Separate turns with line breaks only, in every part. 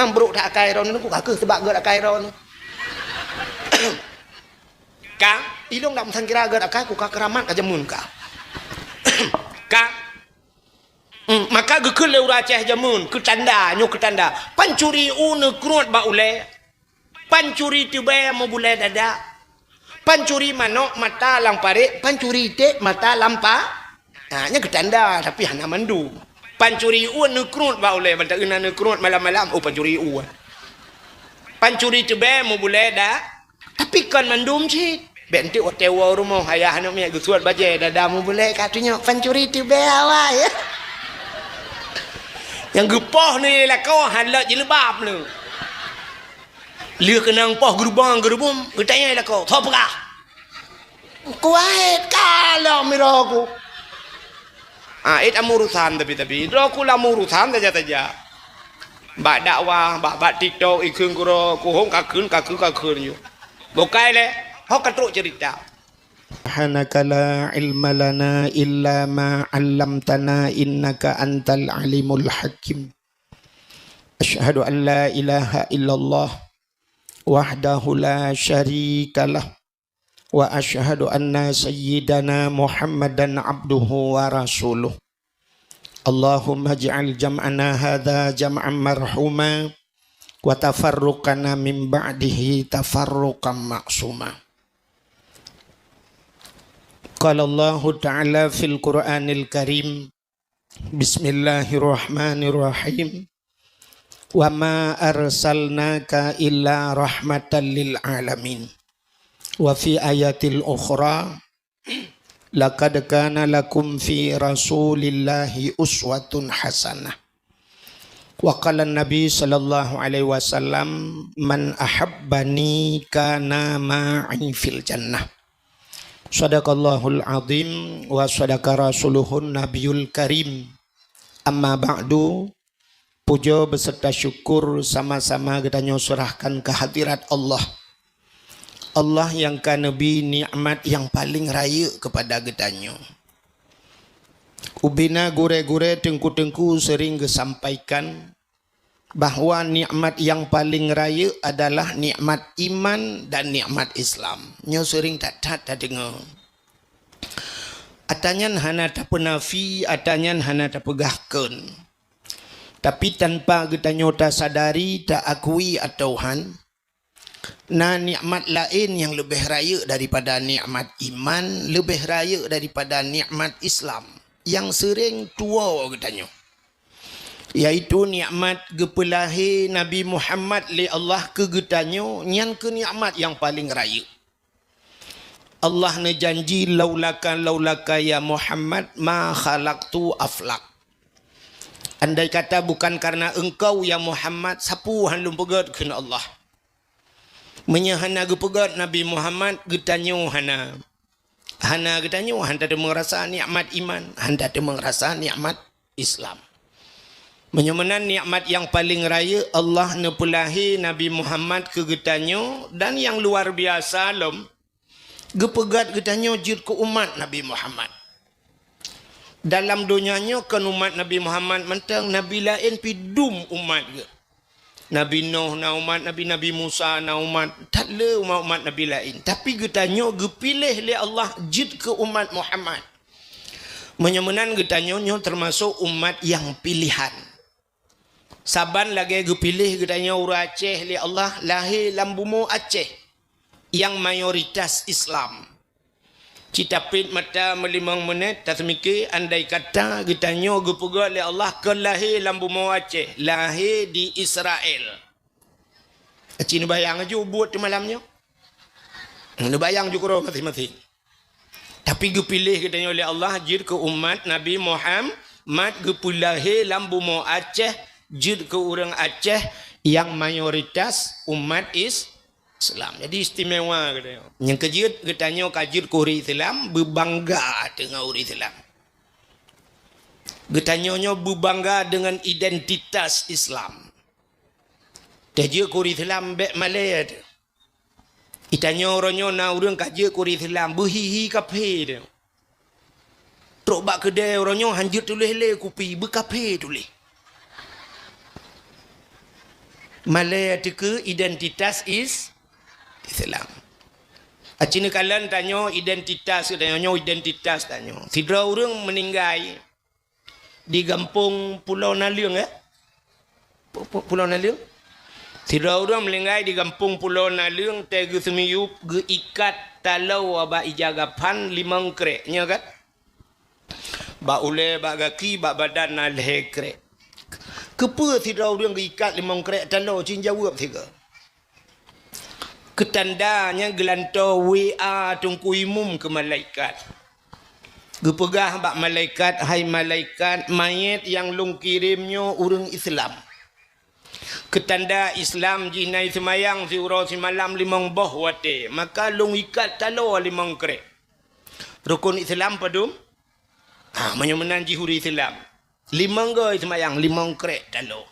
mambruk tak akai ron ku ka ke sebab geut akai ron ka ilung dak sang kira geut akai ku ka keramat ka jamun ka ka maka gekeul le uraceh jamun ke tanda nyo ke tanda pancuri une kruat ba ule pancuri tibe mo bule dada pancuri manok mata lang pare pancuri te mata lampa nya ke tanda tapi hana mandu pancuri une kruat ba ule banta ina ne kruat malam-malam oh pancuri pancuri tibe mo bule da tapi kan mandum sih benti hotel rumah ayah anak mi gesuat baje dada mo bule katanya pancuri tibe awak ya yang gepoh ni lah kau halak jilbab ni lia kenang poh gerbang gerbum ketanya lah kau thop ka kuat kalau miraku it amurusan tapi roku la murusan saja bak dakwah bak TikTok ikun kuro kuhong kakun yo bokai le hok katruk cerita Subhanaka la ilma lana illa ma 'allamtana innaka antal alimul hakim. Asyhadu an la ilaha illallah wahdahu la syarikalah wa asyhadu anna sayyidana Muhammadan abduhu wa rasuluh. Allahumma ij'al jam'ana hadza jam'an marhuma wa tafarruqana min ba'dihi tafarruqan ma'suma. Qala Allah Ta'ala fil Qur'anil Karim Bismillahirrahmanirrahim Wa ma arsalnaka illa rahmatan lil alamin Wa fi ayatil ukhra Laqad kana lakum fi rasulillahi uswatun hasanah Wa qala Nabi sallallahu alaihi wasallam man ahabbani kana ma'i fil jannah Sadaqallahul azim wa sadaqa rasuluhun nabiyul karim. Amma ba'du, puja beserta syukur sama-sama kita nyusurahkan kehadirat Allah. Allah yang kan nabi nikmat yang paling raya kepada getanyo. Ubina gure-gure tengku-tengku sering kesampaikan bahwa nikmat yang paling raya adalah nikmat iman dan nikmat Islam. Nyo sering tak dengar. Atanyan hana tak penafi, atanyan hana tak pegahkan. Tapi tanpa kita nyota sadari tak akui atauhan, nah nikmat lain yang lebih raya daripada nikmat iman, lebih raya daripada nikmat Islam yang sering tua katanya. Iaitu nikmat gepelahi Nabi Muhammad li Allah ke getanyo nyan ke nikmat yang paling raya. Allah ne janji laulaka ya Muhammad ma khalaqtu aflak. Andai kata bukan karena engkau ya Muhammad sapu handum pegat kena Allah. Menyahana gepegat Nabi Muhammad getanyo hana getanyo handa de merasa nikmat iman, handa de merasa nikmat Islam. Menyamanan nikmat yang paling raya Allah nepulahi Nabi Muhammad ke getanyo dan yang luar biasa lom gepegat getanyo jid ke umat Nabi Muhammad. Dalam dunianya kan umat Nabi Muhammad mentang Nabi lain pidum umat ke. Nabi Nuh na umat, Nabi Musa na umat, tak le umat Nabi lain. Tapi getanyo gepilih le Allah jid ke umat Muhammad. Menyamanan getanyo termasuk umat yang pilihan. Saban lagi gepilih getanya ura Aceh li Allah lahir lambumu Aceh yang mayoritas Islam. Citapit mata melimang menit tak semiki andai kata getanya gepegat li Allah ke lahir lambumu Aceh, lahir di Israel. Cina bayang aja buat di malamnya. Ni bayang juga mati-mati. Tapi gepilih getanya li Allah jid ke umat Nabi Muhammad gepulahi lambumu Aceh jid ke orang Aceh yang mayoritas umat Islam. Jadi istimewa katanya. Yang kejid katanya kajid ke orang Islam berbangga dengan orang Islam. Katanya berbangga dengan identitas Islam. Kajid ke orang Islam bek Malay ada. Itanya orangnya na orang kajid ke orang Islam berhihi kafe dia. Trok bak kedai orangnya hanjut tulis le kopi berkafe tulis. Malaya ke identitas Islam. Acina kalian tanya identitas, tanya. Sidra orang meninggal di kampung Pulau Naliung Pulau Naliung. Sidra orang meninggal di kampung Pulau Naliung tegu semiyup ge ikat talau aba ijagapan limang kreknya kan. Ba ule ba gaki ba badan nalhe krek. Kepa sidra orang ge ikat limang krek talau cin jawab tiga. Ketandanya gelantar WA tungku imum ke malaikat. Gepegah bak malaikat, hai malaikat, mayat yang long kirimnya orang Islam. Ketanda Islam jinai semayang si urau si malam limang boh wate. Maka long ikat talo limang krek. Rukun Islam padum? Menyemenan jihuri Islam. Limang goy semayang, limang krek talo.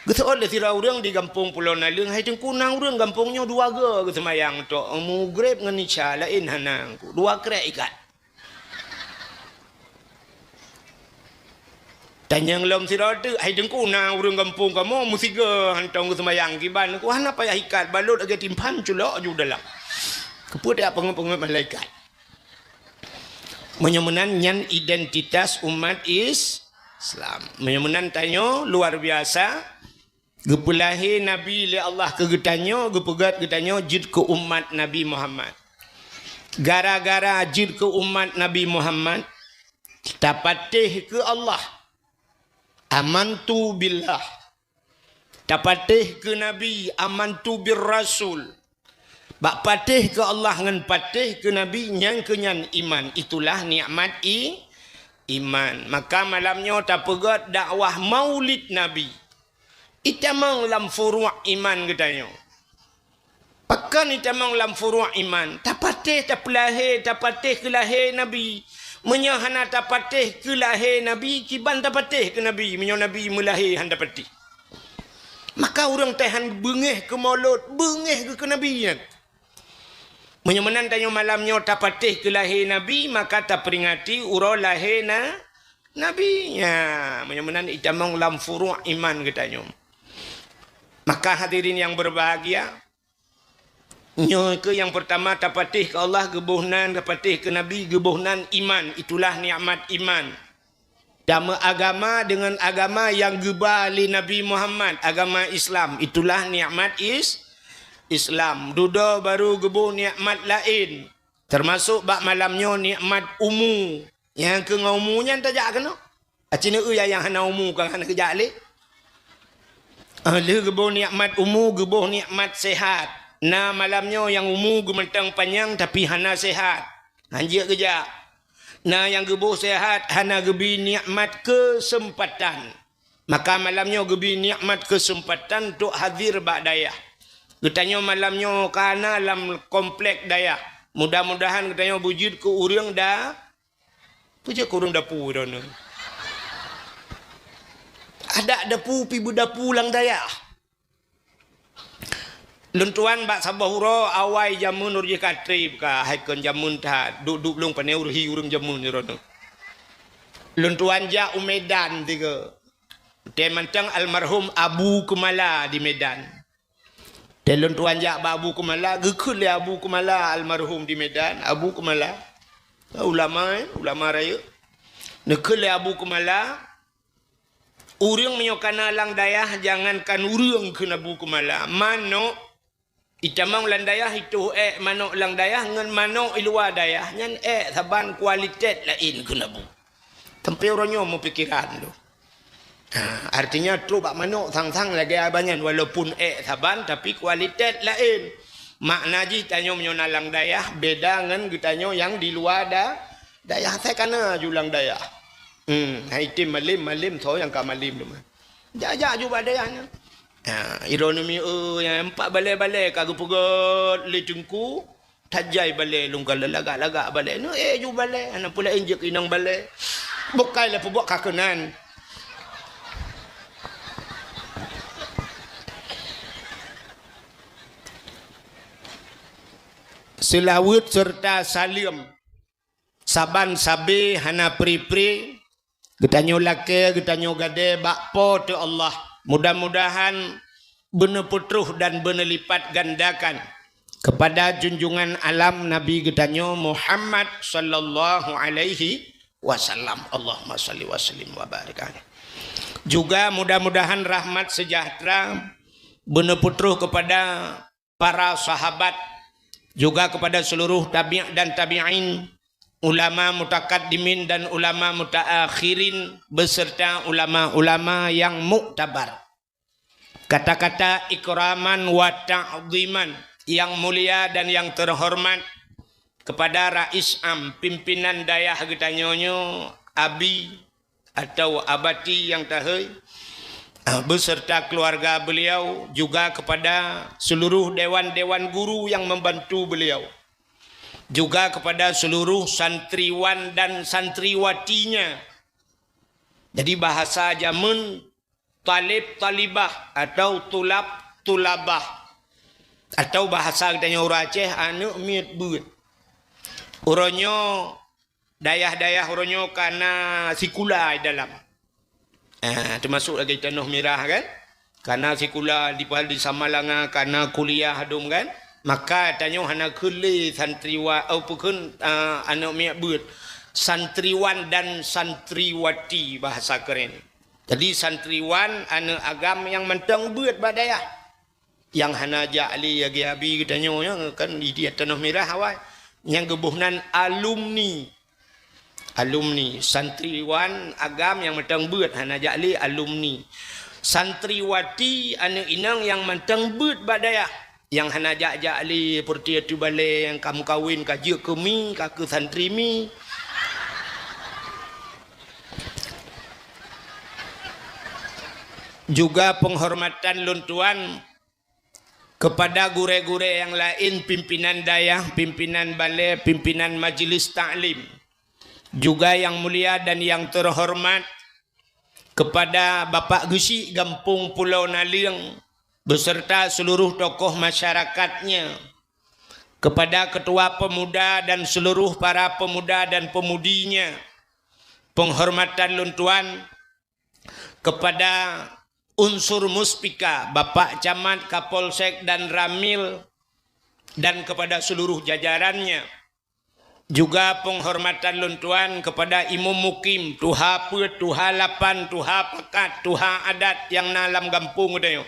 Gesoal le sira urang di kampung Pulau Naliung hai tengkunang urang kampungnya dua ge semayang tok mugrib ngan isya lain hanang dua krek ikat. Tanyang lom sira tu hai tengkunang urang kampung kamu mesti ge hantong semayang kiban ku hana payah ikat balut age timpan culok ju dalam. Keput apa pengen malaikat. Menyemenan nyan identitas umat Islam. Menyemenan tanyo luar biasa. Gepulahi Nabi le Allah kegetanyo, gepegat getanyo jid ke umat Nabi Muhammad. Gara-gara jid ke umat Nabi Muhammad, tapatih ke Allah. Amantu billah. Tapatih ke Nabi, amantu bir Rasul. Bak patih ke Allah ngan patih ke Nabi nyang kenyan iman. Itulah nikmat iman. Maka malamnya tapegat dakwah maulid Nabi. Itamang lam furu' iman katanya. Pakan itamang lam furu' iman. Tapatih tapelahir, tapatih ke lahir Nabi. Menyahana tapatih ke lahir Nabi, kiban tapatih ke Nabi. Menyo Nabi melahir handa patih. Maka orang tahan bengih ke maulud, bengih ke Nabi. Menyemenan tanya malamnya tapatih ke lahir Nabi, maka tak peringati urau lahir Nabi. Ya, menyemenan itamang lam furu' iman katanya. Maka hadirin yang berbahagia, ke yang pertama tapatih ke Allah gebuhnan, tapatih ke Nabi gebuhnan iman. Itulah nikmat iman. Dama agama dengan agama yang gebali Nabi Muhammad, agama Islam. Itulah nikmat Islam. Duda baru gebuh nikmat lain. Termasuk bak malamnya nikmat umu. Yang ke ngumunya tajak kena. Acina yang hana umu kan hana kejak alik. Ahli gebuh nikmat umu, gebuh nikmat sehat. Nah malamnya yang umu gementang panjang tapi hana sehat. Hanjir kerja. Nah yang gebuh sehat hana gebi nikmat kesempatan. Maka malamnya gebi nikmat kesempatan untuk hadir bak dayah. Ketanya malamnya karena dalam komplek dayah. Mudah-mudahan ketanya wujud ke urang dah. Puja ke urang dapur dah. Ada dapu pi budapu lang daya. Luntuan bak sabahura awai jamun urji katrib ka haikon jamun ta duduk lung paneu hi urang jamun rono. Luntuan ja Medan tiga. Temantang almarhum Abu Kumala di Medan. Dan luntuan ja Abu Kumala gekul ya Abu Kumala almarhum di Medan, Abu Kumala. Ulama raya. Nekul ya Abu Kumala. Urang menyokana lang dayah jangankan urang ke Nabu Kumala. Mano itamang lang dayah itu mano lang dayah ngan mano ilua dayah nyan saban kualitas lain ke Nabu. Tempe orangnya mau pikiran tu. Artinya tu bak mano sang-sang lagi abanyan walaupun saban tapi kualitas lain. Makna ji tanyo menyona lang dayah beda ngan gitanyo yang di luar dayah saya kana julang dayah. Hai tim malim so yang kamalim tu mah. Jajak juga dayah. Ironomi yang empat balai kagak pegot le cengku tajai balai lungkal lagak balai no ju balai ana pula injek inang balai bukai la pebok kakenan. Selawat serta salim saban sabe hana pri getanyo lake getanyo gade bakpo tu Allah. Mudah-mudahan benar putruh dan benar lipat gandakan kepada junjungan alam Nabi gedanyo Muhammad sallallahu alaihi wasallam. Allahumma salli wa sallim wa barik alaihi. Juga mudah-mudahan rahmat sejahtera benar putruh kepada para sahabat, juga kepada seluruh tabi' dan tabi'in, ulama mutakaddimin dan ulama mutaakhirin, beserta ulama-ulama yang muktabar. Kata-kata ikraman wa ta'ziman yang mulia dan yang terhormat kepada Rais Am, pimpinan dayah getanyonyo Abi atau Abati yang tahai, beserta keluarga beliau, juga kepada seluruh dewan-dewan guru yang membantu beliau, juga kepada seluruh santriwan dan santriwatinya. Jadi bahasa zaman talib talibah atau tulab tulabah, atau bahasa katanya orang Aceh anu miet buat. Uronyo dayah-dayah uronyo karena sikula dalam. Termasuk lagi Tanah Merah kan? Karena sikula di Samalanga karena kuliah adum kan? Maka tanya hana kuli santriwa au pukun anak miak buat santriwan dan santriwati, bahasa keren. Jadi santriwan anak agam yang mentang buat badayah, yang hana ja'li lagi abi tanya kan di Tanah Merah awal yang gebuhnan alumni santriwan agam yang mentang buat hana ja'li alumni, santriwati anak inang yang mentang buat badayah, yang hana ja'li perti tu balik yang kamu kawin kaji kemi kaku santri mi. Juga penghormatan luntuan kepada gure-gure yang lain, pimpinan dayah, pimpinan balai, pimpinan majelis ta'lim, juga yang mulia dan yang terhormat kepada Bapak Gesi Gampung Pulau Naliang beserta seluruh tokoh masyarakatnya, kepada ketua pemuda dan seluruh para pemuda dan pemudinya, penghormatan luntuan kepada unsur muspika, Bapak Camat, Kapolsek dan Ramil, dan kepada seluruh jajarannya. Juga penghormatan luntuan kepada Imam Mukim, Tuha Put, Tuha Lapan, Tuha Pekat, Tuha Adat yang nalam kampung udah.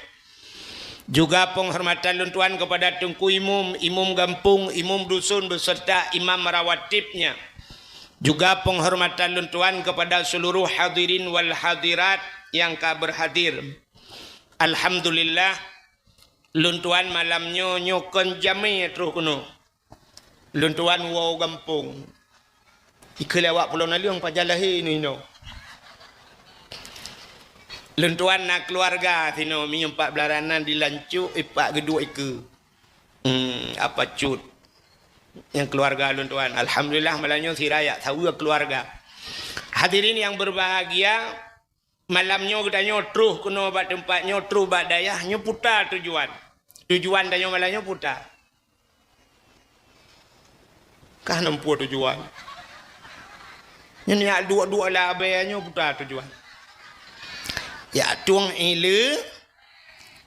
Juga penghormatan luntuan kepada Tengku Imam, Imam Gampung, Imam Dusun beserta imam rawatibnya. Juga penghormatan luntuan kepada seluruh hadirin wal hadirat yang berhadir. Alhamdulillah luntuan malamnya nyokon jami terus kuno. Luntuan wow Gampung. Ikelawak Pulau Naliang pajalahi ini no. Luntuan nak keluarga tino mi 4 belaranan dilancuk ipak gedua ike. Apa cut yang keluarga luntuan. Alhamdulillah malamnya si rakyat tahu keluarga. Hadirin yang berbahagia, malamnya katanya terus kena buat tempatnya terus buat dayahnya putar tujuan tanya malamnya putar kah nempuh tujuan ini nak dua lah bayarnya putar tujuan ya tuang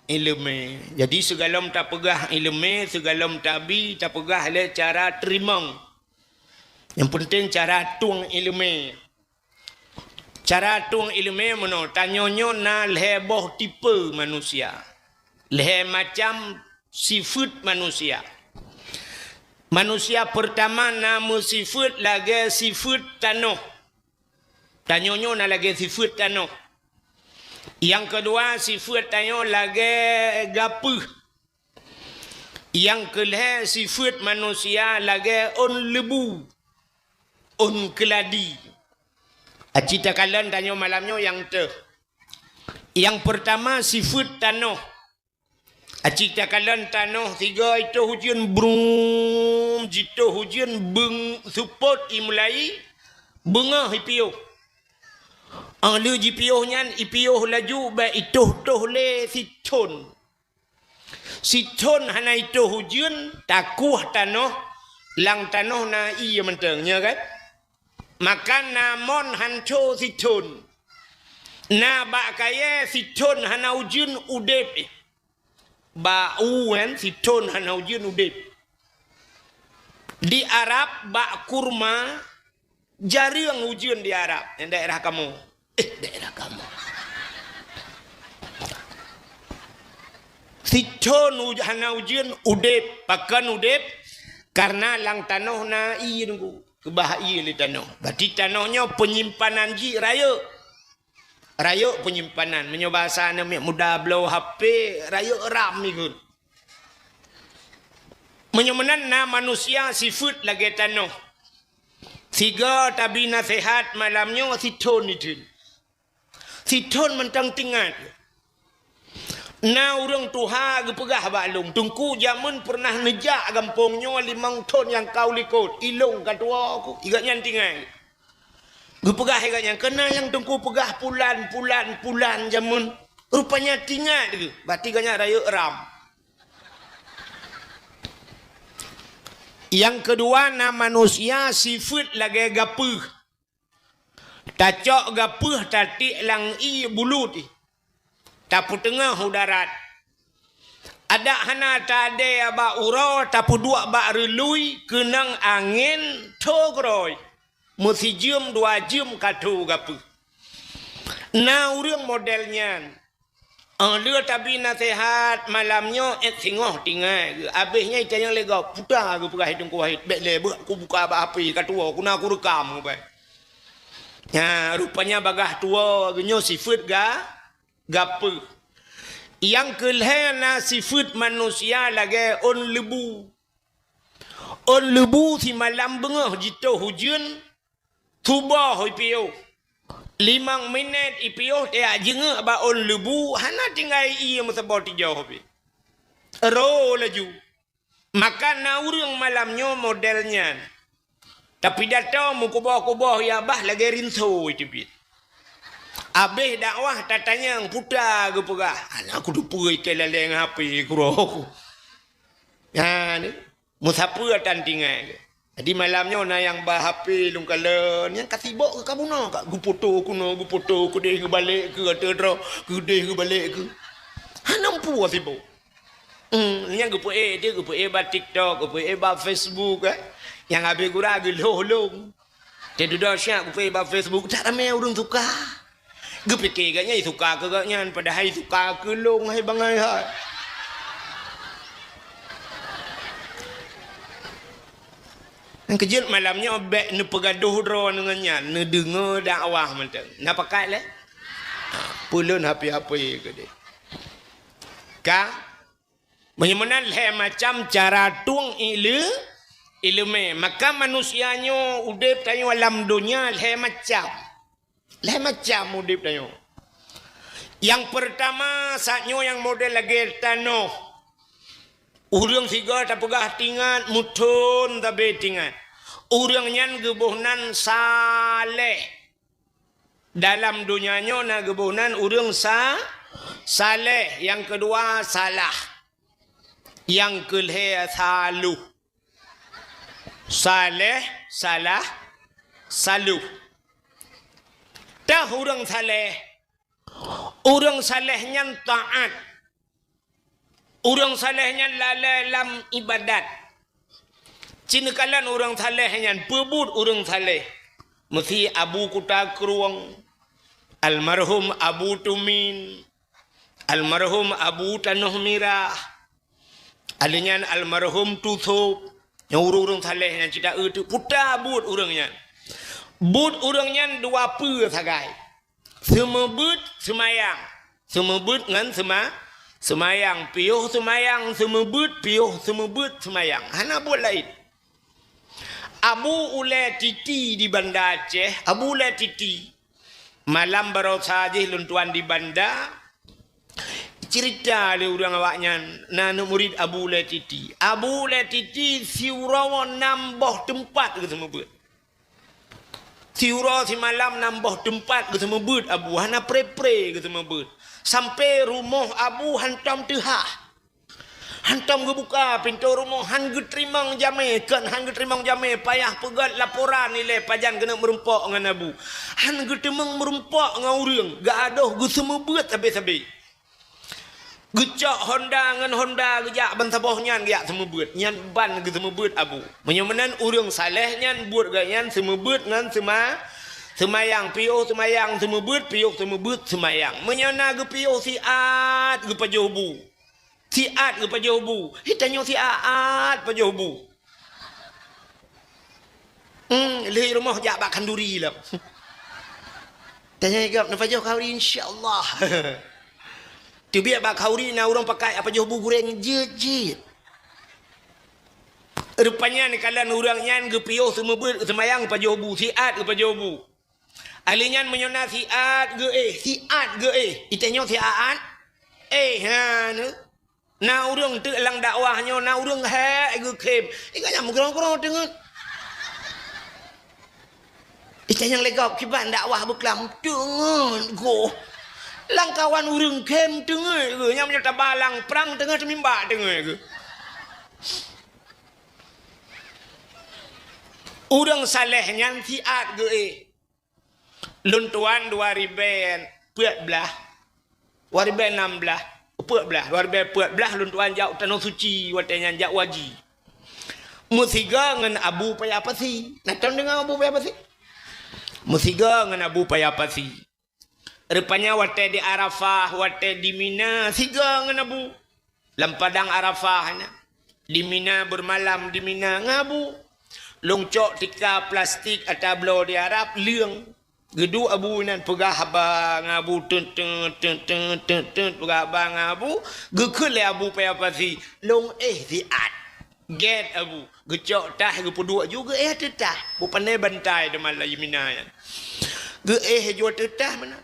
ilmu. Jadi segala tak pegah ilmu, segala tabi tak pegah le cara terima. Yang penting cara tuang ilmu. Cara tuang ilmu mana? Tanyonyo na leboh tipe manusia. Leh macam sifat manusia. Manusia pertama nama sifat lagi sifat tanah. Tanyonyo na lagi sifat tanah. Yang kedua sifat tanyo lagi gapuh. Yang kelih sifat manusia lagi on lebu. On keladi. Acita kalian tanya malamnya yang tu. Yang pertama sifat tanah. Acita kalian tanah 3 itu hujan brum, jito hujan beng support imulai bunga hipiu. Ang lu jipiu nyan ipiu laju ba itu toh le siton. Siton hana itu hujan takuh tanah lang tanah na iya mentengnya kan. Maka namon hanco siton. Na ba kaya siton hana hujan udep. bau kan siton hana ujian udip. Di Arab bak kurma jarang ujian di Arab. Yang daerah kamu. Daerah kamu. Siton hana ujian udip, pakan udip karena lang tanah na nunggu kebahaya di tanah. Berarti tanahnya penyimpanan ji raya. Raya penyimpanan. Menyoba sana mudah blow HP raya ram ikut. Menyomenan na manusia sifat lagi tanah. Tiga tabi nasihat malamnya siton itu. Siton mentang tinggal. Na orang tuha gepegah balung. Tungku zaman pernah nejak gampongnya 5 ton yang kau likut. Ilung katua aku. Igatnya tinggal. Gepegah igatnya. Kena yang tungku pegah pulan zaman. Rupanya tinggal. Berarti igatnya raya ram. Yang kedua na manusia sifat lagi gapuh. Tacok gapuh tatik lang i bulut. Tapu tengah udarat. Ada hana tade aba uro tapu dua ba relui kenang angin togroi. Mesti jam 2 jam katu gapu. Na urang modelnya. Dia tapi nasihat malamnya singoh tinggal. Habisnya itanya lega putar aku pegah hidung ku wahid. Bek lebih aku buka api katua aku nak aku rekam baik. Ya rupanya bagah tua genyo sifat gapu. Yang kelihana sifat manusia lagi on lebu. On lebu si malam bengah jito hujan. Tuba hoi piyo. 5 minit ipiyo dia jengah ba on lebu. Hana tinggal iya masaboti jauh hobi. Ro laju. Maka na urang malamnya modelnya. Tapi datang mukubah-kubah ya bah lagi rinso itu bit. Habis dakwah tatanya yang putar ke pegah. Anak aku dupui ke leleng HP aku. Ya ni. Musapa tan tinggal. Jadi malamnya na yang bah HP lung kalen yang kasibok ke kamu no gu foto ku deh ke balik ke kata ke deh ke balik ke. Hanampu kasibok. Yang gu dia gu ba TikTok, gu ba Facebook Yang habis gura gu long. Dia dah syak gu ba Facebook tak ramai orang suka. Gue pikir katnya suka ke katnya padahal suka ke long hai bangai hai. Yang kejut malamnya bek ne pegaduh dro dengannya, ne dengar dakwah mentang. Na pakai le. Pulun HP-HP ke dia. Ka bagaimana le macam cara tuang ilmu maka manusianya udip tanyo alam dunia le macam. Lah macam udip tayo. Yang pertama saatnya yang model lagi tanah. Urang tiga tak pegah tinggal mutun tapi tinggal. Urang nyan gebuhnan saleh. Dalam dunianya na gebuhnan urang saleh. Yang kedua salah. Yang kelih saluh. Saleh, salah, saluh. Dah orang saleh. Orang salehnya taat. Orang salehnya lalai dalam ibadat. Cina kalan orang salehnya pebut orang saleh. Mesti Abu Kuta Keruang. Almarhum Abu Tumin. Almarhum Abu Tanuh Mirah. Alinyan almarhum Tutup. Yang orang salehnya tidak itu. Putar but orangnya. But orangnya 2 per sagai. Semebut semayang. Semebut ngan semayang. Piuh semayang. Semebut piuh semebut semayang. Hana buat lain. Abu Ulai Titi di Banda Aceh. Abu Ulai Titi. Malam baru saja luntuan di Banda. Cerita le orang awaknya. Nana murid Abu Ulai Titi. Abu Ulai Titi siurawan nambah tempat ke semebut. Siura si malam nambah tempat ke semebut Abu. Hana pre-pre ke semebut. Sampai rumah Abu hantam tehah. Hantam ke buka pintu rumah. Han ke terimang jamai. Kan han ke terimang jamai. Payah pegat laporan nilai pajan kena merempak dengan Abu. Han ke temang merempak dengan orang. Gak ada ke semebut habis-habis. Gecak Honda ngan Honda gejak ban saboh nyan gak semebut nyan ban ge semebut abu menyemenan urang saleh nyan buat gak nyan semebut ngan semayang pio semayang semebut pio semebut semayang menyana ge pio siat ge pajobu siat ge pajobu hitanyo siat pajobu li rumah jak bak kanduri lah tanya gap na pajoh kauri insyaallah. Tu biar bak kauri na orang pakai apa jobu goreng jejit. Rupanya ni kalan orang nyan ge pio semebut semayang pa jobu siat ge pa jobu. Alinyan menyona siat ge itenyo siat ha nu. Na urang teu lang dakwahnya na urang he ge kem. Ikanya mugrong-grong dengan. Itanya legap kiban dakwah beklam dengan go. Langkawan urang kem tengah ke nya menyata balang perang tengah temimba tengah ke urang saleh nyan siat ge luntuan 2014 2016 2014 luntuan jau tanah suci watenya jak waji musiga ngan abu paya pasi natang dengan abu paya pasi musiga ngan abu paya pasi. Rupanya wate di Arafah, wate di Mina, siga nganabu. Lampadang Arafah na. Di Mina bermalam di Mina ngabu. Longcok tika plastik atablo di Arab liang. Gedu abu nan pegah haba ngabu tun pegah haba ngabu. Gekul le abu paya pasi. Long siat. Get abu. Gecok tah gepuduk juga tetah. Bupanai bantai demal la Mina yan. Ge jua tetah mana.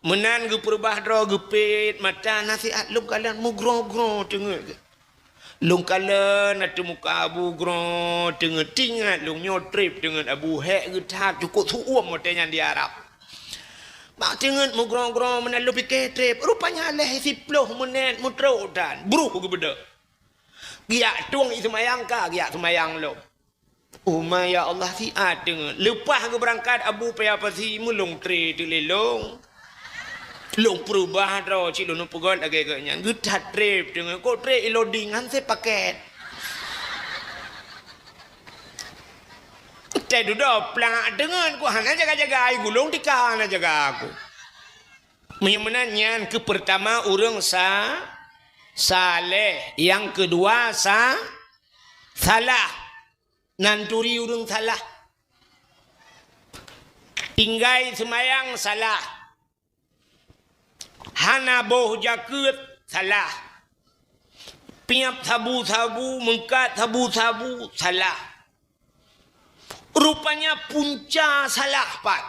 Menan ge perbah dro gepit mata nasihat lung kalian mugro-gro tengah ke. Lung kalian atu muka abu gro tengah tingat lung nyotrip dengan abu hek ge tak cukup suum motenya di Arab. Mak tengah mugro-gro menan lu pikir trip rupanya leh 10 menit mutro dan bruh ge beda. Giak tuang ismayang ka giak semayang lo. Ya Allah siat tengah. Lepas ge berangkat abu paya pasi mulung tre tu lelong. Long perubah ro cik lu pegon agak-agaknya getat trip dengan kok trip loadingan saya paket teh duduk pelang dengan ku hana jaga-jaga ai gulung tika hana jaga aku menyemenannya ke pertama urang saleh yang kedua salah nanturi urang salah tinggai semayang salah hana boh jakut salah piap sabu-sabu mengkat sabu-sabu salah rupanya punca salah pat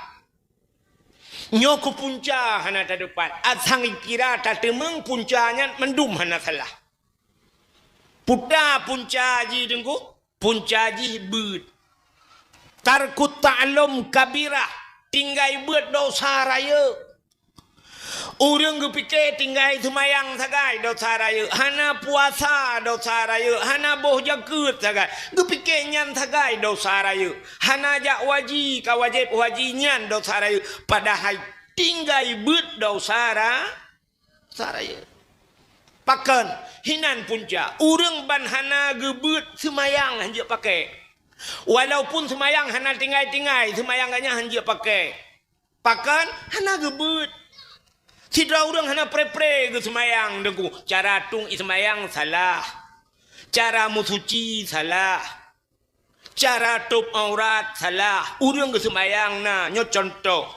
nyoko punca hana tadepat asang kira tatemeng puncanya mendum hana salah puta punca ji dengku punca ji beut tarkut ta'lum kabirah tinggai beut dosa raya. Urang gepikir tinggal semayang sagai dosa raya, hana puasa dosa raya, hana boh jakut sagai. Gepikir nyan sagai dosa raya, hana jak waji ka wajib waji nyan dosa raya. Padahal tinggal beut dosa raya. Pakan hinan punca, urang ban hana gebeut semayang hanja pakai. Walaupun semayang hana tinggal semayang hanya hanja pakai. Pakan hana gebeut. Sidra orang hana pre-pre ke semayang dengku. Cara tung semayang salah. Cara musuci salah. Cara tup aurat salah. Orang ke semayang na nyo contoh.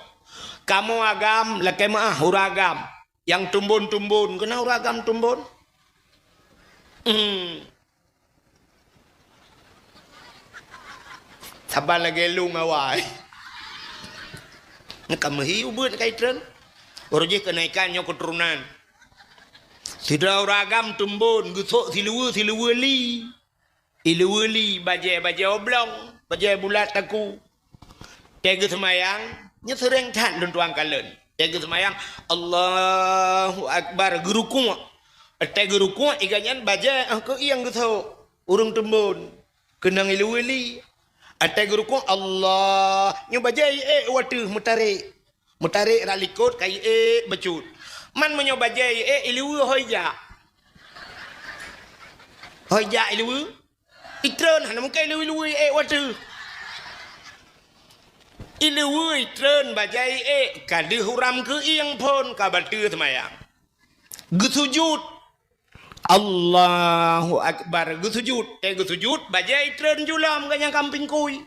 Kamu agam laki maah huragam. Yang tumbun-tumbun. Kena huragam tumbun? Sabar lagi lu ngawai. Kamu hiu buat kaitan. Orangnya kenaikannya keturunan. Sidra ragam tumbun, gusok siluwe li. Iluwe li, bajai oblong, bajai bulat taku. Tega semayang, nya sering tan luntuang kalen. Tega semayang, Allahu Akbar, gerukung. Tega gerukung, ikannya bajai, ke yang gusok. Urung tumbun, kenang iluwe li. Tega gerukung, Allah, nya bajai, watu mutarik. Mutarik ralikut kai becut. Man menyoba jai ilu hoya. Hoi ja ilu. Itren hana mungkin ilu watu. Ilu itren bajai kadi huram ke yang pun kabatu semayang. Gesujud. Allahu Akbar. Gesujud. Gesujud bajai itren julam kanya kamping kui.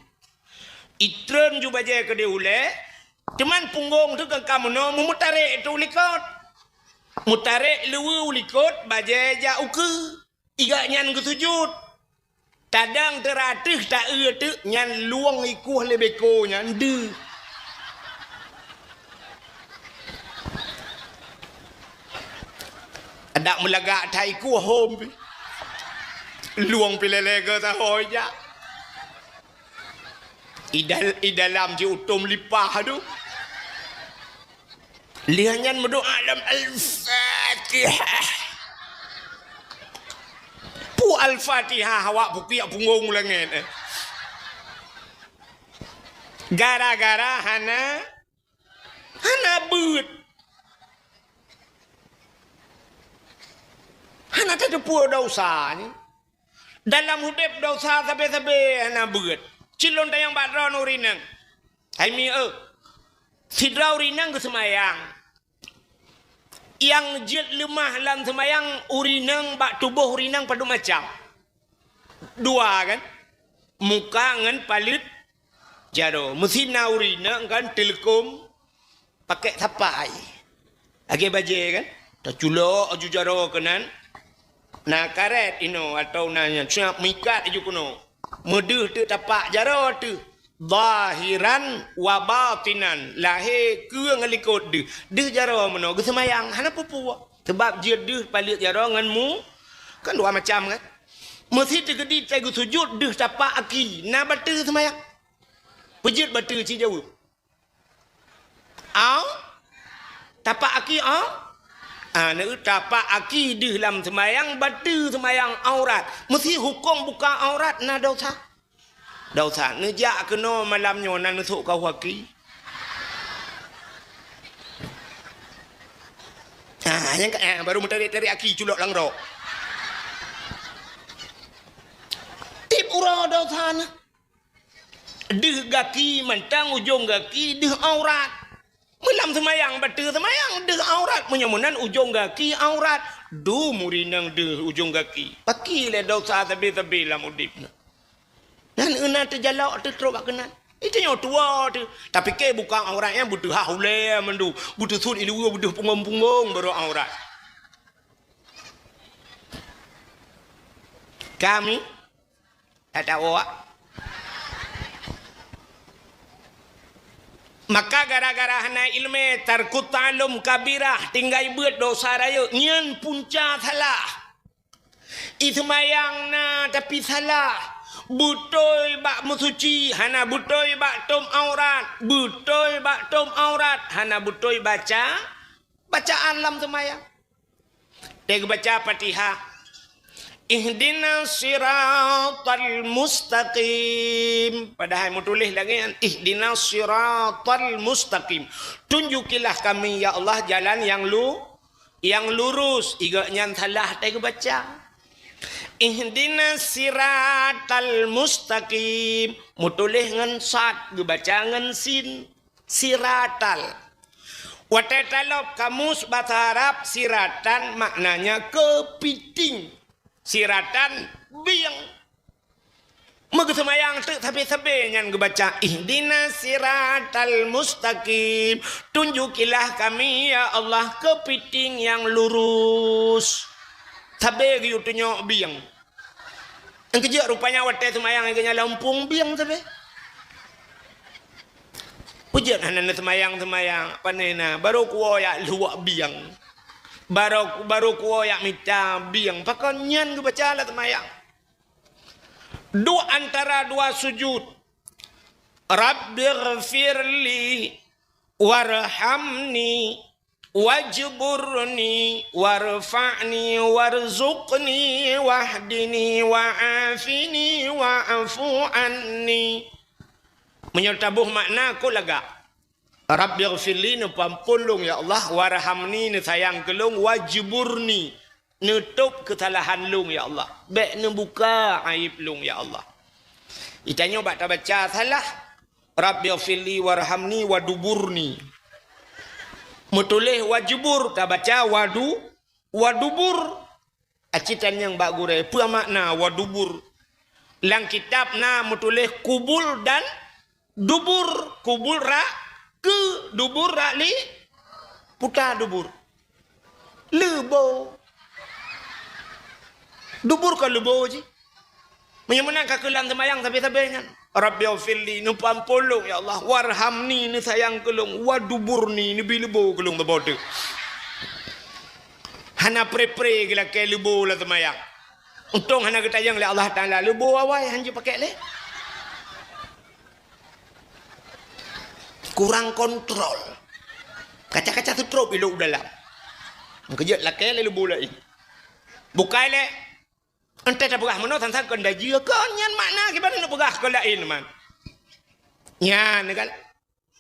Itren ju bajai ke diule. Cuman punggung tu ke kamu no mutare itu ulikot. Mutare luwu ulikot bajai ja uke. Iga nyan gesujud. Tadang teratih tak tu nyan luang ikuh lebeko nyan de. Ada melagak tai kuah hom. Luang pilele ke ta hoja. Idalam ji utum lipah tu. Lihanyan mendoa alam al-Fatihah. Pu al-Fatihah awak buki punggung lengan. Gara-gara hana beut. Hana tak pun dosa ni. Dalam hidup dosa sabe-sabe hana beut. Cilon tayang badron urinang. Hai mi sidrau rinang ke semayang. Yang jet lemah dalam semayang urinang bak tubuh urinang padu macam. Dua kan? Muka ngan palit jaro. Mesin urinang kan telekom pakai tapai. Age baje kan? Tak culok aju jaro kanan. Nah karet ino atau nanya siap mikat aju kuno. Medeh tu tapak jaro tu. Zahiran wa batinan lahir ke ngalikot deh jaro meno ge semayang hana pupu sebab dia deh palit jaro nganmu kan dua macam kan mesti tegedi tegu sujud deh tapak aki na batu semayang pejit batu ci jauh tapak aki na tapak aki deh dalam semayang batu semayang aurat mesti hukum buka aurat na dosa. Dosa nejak kena malam nyonan nusuk kau haki. Yang baru mentari-tari aki culok langrok. Tip ura dosa na. Deh gaki mentang ujung gaki deh aurat. Malam semayang batu semayang deh aurat menyamunan ujung gaki aurat. Du murinang deh ujung gaki. Paki le dosa tabi-tabi lam udipna. Dan ena terjalak tu teruk kena. Itu yang tua tu. Tapi ke bukan aurat yang butuh haule mendu. Butuh sud ilu butuh punggung-punggung baru aurat. Kami tak tahu. Maka gara-gara hana ilmu tarkut ta'lum kabirah tinggal buat dosa raya nyen punca salah. Itu mayang na tapi salah. Butoi bak musuci hana butoi bak tom aurat butoi bak tom aurat hana butoi bacaan lam semayang deg baca Fatihah ihdinas siratal mustaqim padahal mau tulis lagi ihdinas siratal mustaqim tunjukilah kami ya Allah jalan yang lurus iga nyan salah deg baca ihdinas siratal mustaqim mutulih ngan sad dibaca ngan sin siratal watetalop kamus bahasa Arab siratan maknanya kepiting siratan biang mag semayang tu sabe-sabe nyan gebaca ihdinas siratal mustaqim tunjukilah kami ya Allah kepiting yang lurus. Sabe giu tunyo biang. Ang kerja rupanya wate semayang iganya lampung biang sabe. Pujian hanan semayang panena baru kuo ya luak biang. Baru kuo ya mita biang. Pakonyan ku baca lah semayang. Antara dua sujud. Rabbighfirli warhamni wajburni warfa'ni warzuqni wahdini wa'afini wa'afu anni menyertabuh makna aku lega Rabbighfirli ni pampulung ya Allah warhamni ni sayang kelung wajburni nutup kesalahan lung ya Allah. Baik nu buka aib lung ya Allah. Itanya bak tak baca salah. Rabbi afili warhamni waduburni. Mutulih wajibur tak baca wadubur. Acitan yang bak gure. Apa makna wadubur? Lang kitab na mutulih kubul dan dubur. Kubul ra ke dubur ra li putar dubur. Lebo. Dubur ke lebo je. Menyemenang kakelang semayang tapi kan. Rabbi afili nu pampolong ya Allah. Warhamni ni sayang kelung. Waduburni ni bilebo kelung terbodoh. Hana pre-pre gila ke lebo lah semayang. Untung hana ketayang oleh Allah Ta'ala. Lebo awai hanya pakai le. Kurang kontrol. Kaca-kaca tu trop iluk dalam. Kejut lah ke le lebo lah. Bukai le. Entah tak berah mana tanpa kena jia ke. Nyan makna gimana nak berah ke lain man. Nyan kan.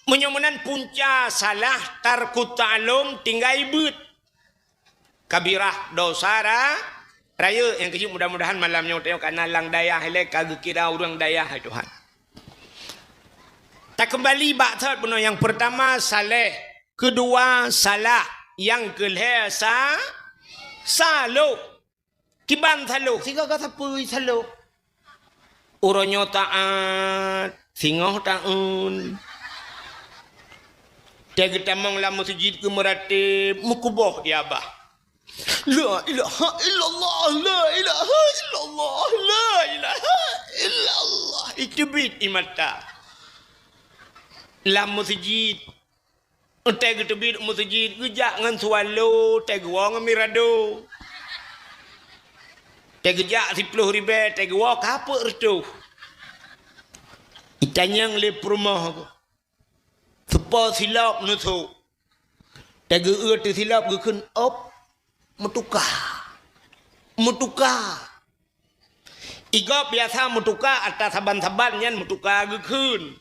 Menyemunan punca salah tarku ta'lum tinggal ibut. Kabirah dosa raya yang kecil mudah-mudahan malamnya tengok kat nalang dayah hele kagak kira orang dayah Tuhan. Tak kembali bab third benar yang pertama saleh, kedua salah, yang kelih salo. Kiban salo, tiga kata pui salo. Uronyo taat, singoh taun. Tiga tamang lama sujud ke meratib, mukuboh ya abah. La ilaha illallah, la ilaha illallah, la ilaha illallah. Itu bit imata. Lam masjid. Teg tebit masjid gejak ngan swallow, teg wong mirado. Teg jak 10 ribu, teg wong apa itu? Itanyang le rumah aku. Sepa silap nusu. Teg tu silap gekun op. Mutukar. Igop biasa mutukar atas saban-saban yan mutukar gekun.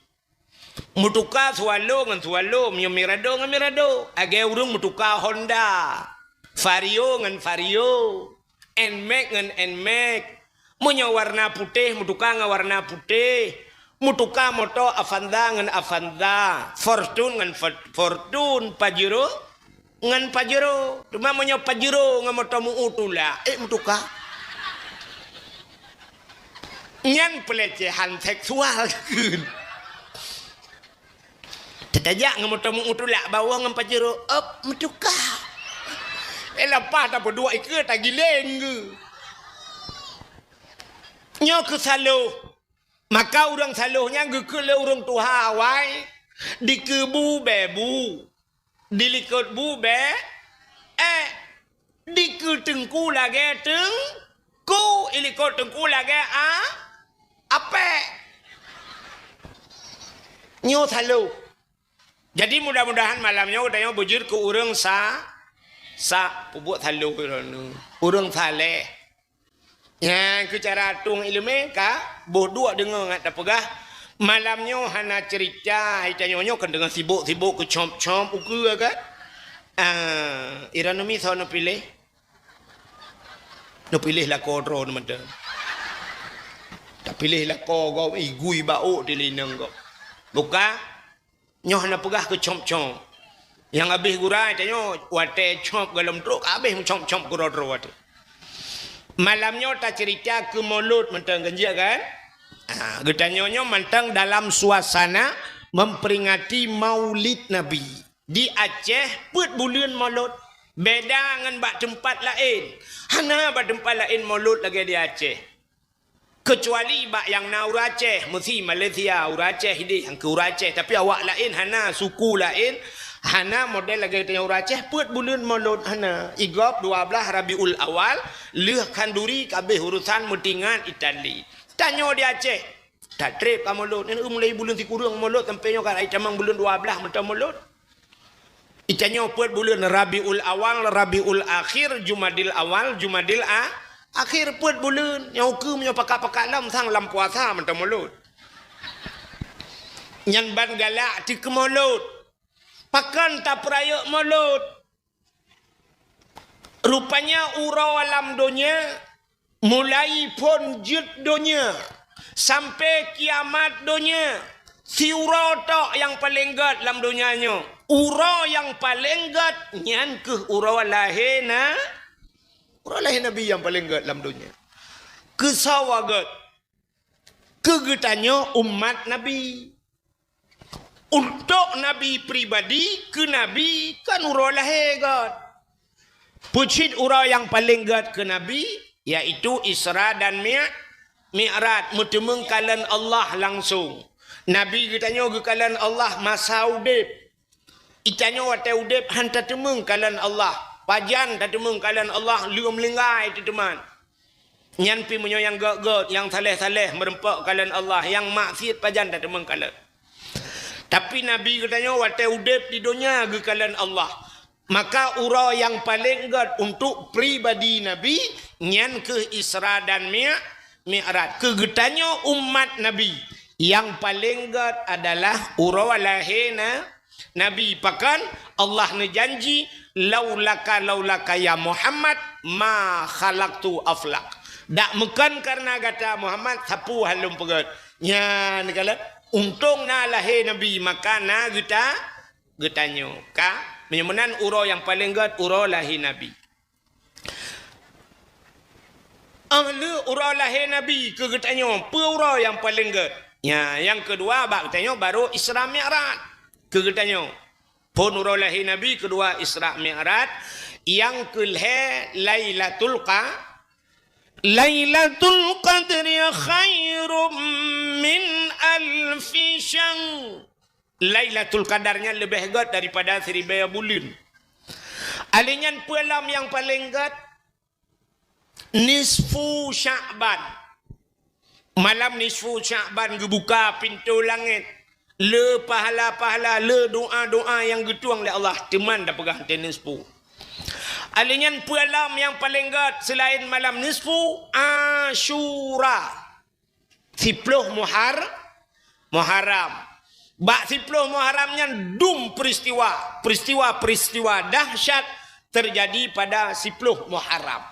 Mutukar swallow ngan swallow, mirado ngan mirado. Age urung mutukar Honda. Vario ngan Vario. Nmax ngan Nmax. Munyo warna putih mutukar ngan warna putih. Mutukar motor Avanza ngan Avanza. Fortune ngan Fortune. Pajero ngan Pajero, cuma punya Pajero ngan motomu utula, mutuka. Nyan pelecehan seksual kun. Tetajak ngan motomu utula bawah ngan Pajero, mutuka. Lepas tak berdua ikut tak gileng ke. Nyo ke saloh. Maka orang salohnya ke le orang tuha awai di kebu bebu. Dilikut bube dikut tengku lagi tengku ilikut tengku lagi apa nyo salo. Jadi mudah-mudahan malamnya udahnya bujur ke urang sa pubuk salo urang saleh yang ke cara tung ilmu ka bodoh dengar ngat pegah. Malamnya hana cerita itanyonyo kan dengan sibuk-sibuk ke comp-comp uku kan. Iranomi so no pilih lah kodro namada. Tak pilih lah kau igui bau di linang kau. Buka nyoh hana pegah ke comp-comp. Yang habis gurai itanyo wate comp dalam truk habis comp-comp kodro wate. Malamnya tak cerita ke mulut mentang ganjia kan. Getanyonyo mantang dalam suasana memperingati Maulid Nabi di Aceh put bulan Maulud beda dengan bak tempat lain. Hana bak tempat lain Maulud lagi di Aceh. Kecuali bak yang na ura Aceh, mesti Malaysia ura Aceh ini yang ke ura Aceh, tapi awak lain hana suku lain. Hana model lagi tanya ura Aceh put bulan Maulud hana igop 12 Rabiul Awal leh kanduri kabeh urusan mutingan Itali. Tanya di Aceh. Tak trip ka mulut. Ini mulai bulan si kurang mulut. Tampaknya kan ay tamang bulan 12 mentang mulut. Itanya buat bulan Rabiul Awal, Rabiul Akhir, Jumadil Awal, Jumadil Akhir buat bulan. Yang hukumnya pakak-pakak lam sang lam puasa mentang mulut. Yang ban galak di ke mulut. Pakan tak perayuk mulut. Rupanya urau alam dunia mulai pun jut dunia sampai kiamat dunia. Si urau tok yang paling gat dalam dunianya. Urau yang paling gat nyan ke urau lahir urau lahir Nabi yang paling gat dalam dunia. Kesawagat kegetannya umat Nabi. Untuk Nabi pribadi ke Nabi kan urau lahir gat. Pucit urau yang paling gat ke Nabi iaitu Isra dan Mi'raj, bertemu kalian Allah langsung. Nabi katanya kalian Allah masa udip. Itanya wate udip hantar temung kalian Allah. Pajan tak temung kalian Allah lium linggai itu teman. Nyan pi menyo yang gak yang saleh-saleh merempak kalian Allah, yang maksiat pajan tak temung kalian. Tapi Nabi katanya wate udip di dunia kalian Allah. Maka urau yang paling gat untuk pribadi Nabi nyan ke Isra dan Mi'raj. Kegetanya umat Nabi yang paling gat adalah urau lahir Nabi. Pakan Allah nejanji laulaka ya Muhammad ma khalaqtu aflak. Dak mekan karena kata Muhammad sapu halum pegat. Nya negala untung na lahir Nabi maka na getanyo ka menyamanan urau yang paling gat urau lahir Nabi. Ahli urau lahir Nabi kegetanyo urau yang paling gat. Ya, yang kedua bak getanyo baru Isra Mi'raj. Kegetanyo pun urau lahir Nabi kedua Isra Mi'raj. Yang kelih Lailatul Qadri khairum min alfi syahr. Lailatul Qadarnya lebih gat daripada 1000 bulan. Alinyan pulam yang paling gat nisfu Sya'ban. Malam nisfu Sya'ban gebuka pintu langit. Le pahala-pahala, le doa-doa yang getuang oleh Allah. Teman dah pegang nisfu. Alinyan pulam yang paling gat selain malam nisfu Asyura. 10 Muharram. Bak 10 Muharramnya dum peristiwa dahsyat terjadi pada 10 Muharram.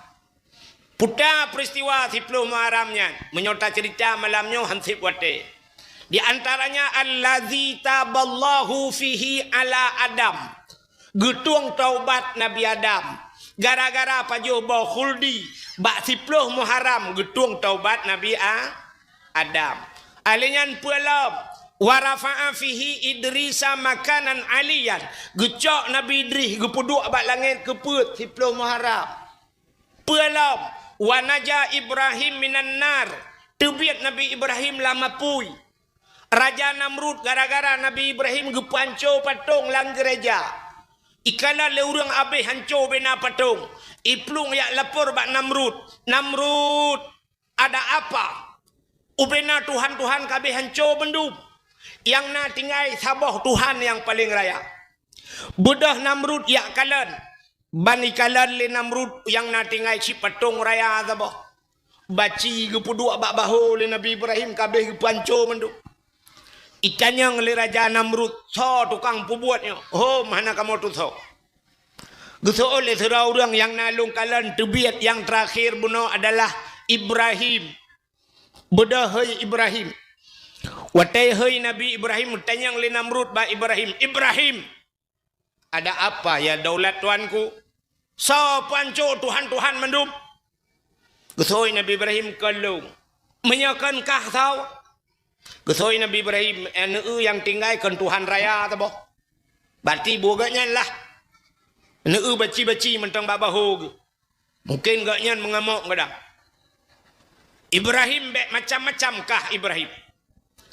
Putar peristiwa 10 Muharramnya menyerta cerita malamnya hansip wate. Di antaranya allazi taballahu fihi ala Adam. Getung taubat Nabi Adam. Gara-gara pajuh bau khuldi bak 10 Muharram getung taubat Nabi Adam. Alinyan pulau warafa'a fihi Idrisa makanan aliyan. Gecok Nabi Idris gepuduk abad langit keput 10 Muharram. Pelam wanaja Ibrahim minan nar. Tebiat Nabi Ibrahim lama pui. Raja Namrud gara-gara Nabi Ibrahim gepanco patung lang gereja. Ikala le urang abe hanco bena patung. Iplung yak lapor bak Namrud. Namrud ada apa? Ubena Tuhan-Tuhan kabeh hanco bendum. Yang na tinggal sabah Tuhan yang paling raya. Budah Namrud ya kalan. Bani kalan le Namrud yang na tinggal si patung raya sabah. Baci gepudu abak bahu le Nabi Ibrahim kabeh gepanco mendu. Itanya le Raja Namrud so tukang pubuatnya. Oh mana kamu tu so. Geso oleh surau orang yang nalung kalan tebiat yang terakhir bunuh adalah Ibrahim. Budah Ibrahim. Watai hai Nabi Ibrahim tanya le Namrud ba Ibrahim. Ibrahim ada apa ya daulat tuanku? So panco Tuhan-Tuhan mendum. Gesoi Nabi Ibrahim kalung. Menyakankah tahu? Gesoi Nabi Ibrahim yang tinggal kan Tuhan raya tu boh. Berarti boganya lah. Baci-baci mentang babahu. Mungkin gaknya mengamuk kadang. Ibrahim macam-macam kah Ibrahim?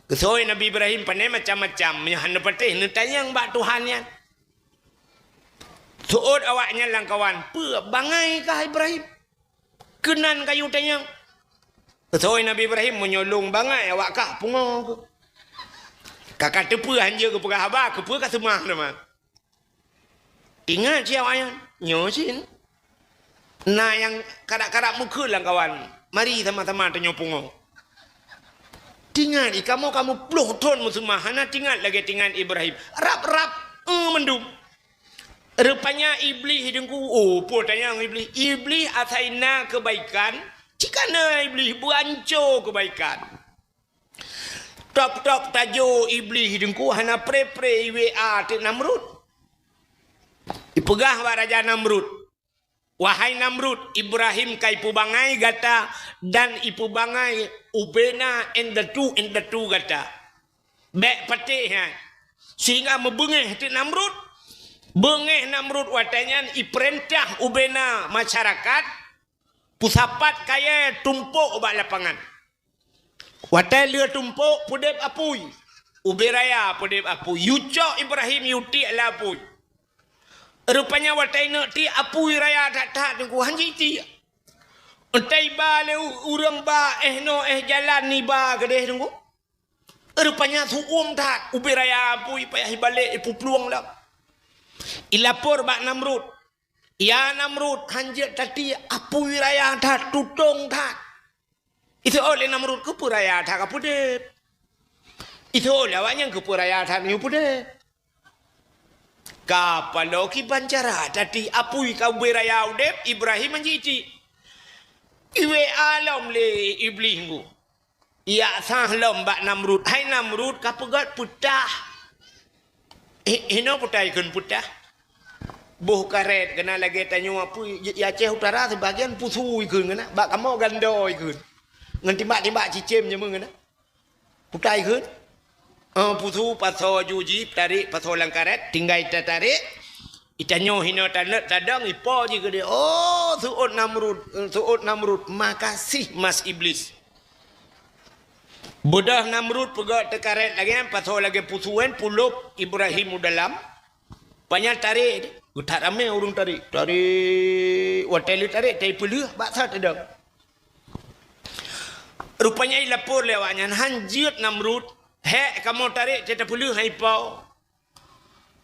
Kesoi Nabi Ibrahim pandai macam-macam. Yang patih tanya mbak Tuhan yan. Suud awaknya lang kawan. Bangai kah Ibrahim? Kenan kayu tanya. Kesoi Nabi Ibrahim menyolong bangai awak kah pungo. Kakak tepu hanja ke pegah abah. Ke pegah semah nama. Ingat siapa yan? Nyosin. Nah yang karak-karak muka lang kawan. Mari sama-sama tanya pungo. Tinggal kamu peluk ton muslimah hana tinggal lagi tinggal Ibrahim rap mendum Rupanya iblis dengku. Oh, apa tanya iblis? Iblis ataina kebaikan. Jika na iblis buancur kebaikan. Tok tajo iblis dengku hana pre WA ti Namrud. Ipegah wa Raja Namrud. Wahai Namrud, Ibrahim kai pubangai gata dan ipu bangai ubena in the two gata. Bek patih ha. Sehingga membengeh ti Namrud. Bengeh Namrud watanya iperintah ubena masyarakat pusapat kaya tumpuk ubak lapangan. Watai lia tumpuk pudep apui. Uberaya pudep apui. Yucok Ibrahim yuti ala apui. Rupanya watai nak ti apui raya tak tunggu hanji ti. Entai ba le urang ba jalan ni ba kedeh tunggu. Rupanya suum tak uberaya apui payah balik ipu peluang lah. Ilapor bak Namrud. Ya Namrud hanjat tadi apu wiraya dah tutung dah. Itu oleh Namrud ke puraya dah kapudep. Itu oleh awaknya ke puraya dah ni pudep. Kapalo ki bancara tadi apu kau wiraya udep Ibrahim menjiti. Iwe alam le iblis ku. Ya sahlom bak Namrud. Hai Namrud kapegat putah. Hino putai kun putah. Buh karet kena lagi tanya apa ya Aceh Utara sebagian pusu ikun kena. Bak kamu gando ikun. Ngan timbak cicim je mung kena. Putai ikun. Pusu paso juji tarik paso langkaret tinggal ita tarik. Itanyo hino tanet tadang ipo je ke dia. Oh suut Namrud. Makasih Mas Iblis. Bodah Namrud pegat tekaret lagi pasal lagi pusuan pulup Ibrahim dalam banyak tarik tak ramai orang tarik hotel tarik tapi peluh baksa tadang rupanya lapor lewatnya hanjit Namrud hek kamu tarik cerita peluh hai pau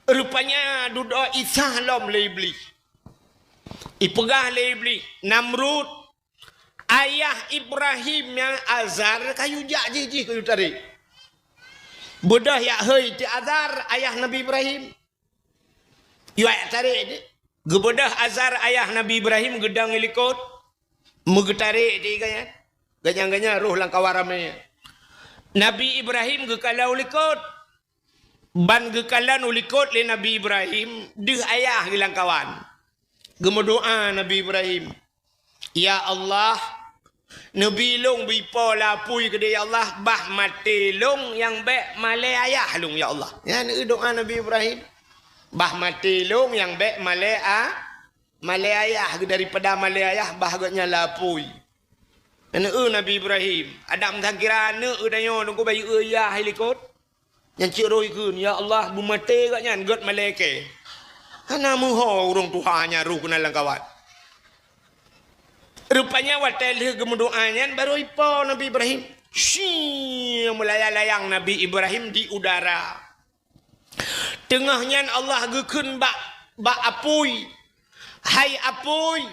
rupanya duduk isah lom le iblis ipegah le iblis Namrud ayah Ibrahim yang Azar kayu jak jijih kayu tarik. Bodah ya hei ti Azar ayah Nabi Ibrahim. Yu ayat tarik ni. Gebodah Azar ayah Nabi Ibrahim gedang ilikot. Megetarik di ganya. Ganyang-ganya roh langkawaramnya. Nabi Ibrahim gekalau likot. Ban gekalan ulikot le Nabi Ibrahim. Dih ayah gilang kawan. Gemodoa Nabi Ibrahim. Ya Allah, Nabi long bipo lapui ke dia ya Allah bah mati long yang bek male ayah long ya Allah. Ya ni doa Nabi Ibrahim. Bah mati long yang bek male ayah daripada male ayah bahaganya lapui. Ini Nabi Ibrahim. Adam tak kira ne danyo nunggu bayi ayah helikot. Yang cik roi kun ya Allah bu mati katnya got maleke. Ana muho urung Tuhannya ruh kenalan kawan. Rupanya waktu gemudoanya baru ipo Nabi Ibrahim. Melayang-layang Nabi Ibrahim di udara. Tengahnya Allah gekun bak apui. Hai apui.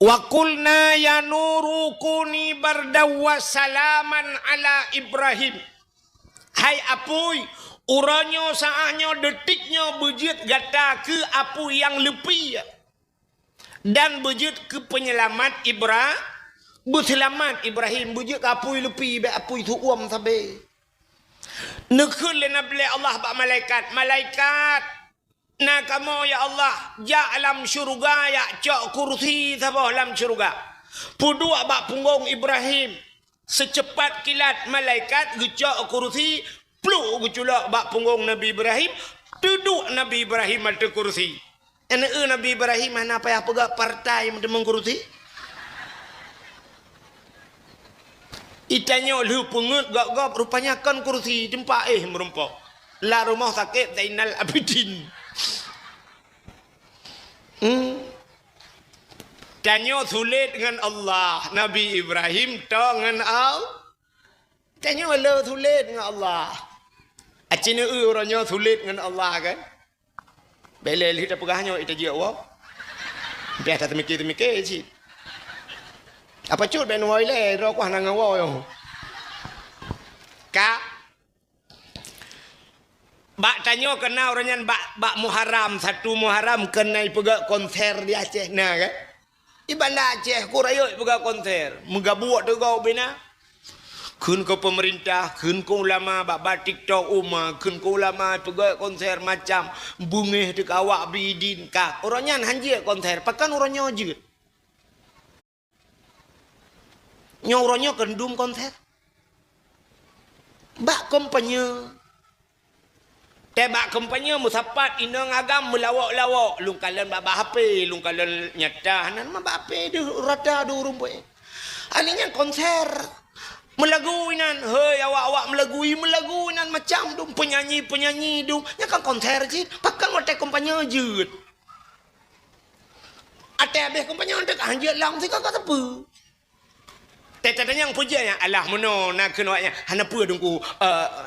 Wa qulna ya nuru kuni bardaw salaman ala Ibrahim. Hai apui. Uranyo saahnya detiknya bejit gata ke apu yang lebih. Dan bujud ke penyelamat berselamat Ibrahim bujud ke apui lepi be apui tu uam sabe nekul le nabi Allah ba malaikat na kamu ya Allah ja alam syurga ya cak kursi sabah alam syurga pudu ba punggung Ibrahim secepat kilat malaikat gecak kursi plu geculak ba punggung Nabi Ibrahim duduk Nabi Ibrahim ada kursi. Nabi Ibrahim mana payah pegak partai mengkurusi. Itanya lu pungut gak rupanya kan kursi tempat merumpok. La rumah sakit Zainal Abidin. Tanya sulit dengan Allah. Nabi Ibrahim dengan Allah. Tanya lu sulit dengan Allah. Acina orangnya sulit dengan Allah kan. Bila kita pegahnya kita jauh awak. Biar tak temikir je. Apa cut ben woi le ro kwa nang awak yo. Ka. Bak Tanyo kena orangnya bak Muharram, 1 Muharram kena pergi konser di Aceh nah kan. Di bandar Aceh kurayuk pergi konser. Megabuat tu kau bina. Kun ke pemerintah, kun ke ulama bak TikTok umma, kun ke ulama pergi konser macam bungeh dek awak bidin ka. Orangnya hanjir konser, pakan orangnya je. Orangnya kendum konser. Bak kompanya. Tebak kampanye musapat inang agam melawak-lawak lung kalan bak HP lung kalan nyata nan ma bak HP de rata du rumpoi aninya konser melagu inan hei awak-awak melagu inan macam tu penyanyi tu nya kan konser je pakan wate kampanye jeut ate habis kampanye dak anjir lang si kata apa tetanya yang pujanya Allah mono nak kenaknya hanapa dengku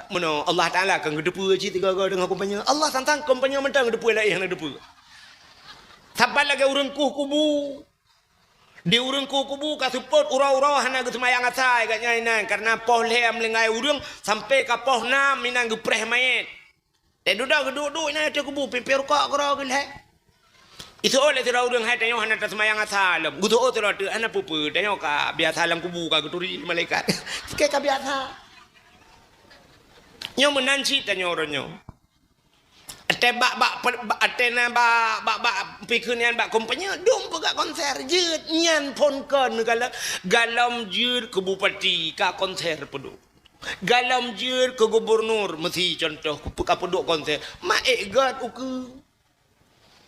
mono Allah Taala kan gedepu ji tiga dengan kumpanya Allah tantang kumpanya mentang gedepu lai hang gedepu sabar lagi urangku kubu di urangku kubu ka support urau-urau hana ge semayang asai katnya inan karena poh lem lengai urang sampai ka poh 6 minang ge preh mayit te duduk geduk inan te kubu pimper kok kro ge le itu oleh tira urang hai tanyo hana tasmayang asalam gutu o tira tu hana pupu tanyo ka biasa lam kubu ka guturi malaikat ke ka biasa nyo menanci tanyo ronyo ate bak atena bak pikunian bak kompanya dum pegak konser jeut nyan pon kon galam jeut ke bupati ka konser pedu galam jeut ke gubernur mesti contoh ka peduk konser maek gad uku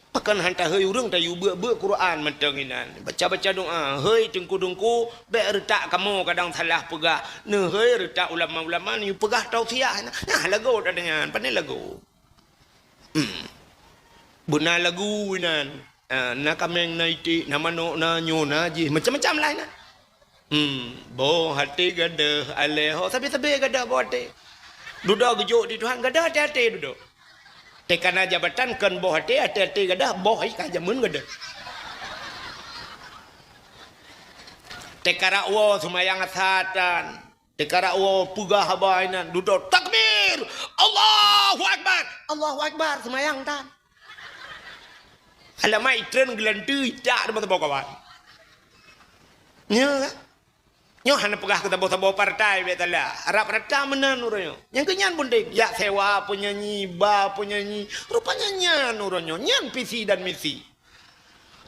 pakan hantar hei urang tayu be Quran mentang inan baca doa hei tengku-tengku be retak kamu kadang salah pegah ne hei retak ulama-ulama ni pegah tausiah nah lagu adanya pandai lagu benar lagu inan na kameng naiti nama no na nyona ji macam-macam lah inan bo hati gada aleho sabi-sabi gada bo hati duduk gejuk di Tuhan gada hati-hati duduk tekana jabatan kan boh hati gadah boh ai ka jamun gadah tekara wo sumayang asatan tekara wo pugah habainan duduk takbir Allahu akbar sumayang tan alamai tren gelantu tak ada kawan nya nyo hana pegah kita bawa partai betala harap rata menan uronyo yang kenyan pundek ya sewa penyanyi rupanya nyan uronyo nyan visi dan misi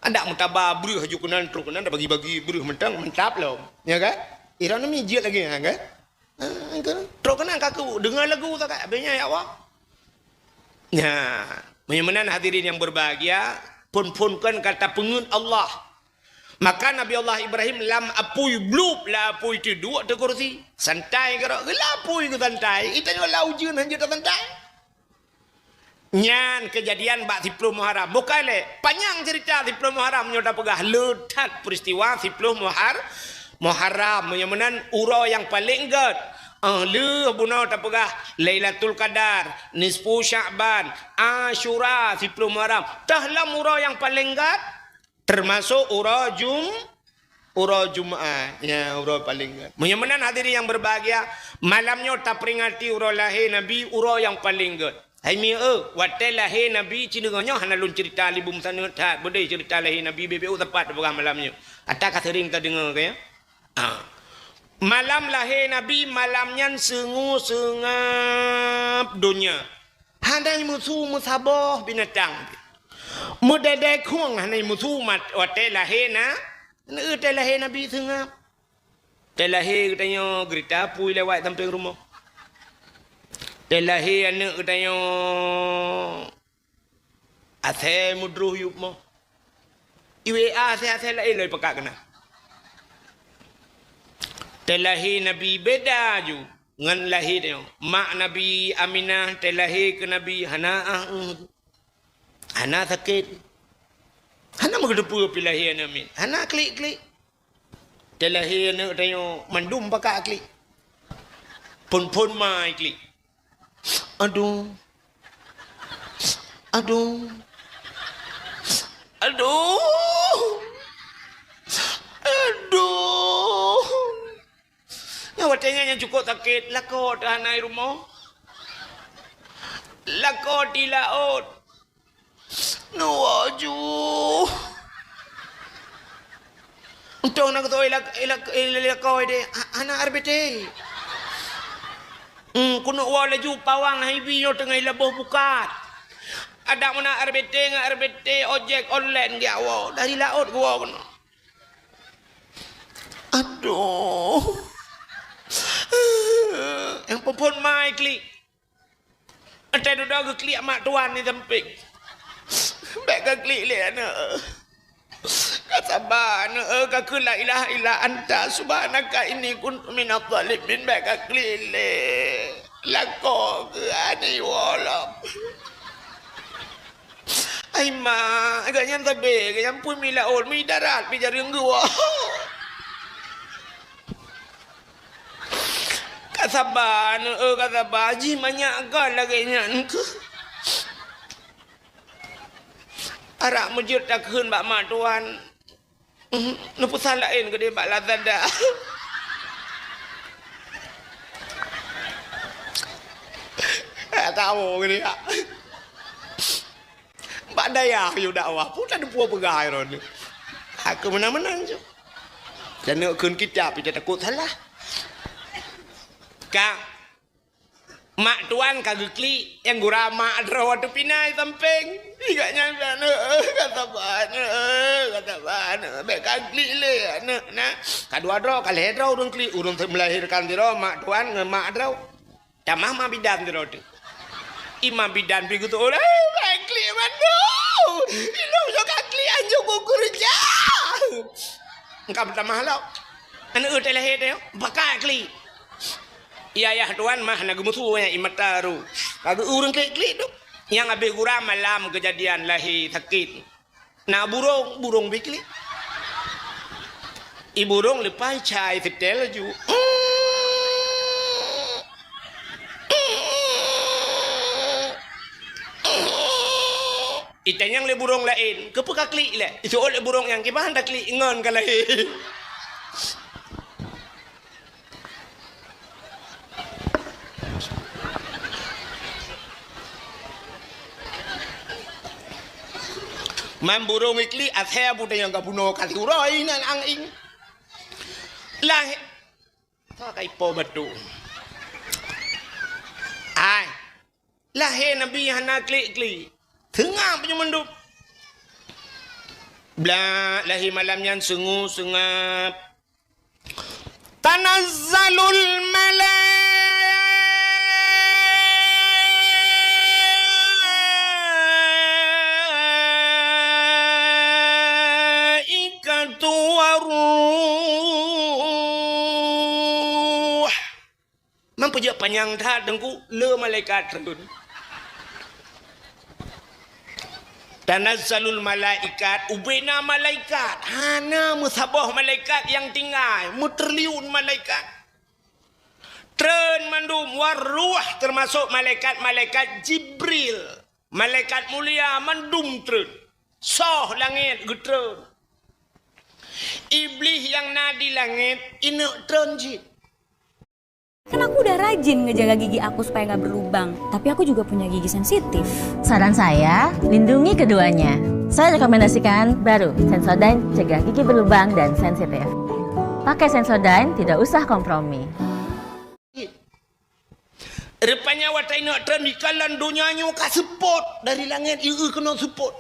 anda mutabah beruh haju kunan truk kunan dah bagi-bagi beruh mentang mentap lo ya kan irana mijit lagi ya kan truk kunan kaku dengar lagu tak kan abenya ya awak ya menan hadirin yang berbahagia pun-punkan kata pengun Allah. Maka Nabi Allah Ibrahim lam apui blub la apui tu dua tu kursi santai gerak la apui ke santai itu nyo lau jeun hanya santai nyan kejadian bak 10 Muharram bukan le panjang cerita 10 Muharram nyo dah pegah letak peristiwa 10 Muharram menan urau yang paling gad le bunau dah pegah Lailatul Qadar nisfu Sya'ban Asyura 10 Muharram tahlam urau yang paling gad termasuk urau Jumaat ya urau paling gad menan hadirin yang berbahagia malamnya tak peringati urau lahir Nabi urau yang paling gad hai mi wate lahir Nabi cinenganyo hanalun cerita libum sana tak bodai cerita lahir Nabi BBU tepat program malamnya ada sering tak dengar ke ya malam lahir Nabi malamnya sengap dunia handai musuh musabah binatang mudadai kuang hanai musuh mat wate lahir na te lahir Nabi sengap te lahir katanya gerita pui lewat sampai rumah te lahir anak katanya ase mudruh yup mo iwe ase lain loi pakak kena te lahir Nabi beda ju ngan lahir dia mak Nabi Aminah te lahir ke Nabi Hana sakit. Hana mengedepu pilih amin. Hana klik. Telahir nak tanya mandum pakak klik. Pun mai klik. Aduh. Ya watenya yang cukup sakit lah kau dah naik rumah. Lako di laut. Nuwaju. Untung nak tahu lako dia. Anak arbete. Kuno wala ju pawang hibi yo tengah labuh bukat. Ada mana arbete ojek online dia wo dari laut gua kono. Aduh. Yang perempuan mai klik. Ada duduk ke klik mak tuan ni tempik. Baik ke klik le anak. Sabar anak ke la ilaha illa anta subhanaka inni kuntu minadh dhalimin baik ke klik le. Lako ke ani walap. Ai ma, agaknya tabe, agaknya pun mila ol, mi darat, mi jari gua. Kasaban, kasaban, ji banyak kan lagi nyan ke. Arak mujud tak kun bak mak tuan. Nupu salahin ke dia bak Lazada. Tak tahu ke dia. Bak daya you dakwah pun tak ada puas pegai ron. Aku menang-menang je. Dan nak kun kitab kita takut salah. Kak, mak tuan kagak kli yang gura mak draw tu pinai samping. Igaknya kata ban, baik kagli le anak nak. Kadua draw kali draw urun kli urun melahirkan draw mak tuan ngemak draw. Tamah mah bidan draw tu. Imam bidan pergi tu orang, baik kli mana? Ilmu juga kli anju gugur je. Engkau pertama halau. Anak udah lahir dia, bakal kli. Iya tuan mah nak gemutu yang imat taru. Kagak urang klik tu. Yang habis gurau malam kejadian lahir sakit. Nah burung bikli. Burung lepas cai setel ju. Itanyang le burung lain, kepeka klik le. Itu oleh burung yang kita hendak klik ngon kalau. Man burung ikli asal budak yang gak bunuh kasih urai nan angin. Lah, tak kaya po batu. Ay, lahir Nabi hana klik. Tengah punya menduk. Blah lahir malamnya sengap. Tanazzalul malaikatu waruh. Mampu je panjang dah dengku le malaikat turun. Tanazzalul malaikat ubena malaikat hana musabah malaikat yang tinggal muterliun malaikat tren mandum waruh termasuk malaikat Jibril malaikat mulia mandum tren soh langit getren iblis yang nadi langit ini tren jid.
Kan aku udah rajin ngejaga gigi aku supaya nggak berlubang. Tapi aku juga punya gigi sensitif.
Saran saya, lindungi keduanya. Saya rekomendasikan baru Sensodyne cegah gigi berlubang dan sensitif. Pakai Sensodyne, tidak usah kompromi.
Rupanya watai nak tren di kalan dunianya ka support dari langit kena support.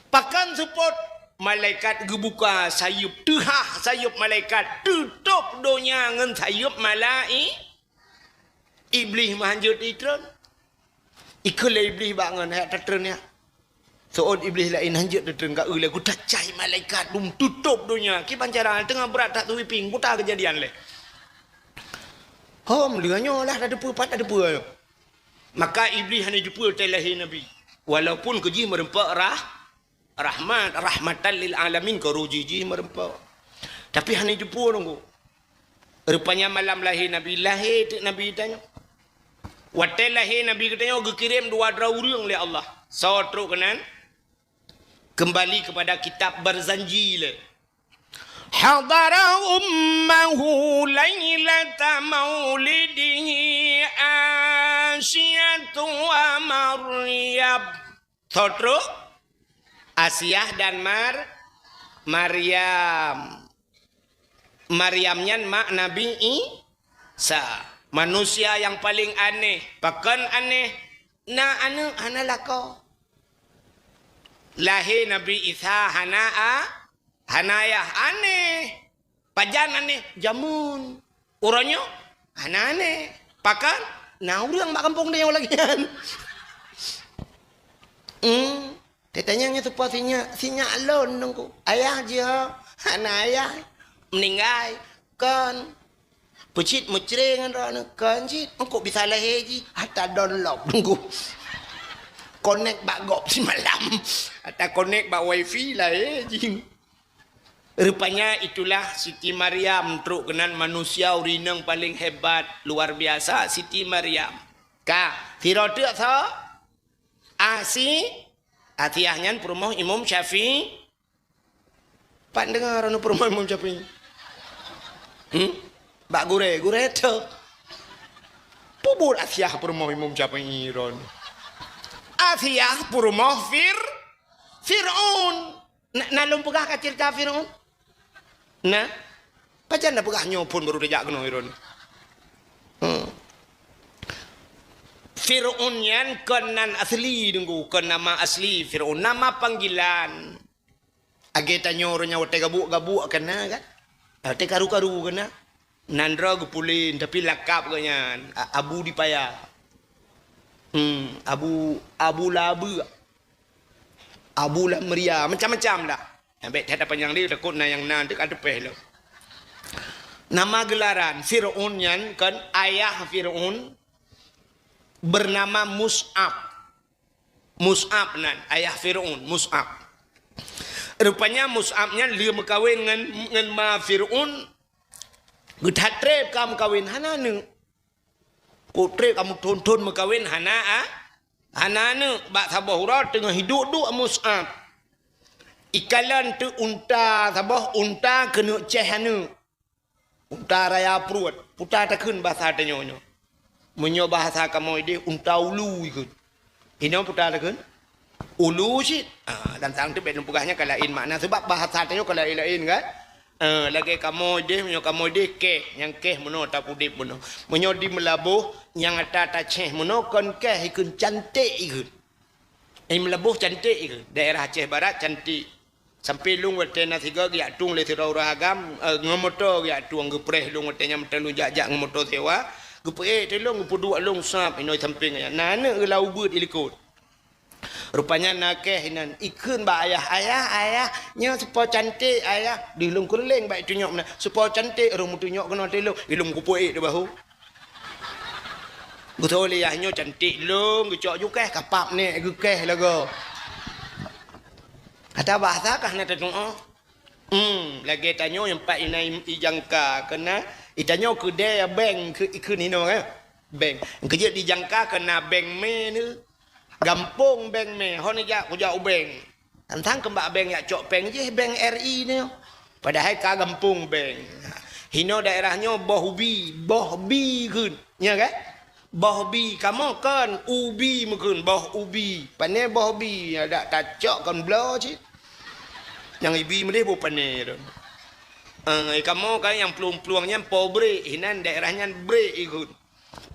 Pakan support malaikat gebuka sayup tehah sayup malaikat tutup dunia ngan sayup iblis manjut itron ikul iblis bangun hak tetren ya soal iblis lain hanjut tetren ka ule ku tacai malaikat dum tutup dunia ki pancara tengah berat tak tu ping buta kejadian le hom dengannya lah ada pupat ada pual maka iblis hanya jupul telahi nabi walaupun keji merempak rahmatan lil alamin ko rujiji merempak tapi hanya jumpa nunggu rupanya malam lahir nabi tanya watel lahir nabi katanya kirim dua draurung oleh Allah satu kanan kembali kepada kitab berzanji le hadara ummahu lailata maulidihi asyatu wa Sotro Asiyah dan Maryam. Maryamnya mak Nabi Isa. Manusia yang paling aneh. Bahkan aneh. Hana lako. Lahir Nabi Isa hanayah aneh. Pajan aneh. Jamun. Orangnya aneh. Pakan. Orang mak kampung dia lagi kan. Dia tanya tu pas sinya alon nunggu. Ayah dia. Hanayah. Meninggal. Kan. Pecit mucring kan kan cit. Engkau bisa lahir je. Hatta download nunggu. Connect bak gop si malam. Hatta connect bak wifi lah je. Rupanya itulah Siti Maryam truk kenan manusia urinang paling hebat. Luar biasa Siti Maryam. Firotu so. Atiyahnya perumahan Imam Syafi'i. Pak dengar anu perumahan Imam Syafi'i. Bak gure tu. Pubur Asiyah perumahan Imam Syafi'i ron. Asiyah perumahan Fir'aun. Nalung pegah ka cerita Fir'aun? Nah, pajan dah pegah nyopun baru dia kena iron. Fir'aun yan kenan asli dengku, ken nama asli Fir'aun, nama panggilan. Age tanyo orangnya wate gabu kena kan? Wate karu kena. Nandra gepulin tapi lakap kanya Abu Dipaya. Abu Labu. Abu Lamria macam-macam dah. Sampai tak ada panjang dia takut na yang nan tak ada peh lah. Nama gelaran Fir'aun yan kan ayah Fir'aun bernama Mus'ab. Mus'ab nan ayah Fir'aun Mus'ab. Rupanya Mus'abnya dia berkahwin dengan ma Fir'aun. Getatrep kamu kawin hananu. Kutrep kamu tonton berkahwin hananu bak sabah urat tengah hidup duk Mus'ab. Ikalan tu unta sabah unta kena cehanu. Unta raya perut. Putar takun bahasa tanyonyo. Menyo bahasa kamu ini unta ulu ikut. Ini putar takun. Ulu sih. Dan sang tu belum pegahnya kalain makna sebab bahasa tanyo kalain kan. Lagi kamu dia menyo kamu dia keh yang keh meno tak pudip meno. Menyo di melabuh yang ada taceh meno kon keh ikut cantik ikut. Melabuh cantik ikut. Daerah Aceh Barat cantik. Sampai lung wate nasiga ya tung le sirau ragam ngomoto ya tuang gepreh lung wate nyam telu jajak ngomoto sewa gepe telung gepudu lung sap inoi samping ya nana gelau but ilikut rupanya nakeh hinan ikun ba ayah nya supaya cantik ayah di lung keleng baik tunyok na supaya cantik rum tunyok kena telung ilung kupue de bahu gutoli ya nyo cantik lung gecok jukeh kapap ni gekeh lago. Ada bahasa kah nak tengok? Lagi tanya yang pak inai dijangka kena itanyo kedai bank ke ni no kan? Bank. Kerja dijangka kena bank me ni. Gampung bank me. Hon ja ku ja bank. Tantang kembak bank ya cok bank je bank RI ni. Padahal ka gampung bank. Hino daerahnya Bohbi kun. Ya kan? Bohbi kamu kan ubi mungkin Bohbi. Pane Bohbi ada tacok kan blo je. Yang ibi mendeh bukan ni. Kamu kan yang peluang-peluangnya pobre, hinan daerahnya break ikut.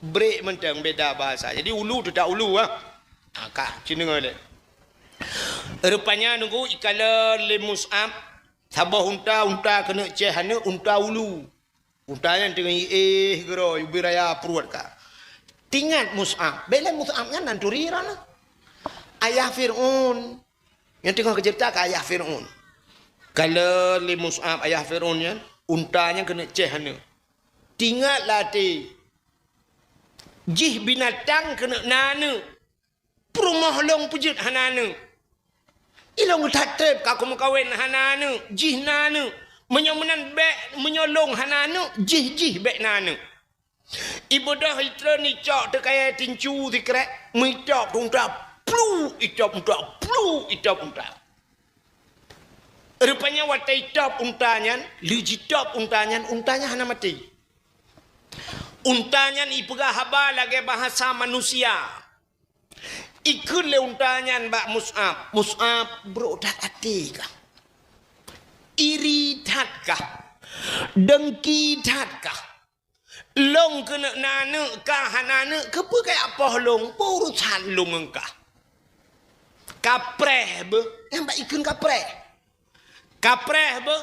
Break mentang beda bahasa. Jadi ulu tu tak ulu ah. Kak cina ngale. Rupanya nunggu ikala le Mus'ab sabah unta kena cehana unta ulu. Unta yang tengah gero biraya perut ka. Tingat Mus'ab. Bela Mus'abnya nanturiran. Ayah Fir'aun. Yang tengah kecerita ke ayah Fir'aun. Kalau li Mus'ab ayah Fir'aunnya, untanya kena cehana. Tinggatlah ti. Jih binatang kena nana. Perumah long pujut hanana. Ilong tatrep kaku makawin hanana. Jih nana. Menyomenan bek menyolong hanana. Jih bek nana. Ibu dah hitra ni cok terkaya tincu dikrek. Mitap unta. Plu itap unta. Rupanya watai top untanya, lijitop untanya hana mati. Untanya ipegah haba lagi bahasa manusia. Ikut leuntanyan bak Mus'ab. Mus'ab bro dah hati kah? Iri tat kah? Dengki tat kah? Long kena nana kah hanana kepa kayak apa long? Urusan long engkah. Kapreh be, yang bak ikut kapreh. Kapreh be,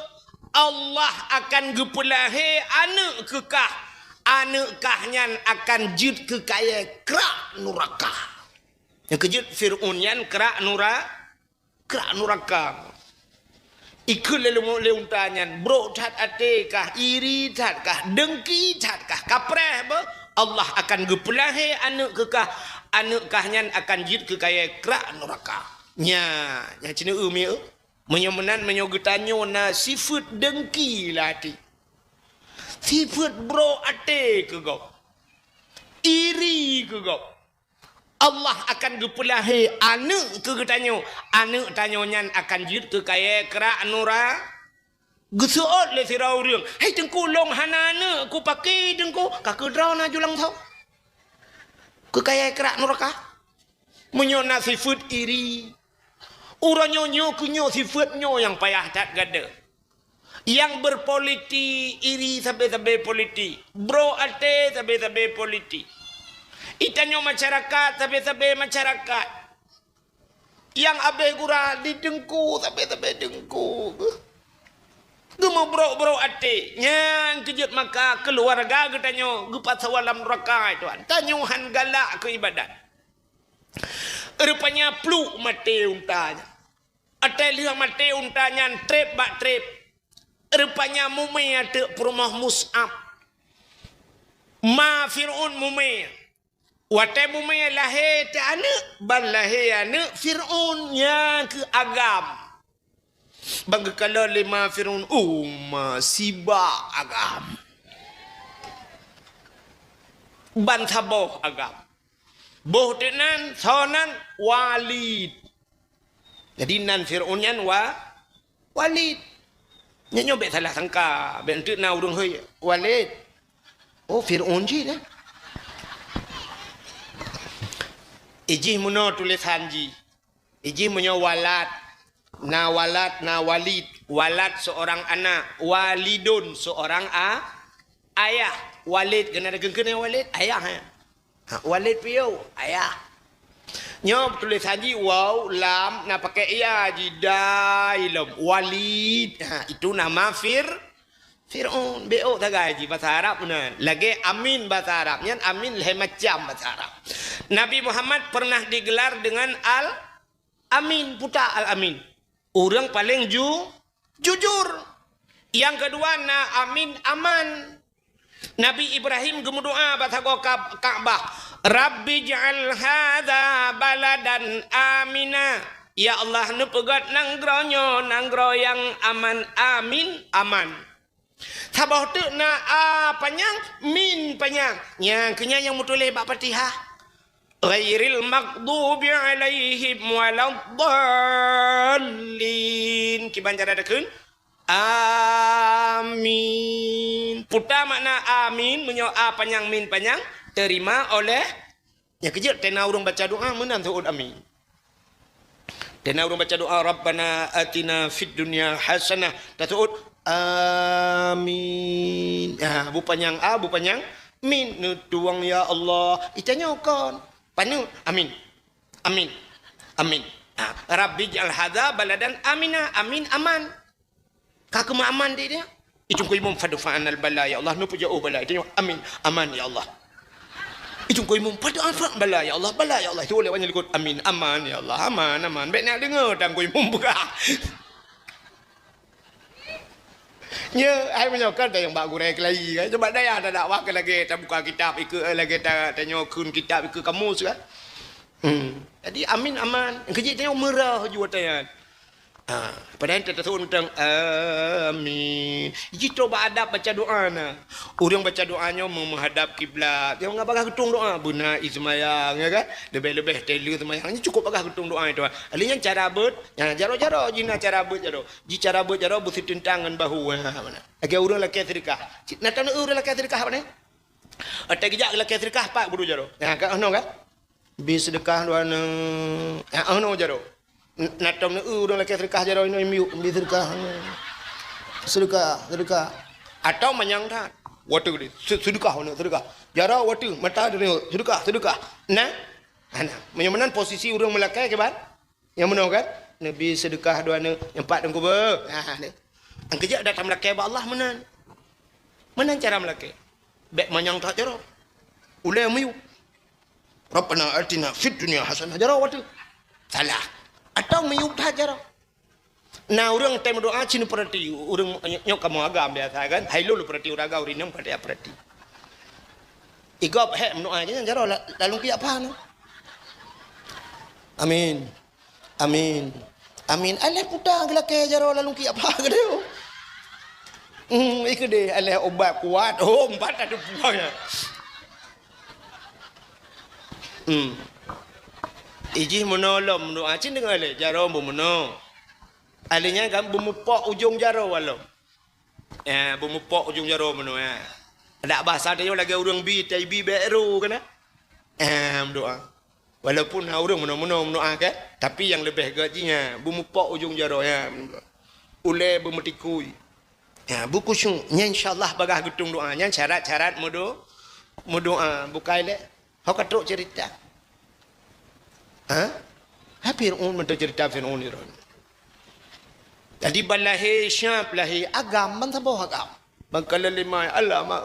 Allah akan gepulahe anak kekah. Anak kahnyan akan jid ke kaya kerak nurakah. Yang kejut Fir'unyan kerak nuraka. Ikut leuntanyan bro tat atekah, iri tatkah, dengki tatkah, kapreh be, Allah akan gepulahe anak kekah, anak kahnyan akan jid ke kaya kerak nuraka. Nya cina umi menyomenan menyogetanyo na sifat dengki lati. Sifat bro ate ke kau. Iri ke kau. Allah akan gepulahe anak ke getanyo. Anak tanyonyan akan jid ke kaya kerak nura. Gesuot le sirau riang. Hei tengku long hanana ku pakai tengku. Kakak draw na julang tau. Ke kaya kerak nuraka. Menyona sifat iri. Uranyo nyo kunyo sifatnyo yang payah tak gada. Yang berpoliti iri sampai-sampai politi. Bro ate sampai-sampai politi. Itanyo masyarakat sampai-sampai masyarakat. Yang abe gura didengku sampai-sampai dengku. Gemo bro ate. Yang kejut maka keluarga getanyo gepat sawalam neraka itu. Tanyuhan galak ke ibadat. Rupanya pluk mati untanya. Ada lihat mati untanya trip bak trip. Rupanya mumi ada perumah Mus'ab. Ma Fir'un mumi. Watai mumi lahir tak anak. Ban lahir anak Fir'un yang ke agam. Bagi kalau lima Fir'un. Siba agam. Ban saboh agam. Boh tenan, sonan, Walid. Jadi nan Fir'unyan Walid. Nyanyo bet salah sangka. Bet entuk na urung hoi. Walid. Oh Fir'un je dah. Ijih muno tulisan ji. Ijih munyo walad. Na walad, na walid. Walad seorang anak. Walidun seorang ayah. Walid. Kena ada gengkena walid? Ayah. Walid piyo? Ayah. Nyo tulisan ji waw, lam. Na pakai iya ji dailom. Walid. Itu nama Fir'un. Be'o tagay ji bahasa Arab benar. Lagi amin bahasa Arab. Nyan amin leh macam bahasa Arab. Nabi Muhammad pernah digelar dengan Al-Amin. Puta Al-Amin. Orang paling jujur. Yang kedua na amin aman. Nabi Ibrahim gemudoa bahasa Ka'bah. Rabbi ja'al hadha baladan amina. Ya Allah nupegat nanggro yang aman. Amin aman. Sabah tu na panjang min panjang. Yang kenyang yang mutulih bak Fatihah. Ghairil maghdubi alaihim waladdallin. Kiban cara dekun. Amin. Puta makna amin menyo panjang min panjang terima oleh ya kejut tena urung baca doa menan tuud amin. Tena urung baca doa Rabbana atina fid dunya hasanah tatuud amin. Ya bu panjang bu panjang min nutuang ya Allah. Itanya kon. Panu amin. Amin. Amin. Rabbi ja'al hadza baladan amina. Amin aman. Kakak aman dia. Itu kau imam fadfa'an al-bala ya Allah. Nupu jauh bala. Itu amin. Aman ya Allah. Itu kau imam fadfa'an bala ya Allah. Bala ya Allah. Itu oleh banyak likut. Amin. Aman ya Allah. Aman. Aman. Baik nak dengar. Dan kau imam buka. Ya, saya menyokong yang bak gurek lagi kan. Sebab dia ada dakwah ke lagi kita buka kitab ikut lagi kita nyokun kitab ikut kamu kan. Jadi amin aman. Kerja tanya merah juga tanya. Padahal kita tahu tentang amin. Jadi coba adab baca doa na. Orang baca doanya menghadap kiblat. Dia enggak pakai ketung doa buna ismayang ya kan. Lebih-lebih telu semayang. Ini cukup pakai ketung doa itu. Alinya cara bet, yang jaro-jaro jina cara bet jaro. Ji cara bet jaro busi tentangan bahu mana. Lagi orang laki sedekah. Nak tahu orang laki sedekah apa ni? Ada kejak laki sedekah pak buru jaro. Ya kan ono kan? bi sedekah duana no jaro natom ne urang laki sedekah jaro ini miu bi sedekah atau manyang dah watu di sedekah jaro watu mata ni sedekah nah ana menyemenan posisi urang melakai ke ban yang menau kan nabi sedekah duana yang empat dengku ber ni angkejak datang melakai ba Allah menan cara melakai bek manyang tak jaro ulai miu Rabbana atina fid dunya hasanah jaro watu salah atau miu dah jaro nah urang time doa cina perhati urang nyok kamu agam biasa kan hailo lu perhati uraga urinam pada perhati igop he mendoa aja jaro lalu ki apa no amin aleh puta gelake jaro lalu ki apa gedeo iku deh aleh obat kuat empat ada buahnya iji menolom mendoa cina dengan aleh jaro menolom alihnya kan bumupok ujung jaro walau. Bumupok ujung jaro mano ada bahasa dia lagi urang bi tai bi beru kan doa. Walaupun urang mano kan tapi yang lebih gajinya bumupok ujung jaro ule bumetikui. Buku syung nya insyaallah bagah gutung doanya syarat-syarat modo bukai le. Hok katruk cerita. Fir'aun mentu cerita Fir'aun ni. Jadi balahi syab lahi agam man saboh agam. Bangkala lima alamak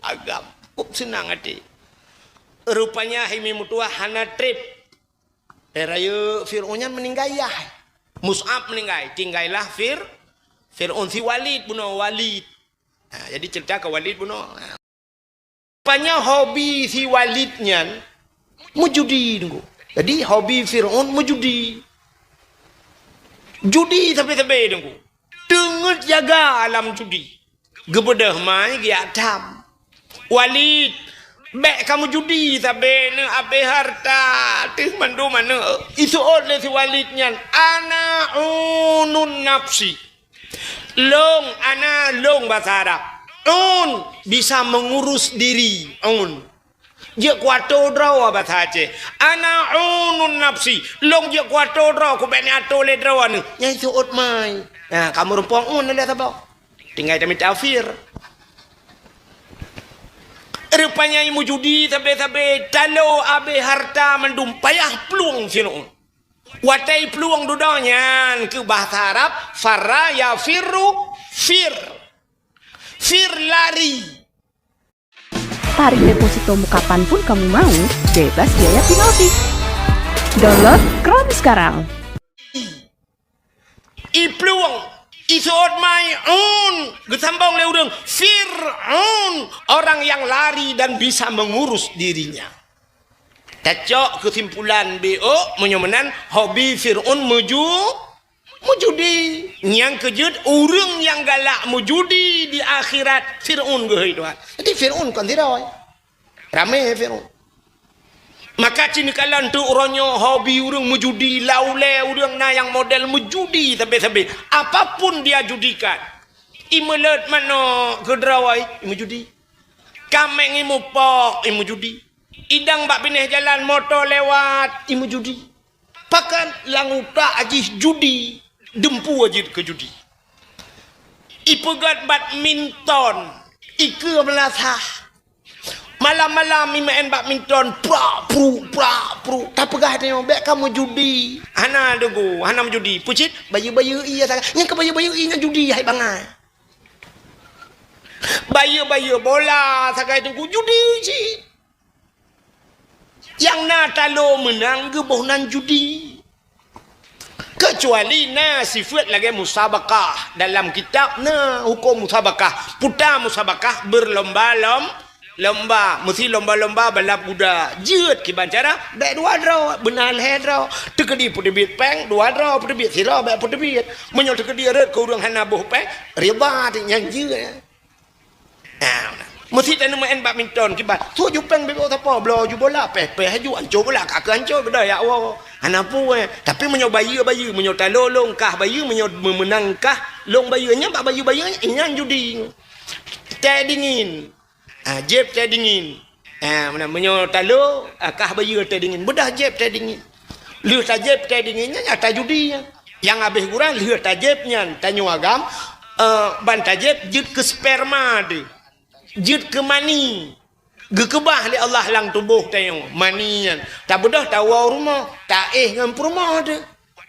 agam. Senang hati. Rupanya himi mutua hana trip. Raya Fir'aunnya meninggal ya. Mus'ab meninggal. Tinggallah Fir'aun si Walid bunuh Walid. Jadi cerita ke Walid bunuh. Rupanya hobi si Walidnya mujudi tunggu. Jadi hobi Fir'aun mujudi. Judi sampai-sampai dengku. Dengut jaga alam judi. Gebedah mai dia tam. Walid, bek kamu judi sampai ne abe harta. Tih mandu mana? Isu oleh si Walidnya. Ana unun nafsi. Long bahasa Arab. Bisa mengurus diri. Dia kuato draw bahasa Aceh. Ana unun nafsi. Long dia kuato draw ku bani ato le draw anu. Nyai suut mai. Nah, kamu rumpang le sabau. Tinggal kami tafsir. Rupanya imu judi sampai talo abe harta mendum payah peluang Fir'aun. Watai peluang dudanya ke bahasa Arab farra ya fir lari.
Tarik depositomu kapanpun kamu mau, bebas biaya penalti. Download Chrome sekarang.
Peluang isot mai gesambang le urang Fir'aun, orang yang lari dan bisa mengurus dirinya. Tacok kesimpulan BO menyemenan hobi Fir'aun mujudi. Yang kejut urang yang galak mujudi di akhirat Fir'aun gehoi Tuhan. Jadi Fir'aun kan tidak ramai Fir'aun. Maka cini kalan tu orangnya hobi urang mujudi, laule urang na yang model mujudi sampai apapun dia judikan. Imelet mana kedrawai mujudi. Kameng imu pok mujudi. Idang bak pineh jalan motor lewat mujudi. Pakan languta ajis judi. Dempu wajib ke judi. Ipegat badminton. Ike melasah. Malam-malam main badminton. Pru. Tak pegah dia. Baik kamu judi. Hana dugu. Hana judi. Pucit. Bayu-bayu iya sangat. Yang ke bayu-bayu iya judi. Hai bangai. Bayu-bayu bola. Sakai tunggu judi. Cik. Yang na talo menang. Geboh nan judi. Kecuali sifat lagi musabakah dalam kitab hukum musabakah putar musabakah berlomba mesti lomba balap kuda jeut ki bancara baik dua draw benar he draw tekedi putebit peng dua draw putebit sira baik putebit menyol tekedi red ke urang hana boh peng riba yang jeut mesti tanu main badminton ki bat tu ju peng bebo apa blo ju bola pe haju anco bola kak anco beda ya wo hanapu tapi menyo bayu menyo talolong kah bayu menyo memenangkah long bayunya bak bayu inyan judi teh dingin jeb teh dingin Mana menyo talu kah bayu teh dingin. Bedah jeb teh dingin. Liu tajeb teh dinginnya nyata judinya. Yang habis kurang liu tajebnya tanyu agam ban tajeb jut ke sperma de. Jut ke mani. Gekebah li Allah lang tubuh tayo manian. Tak bedah tawa rumah, tak ngam rumah de.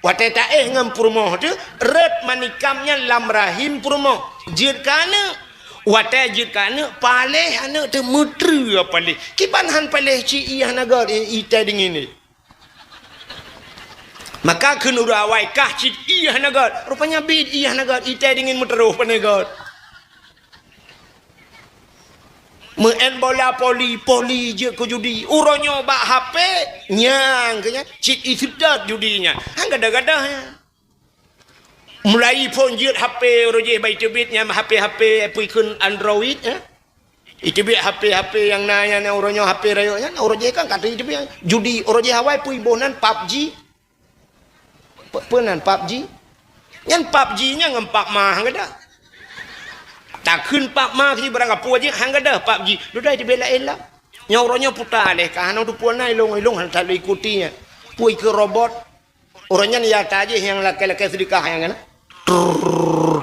Wate tak ngam rumah de, red manikamnya lam rahim rumah. Jut kana wate jut kana paleh anak te mutru paleh. Kiban han paleh ci iya nagar ita dingin ni. Maka kenura awai kah cit iya nagar. Rupanya bid iya nagar ita dingin muteruh panegar. Men bola poli je ke judi. Uronyo bak HP nyang kenya cit isudat judinya. Hang gadah-gadahnya. Mulai pun jut HP roje bai tebitnya HP puikun Android ya. Itu biar HP yang nanya uronyo HP rayonya uroje kan kata itu biar judi uroje Hawaii pui bonan PUBG. Penan PUBG. Yang PUBG nya ngempak mah hang gadah. Tak kun pak ma ki barang apa aja hang ada PUBG. Dudai di bela elak. Nyauronya putar leh kan tu puan nai long han tak ikutinya. Pui ke robot. Orangnya ni yata aja yang laki-laki sedekah yang kan.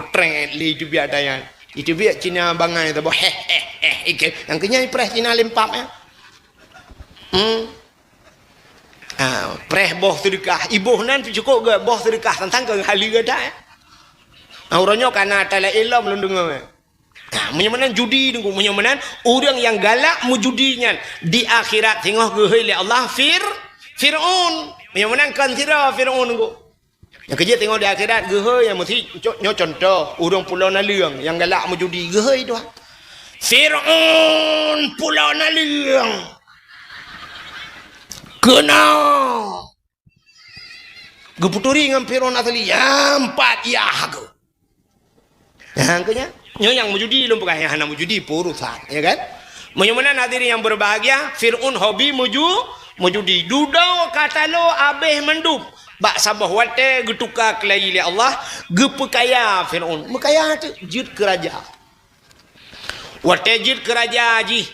Tren li itu biar daya. Itu biar Cina bangai tu ike. Yang kenya pres Cina lempap ya. Pres boh sedekah. Ibu nan cukup ke boh sedekah tentang ke hali ke dah ya. Orangnya kana tala elam lundung. Menyamanan judi dengan menyamanan orang yang galak mujudinya di akhirat tengok gehoi Allah Fir'aun menyamanan kan tira Fir'aun go yang kerja tengok di akhirat gehoi yang mesti nyo contoh orang pulau Naliang yang galak mujudi gehoi tu Fir'aun pulau Naliang kena geputuri dengan Fir'aun asli empat ya go yang kenya yang mujudi lumpur yang hana mujudi purusan ya kan menyamanan hadirin yang berbahagia Fir'aun hobi mujudi dudau kata lo abeh mendub bak sabah wate getuka kelai li Allah gepekaya Fir'aun mekaya tu jid keraja wate jid keraja ji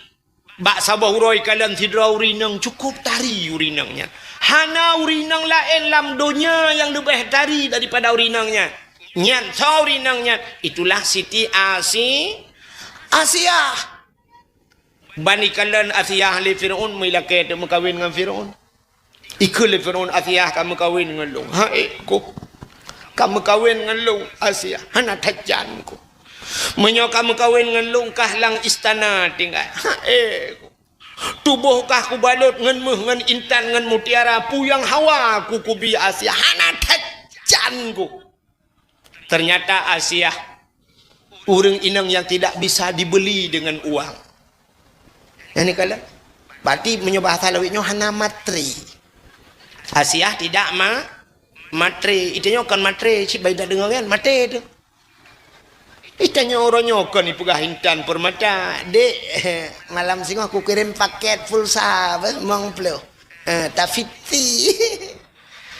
bak sabah uroi kalian tidra urinang cukup tari urinangnya hana urinang lain lam dunia yang lebih tari daripada urinangnya nyan sorry nangnya itulah Siti Asia bani kalian Asia li Fir'aun milake tu mekawin dengan Fir'aun ikut li Fir'aun Asia kamu kawin dengan lu kamu kawin dengan lu Asia hana tajanku menyo kamu kawin dengan lu kah lang istana tinggal tubuh kah ku balut ngan meh ngan intan ngan mutiara puyang hawa ku kubi Asia hana tajanku. Ternyata Asia orang inang yang tidak bisa dibeli dengan uang. Yang ni kala berarti menyebah salawitnya hana matri. Asia tidak matri. Itanya kan matri si baida dengar kan matri tu. Itanya orangnya kan ipugah hintan permata. Dek malam singah aku kirim paket pulsa mong plo. Tafiti.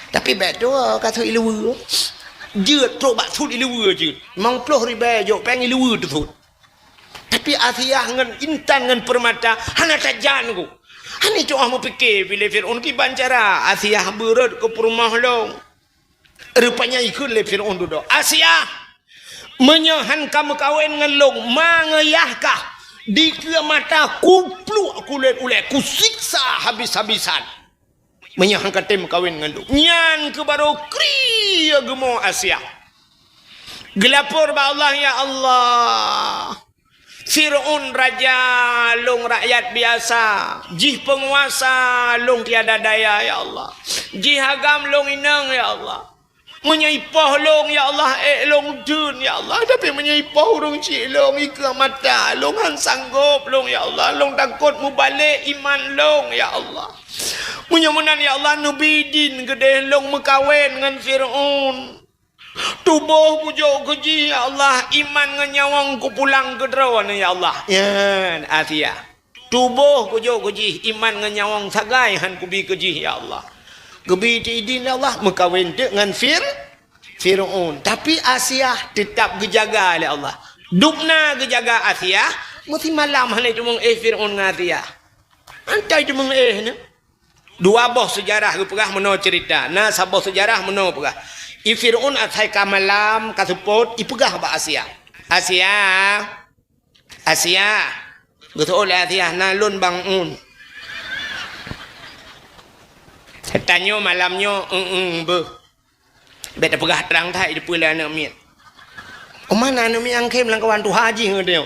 Tapi betul kata ilu. Jut truk bak thut ilu je. Mang ploh riba jo peng ilu tu thut. Tapi Asia ngan intan ngan permata hana tajan ku. Hani cok mau fikir bila Fir'aun ki bancara Asia berat ke rumah long. Rupanya ikut le Fir'aun duduk. Asia menyahan kamu kawin ngan long mangayahkah di ke mata kupluk kulit ulet ku siksa habis-habisan. Menyahan katem kawin dengan lu. Nyan ke baru kriya gemo Asia. Gelapur ba Allah ya Allah. Fir'aun raja long rakyat biasa. Jih penguasa long tiada daya ya Allah. Jih agam long inang ya Allah. Menyaipah long ya Allah long dun ya Allah. Tapi menyaipah urung cik long ika mata long han sanggup long ya Allah. Long takut mubalik iman long ya Allah. Menyamanan ya Allah nubidin gede long mekawin dengan Fir'aun. Tubuh pujuk keji ya Allah. Iman ngenyawang ku pulang ke derawan ya Allah. Ya Asia. Tubuh pujuk keji. Iman ngenyawang sagai han ku bi keji ya Allah. Gebi tidin ya Allah. Mekawin dengan Fir'aun. Tapi Asia tetap gejaga oleh Allah. Dupna gejaga Asia. Mesti malam hanya cuma Fir'aun dengan Asia. Antai tu ni. Dua boh sejarah ke perah meno cerita. Nah sabah sejarah meno perah. Fir'aun atai ka malam ka support ipegah ba Asia. Asia. Betul oleh Asia nalun bangun. Tanyo malamnya beta pegah terang thai di pula anak miat. Mana anak miat angkem lang kawan tu haji ngedeo.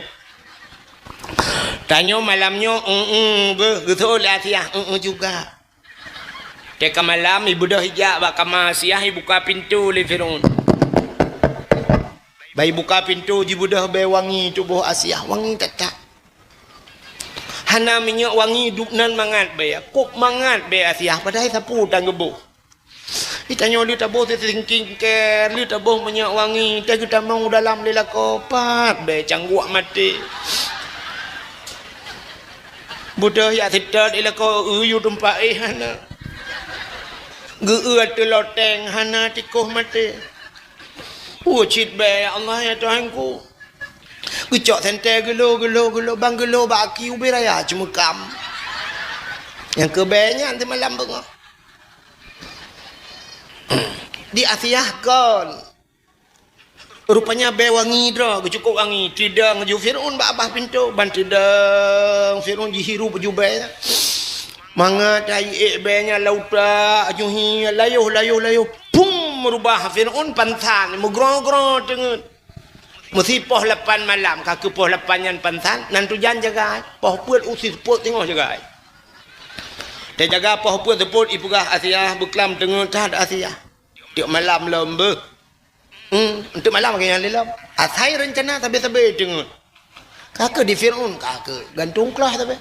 Tanyo malamnya betul oleh Asia juga. Teka malam ibu dah hijab bak kamar Asia buka pintu le Firaun. Bai buka pintu ibu dah be wangi tubuh Asia wangi tak. Hana minyak wangi dupnan mangat be. Kop mangat be Asia padahal sapu tang gebuh. Ditanya dia tabuh thinking care, dia tabuh minyak wangi, dia kita mau dalam lela kopat be cangguak mati. Budak ya tidak lela ko uyu tempat hana. Geut loteng hana tikuh mati. Cit be Allah ya Tuhanku. Gecok sente gelo bang gelo baki ubi raya cuma kam. Yang kebenya nanti malam bengok. Di Asia kon. Rupanya be wangi dah, cukup wangi. Tidak ngeju Fir'aun abah pintu, ban tidak Fir'aun jihiru baju be. Manga cai be-nya lauta ajuhi layuh. Pum merubah Fir'aun pantan, megro tengut. Mesti poh 8 malam, kaki poh 8 yan pantan, nantu jan jaga. Poh puat usi seput tengok jaga. Dia jaga poh puat seput ipugah Asia beklam tengut tak Asia. Tiap malam lembe. Untuk malam kaya lelap. Asai rencana tabe-tabe tengut. Kakak di Fir'aun kakak gantung kelah tabe.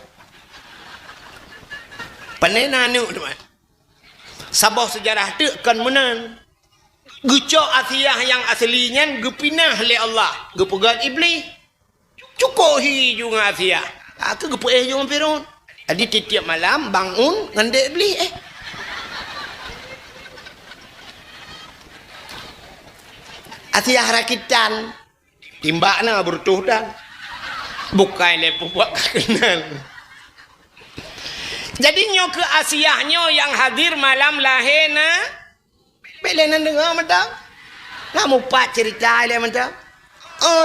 Panena nu teman. Sabah sejarah tu kan menan. Gecok Asia yang aslinya gepinah oleh Allah. Gepegat iblis. Cukup hi juga Asia. Aku gepe juga Fir'aun. Jadi tiap malam bangun ngandek iblis Asia rakitan. Timbakna bertuh dan. Bukan lepo buat kenal. Jadi nyo ke Asia nyo yang hadir malam lahir na belenan dengar macam ngamu pak cerita ile macam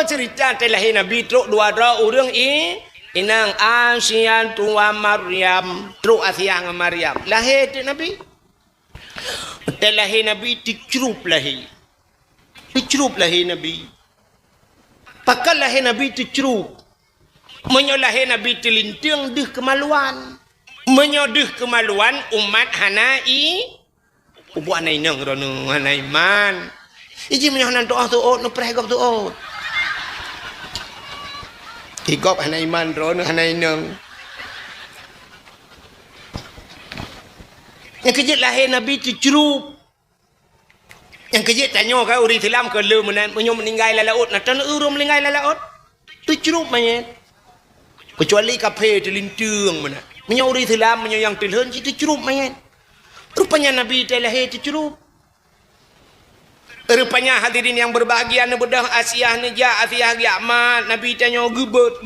cerita teh lahir Nabi truk dua urang inang Asia tua Maryam truk Asia dengan Maryam lahir teh Nabi teh lahir Nabi dicrup lahir Nabi pakal lahir Nabi dicrup menyolahir Nabi telinting deh kemaluan menyoduh kemaluan umat hanai ubuan nai nang rono hanai man iji menyohanan doa tuot no pregop tuot igop hanai man rono hanai nang yang kejit lahir Nabi dicerup yang kejit tanya kau uri Islam ke lu menyo meninggal lalaut nak tan urum meninggal lalaut dicerup manyet kecuali kafe telintung mana menyuri Islam yang telhun itu cerup main. Rupanya Nabi telah itu cerup. Rupanya hadirin yang berbahagia bedah Asia neja Asia giamat Nabi tanya gebet.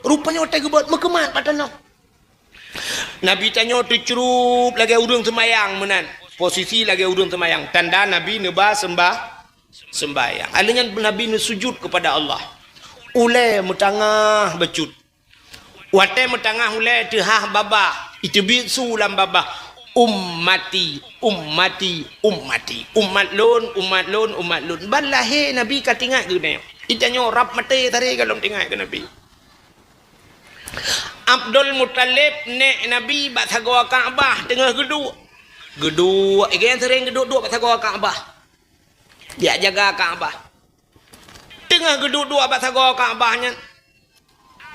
Rupanya otak gebet mekemat patana. Nabi tanya tu cerup lagi urang semayang menan. Posisi lagi urang semayang. Tanda Nabi neba sembahyang. Alanya Nabi sujud kepada Allah. Ule mutangah becut. Wate metangah ulai tehah baba itu bisu lam baba ummati umat lun balahe Nabi katingat gune itanya rap mate tari kalau tingat ke Nabi Abdul Muttalib nek Nabi bak sagwa Kaabah tengah gedu igen sering gedu bak sagwa Kaabah dia jaga Kaabah tengah gedu bak sagwa Kaabahnya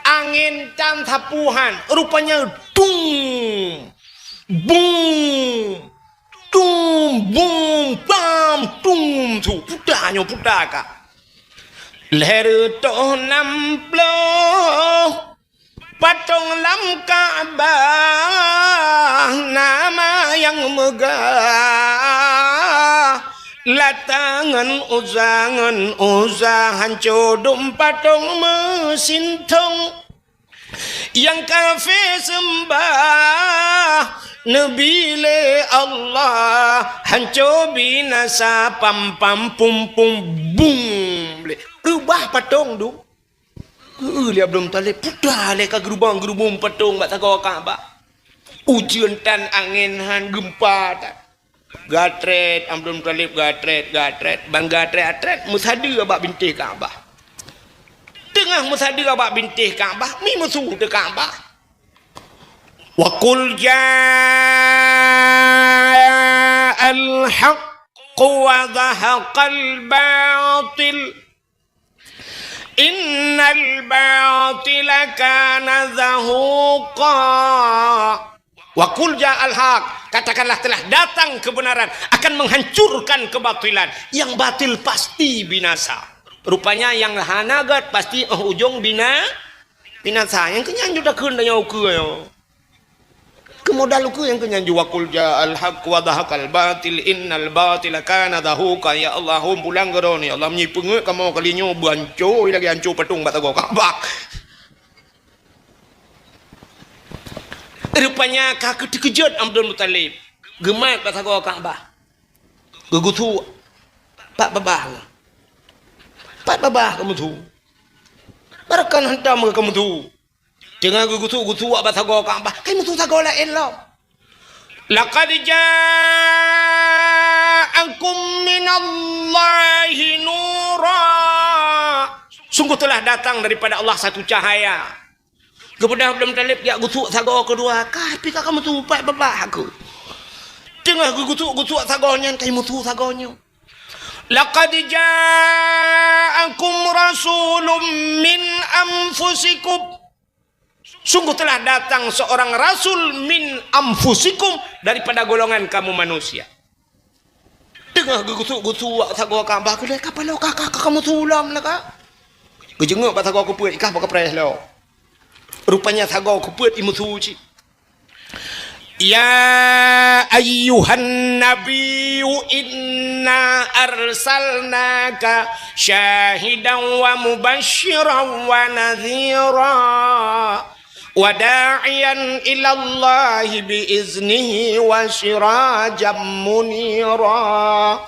angin dan tapuhan rupanya bum bam tu putaka leher to namplo patung lam Ka'bah nama yang megah latangan uzahan codum patung mesin tong Yang kafir sembah Nabi le Allah, hancur binasa pam pam pum pum bung le. Rubah patung tu. Lihat belum talib putar le ka gerubang patung bak tago Kaabah. Ujian tan angin han gempa tak. Gatret Abdul Talib gatret bang gatret musadi abak bintih Kaabah. Tengah musadi abak bintih Kaabah, mi musuh de Kaabah. Wa qul ja'al haqq wa dhahaqal batil innal batila kana zahuqa. Wa qul ja'al haq, katakanlah telah datang kebenaran akan menghancurkan kebatilan. Yang batil pasti binasa. Rupanya yang hanagat pasti ujung binasa. Yang kenyan sudah keun dah ke yo. Kemodal ku yang kenyan wa qul ja'al haq wa dhahaqal batil innal batila kana zahuqa. Ya Allah pulang gero ni Allah menyi pengut kamu kalinyo banco lagi hancur patung batago Kaabah. Rupanya kakek dikejut Abdul Muttalib. Gemat batago Kaabah. Gegutu Pak babah kamu tu. Barakan hentam kamu tu. Jangan gutu apa sago Kaabah. Kamu tu sago lain lo. Laqad ja'akum minallahi nura. Sungguh telah datang daripada Allah satu cahaya. Kepada Abdul Muttalib ya gutu sago kedua. Tapi kamu tu pak babah aku. Jangan gutu sagonya kamu tu sagonya. Laqad ja'akum rasulun min anfusikum. Sungguh telah datang seorang rasul min anfusikum, daripada golongan kamu manusia. Tengah gutu sago Kaabah ke kapalo kakak kamu tulam lah kak. Gejenguk pak sago ku peut ikah pak pres lo. Rupanya sago ku peut imu suci. Ya ayyuhan nabiyyu inna arsalnaka syahidan wa mubasysyiran wa nadhira wa da'iyan ila Allah biiznihi wa sirajan munira.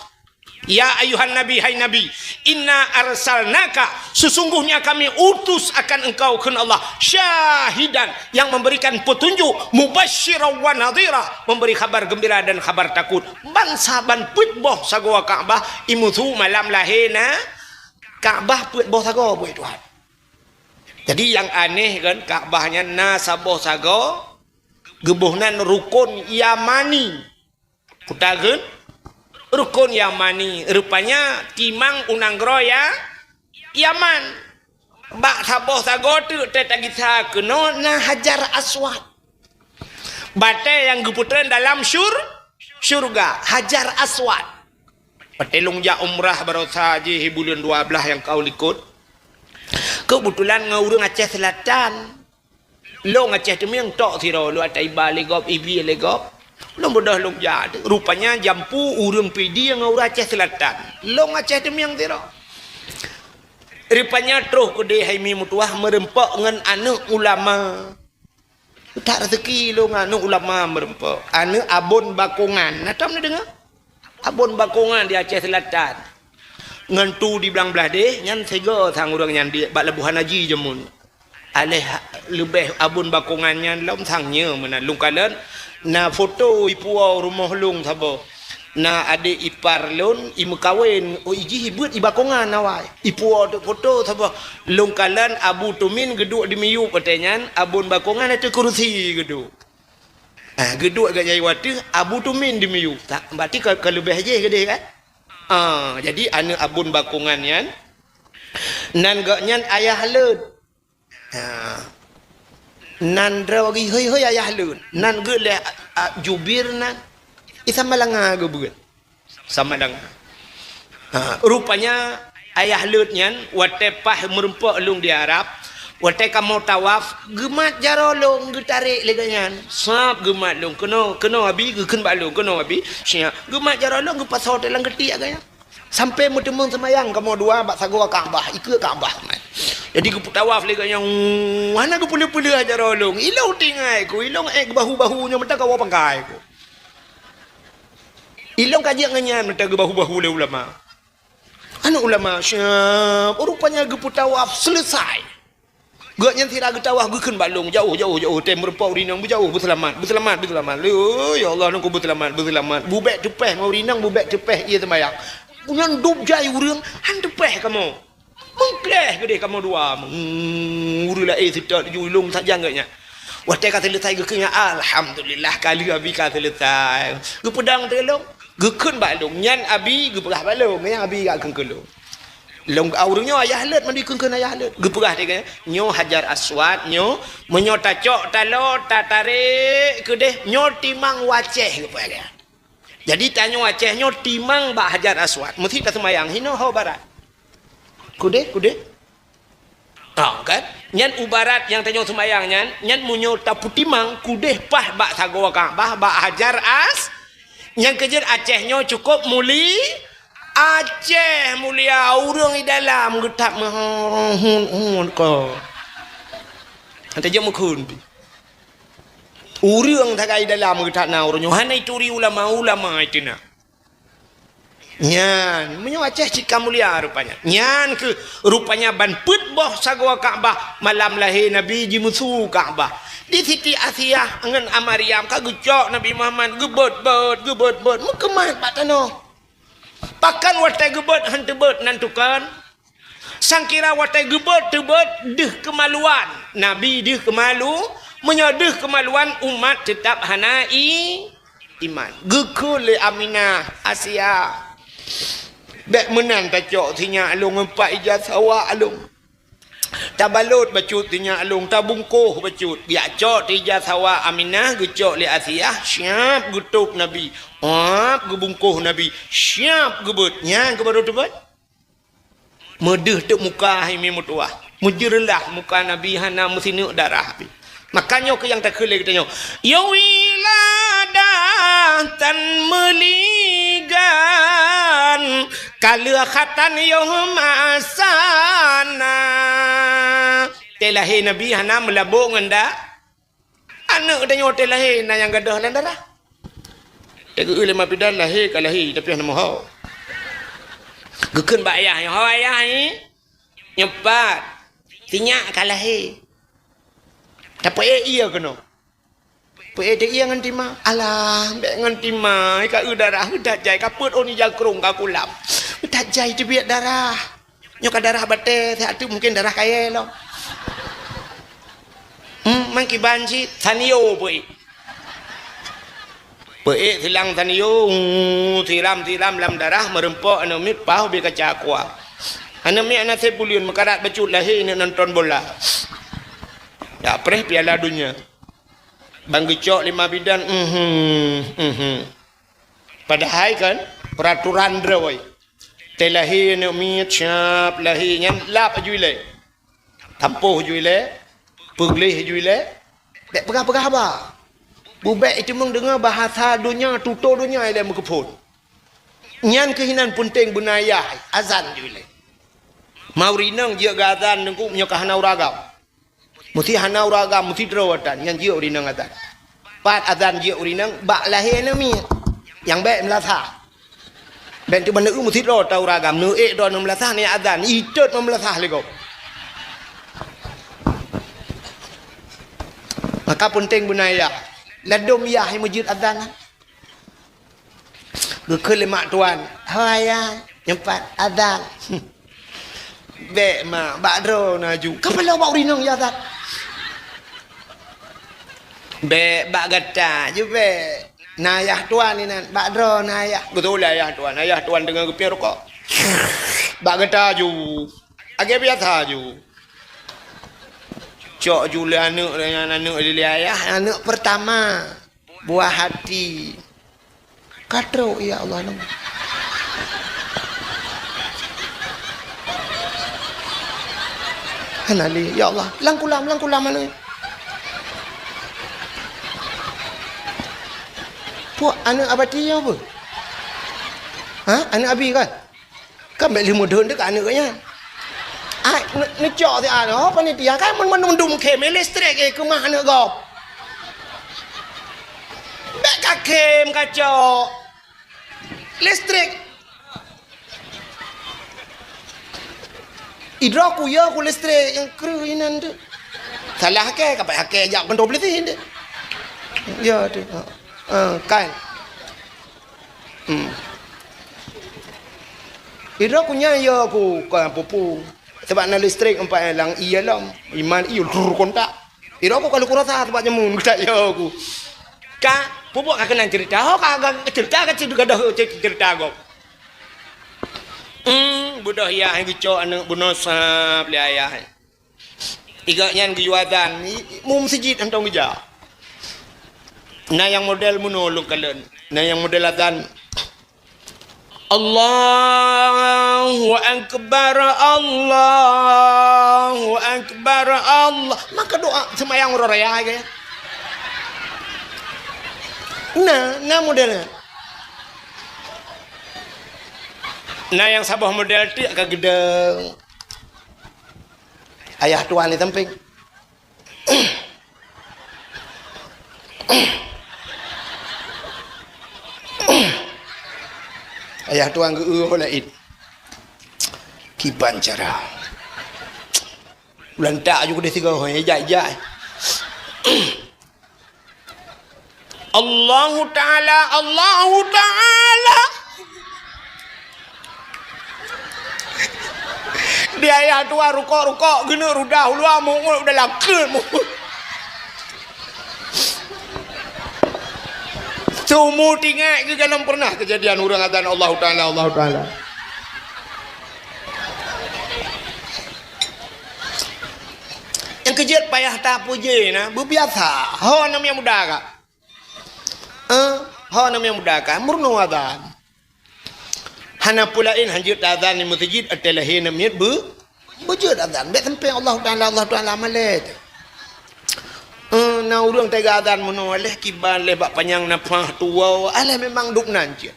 Ya ayuhan nabi, hai nabi, inna arsalnaka, sesungguhnya kami utus akan engkau ke Allah syahidan, yang memberikan petunjuk, mubasysyiran wa nadhira, memberi kabar gembira dan kabar takut. Bansaban put boh sago Kaabah imutu malam lahirna Kaabah put boh sago boh Tuhan. Jadi yang aneh kan Kaabahnya nasaboh sago gebuhnan rukun Yamani. Putageun rukun Yamani. Rupanya timang unanggro ya Yaman. Bak saboh sago tu tetagisa keno na Hajar Aswad. Bate yang geputren dalam syurga Hajar Aswad. Petelung ja umrah barosa haji bulan 12 yang kau likut. Kebetulan ngurung Aceh Selatan. Lo Aceh Temiang tok siro lo atai balegop ibi legop. Lo bodoh lo jadi. Rupanya jampu urung pidi yang ngurung Aceh Selatan. Lo Aceh Temiang siro. Rupanya terus kode haimi mutuah merempak dengan anak ulama. Tak rezeki lo anak ulama merempak. Anak Abon Bakongan. Natam ni dengar? Abon Bakongan di Aceh Selatan. Ngantu di belang belah deh, nyan sega sang urang nyan di bak lebuhan haji jemun. Aleh lebih Abon Bakongannya lom sangnya mana lung kalen na foto ipuau rumah lung sabo. Na adik ipar lun imu kawin, oh iji hibut i Bakongan awai. Ipuau tu foto sabo. Lung kalen Abu Tumin geduk di miyu patenyan, Abon Bakongan ada kursi geduk. Geduk agak jai watu Abu Tumin di miyu. Tak berarti ke lebih aja gede kan? Jadi anak Abon Bakongan yan nan gaknyan ayah leut. Nan drawagi hoi ayah leut. Nan gele jubir nan isa malanga gebeut. Sama dang. Rupanya ayah leut nyan watepah merempak lung di Arab. Wate kamu tawaf gemat jarolong getarik leganyan. Sap gemat long kena abi geun bak long kena abi. Sia gemat jarolong ge pasau dalam geti agaknya. Sampai mutemung semayang kamu dua bak sago Kaabah, ikut Kaabah. Jadi aku tawaf lagi yang mana aku pula-pula ajar rolong. Ilong tingai ku, ilong bahu-bahunya mentang kau pakai ku. Ilong kajian nganyan mentang bahu-bahu le ulama. Anu ulama syab, rupanya aku tawaf selesai. Gak nyanti ragu tawaf gue kan balung jauh tem merempau rinang jauh berselamat. Ya Allah nunggu berselamat. Bubek tepeh mau rinang bubek tepeh iya tembayang. Punya dup jai urang han tepeh kamu. Mengkleh gede kamu dua. Urula tidak julung tak jangganya. Watai kata letai gekenya alhamdulillah kali abi kata letai. Gue pedang telong. Gue kan balung nyan abi gue perah balung yang abi gak kelong. Long aurungnya ayah halat mandi kun ayah halat. Geperah dia nyo hajar aswad nyo menyo tacok talo tatare kedeh nyo timang waceh geperah dia. Jadi tanyo waceh nyo timang bak hajar aswad. Mesti tak semayang hino ho barat. Kude. Kan? Nyan ubarat yang tanyo semayang nyan munyo tapu timang kudeh pah bak sagowa Ka'bah bak hajar as. Yang kejar Aceh nyo cukup muli Aceh mulia urang di dalam getak mahun ko. Anta je mukun. Urang takai dalam getak na urang hanai turi ulama itu na. Nyan, menyo Aceh cika mulia rupanya. Nyan ke rupanya ban put boh sagwa Ka'bah malam lahir Nabi ji musuh Ka'bah. Di Siti Asiyah ngan Amariam ka gecok Nabi Muhammad gebot mukemat pak tano. Pakan watai gebet hentebet nantukan. Sangkira watai gebet tebet deh kemaluan. Nabi deh kemalu. Menyodeh kemaluan umat tetap hanai iman. Gekul Aminah Asia. Bek menan tacok sinya alung empat ijaz awak alung. Tabalut bacut tinya alung tabungkuh bacut. Biak cok tija sawa Aminah gecok li Asiyah siap gutup Nabi. Gebungkuh Nabi siap gebut. Nya kebaru tebet. Medeh tek muka himi mutuah. Mujerlah muka Nabi hana mesinuk darah. Makanya ke yang tak kelih katanya. Ya wiladah tan meligan kalahatan yom asana. Telahir Nabi hana melabuk ngenda. Anak katanya telahir na yang gadah lan darah. Tak ulama pidan lahir kalahir tapi hana mohon. Gekeun ba ayah yang ayah ni nyepat. Tinyak kalahir. Tapi iya kena. Pe dia iya ngan tima. Alah, mbek ngan tima, ka darah udah jai kaput oni jakrung ka kulam. Udah jai tu biak darah. Nyoka darah bate, satu mungkin darah kaya lo. Mangki banji tanio boy. Pe silang tanio, tiram lam darah merempok anu mit pau bi kaca kuah. Anu mi ana sebulion makarat bacut lahir ni nonton bola. Ya preh piala dunia. Bang gecok 5 bidan. Padahal kan peraturan drawai. Telahi ni mit siap lahi nyan lap juile. Tampuh juile. Peglih juile. Dek pegah-pegah apa? Bubek itu mendengar bahasa dunia, tutur dunia yang mengkeput. Nyan kehinan penting benayah azan juile. Mau rinang dia azan nengku menyokah hanau ragam. Mesti hanau ragam mesti terawatan yang dia urinang azan. Pat azan dia urinang bak lahir nami yang baik melasah. Ben tu benda mesti ro tau ragam nu do melasah ni azan itut melasah lego. Maka penting bunaya ladum ya hai masjid azan. Gekul lemak tuan. Haya nyempat azan. Bek mak bakro naju. Kapala bau rinang ya azan. Bek bak gata je bek. Nayah tuan ni nan bakro nayah. Betul lah ayah tuan. Ayah tuan dengan kepian rokok. Bak gata ju. Agak biasa ju. Cok ju le anak dengan anak le ayah. Anak pertama buah hati. Katro ya Allah nang. Hanali ya Allah langkulam alai. Puak anak abadi apa? Ha? Anak abi kan? Kan balik 5 tahun dekat anak katnya. ai nó chọ thì đó panitia kanมันดุมเข็มlistrik ke mana gop bek ka kem ka cok listrik idroku ya ku listrik yang kerinan tu salah ke kapai ke jak bendop litin tu ya tu kan idroku nya ya ku kan pupu sebab na listrik empat lang ialah iman iul kontak idroku kalau kurasa sebab nyamun tak ya aku ka pupu ka kena cerita ka cerita cerita gop budak ya gico anak bunosa beli ayah iga nyan giwadan mum sijit antong gija na yang model menolong kalian na yang model adan Allahu Akbar Allahu Akbar Allah maka doa semayang raya ya nah modelnya nah yang sabah model tu agak gedeng ayah tuan di samping ayah tuan ke lain kiban cara bulan tak juga dia tiga orang jai Allahu Ta'ala dia ayah tua rukok gini rudah luar mu udah laker mu semua tinggal ke dalam pernah kejadian orang adzan Allah Ta'ala yang kejadian payah tak puji na berbiasa ho namanya muda kak ho namanya muda kak murnu adzan hana pulain hanjut adzan di masjid adalah namanya bujud adzan bet sampai Allah Ta'ala malet na urang tega adzan menoleh kiban lebak panjang napah tua alah memang duk nanti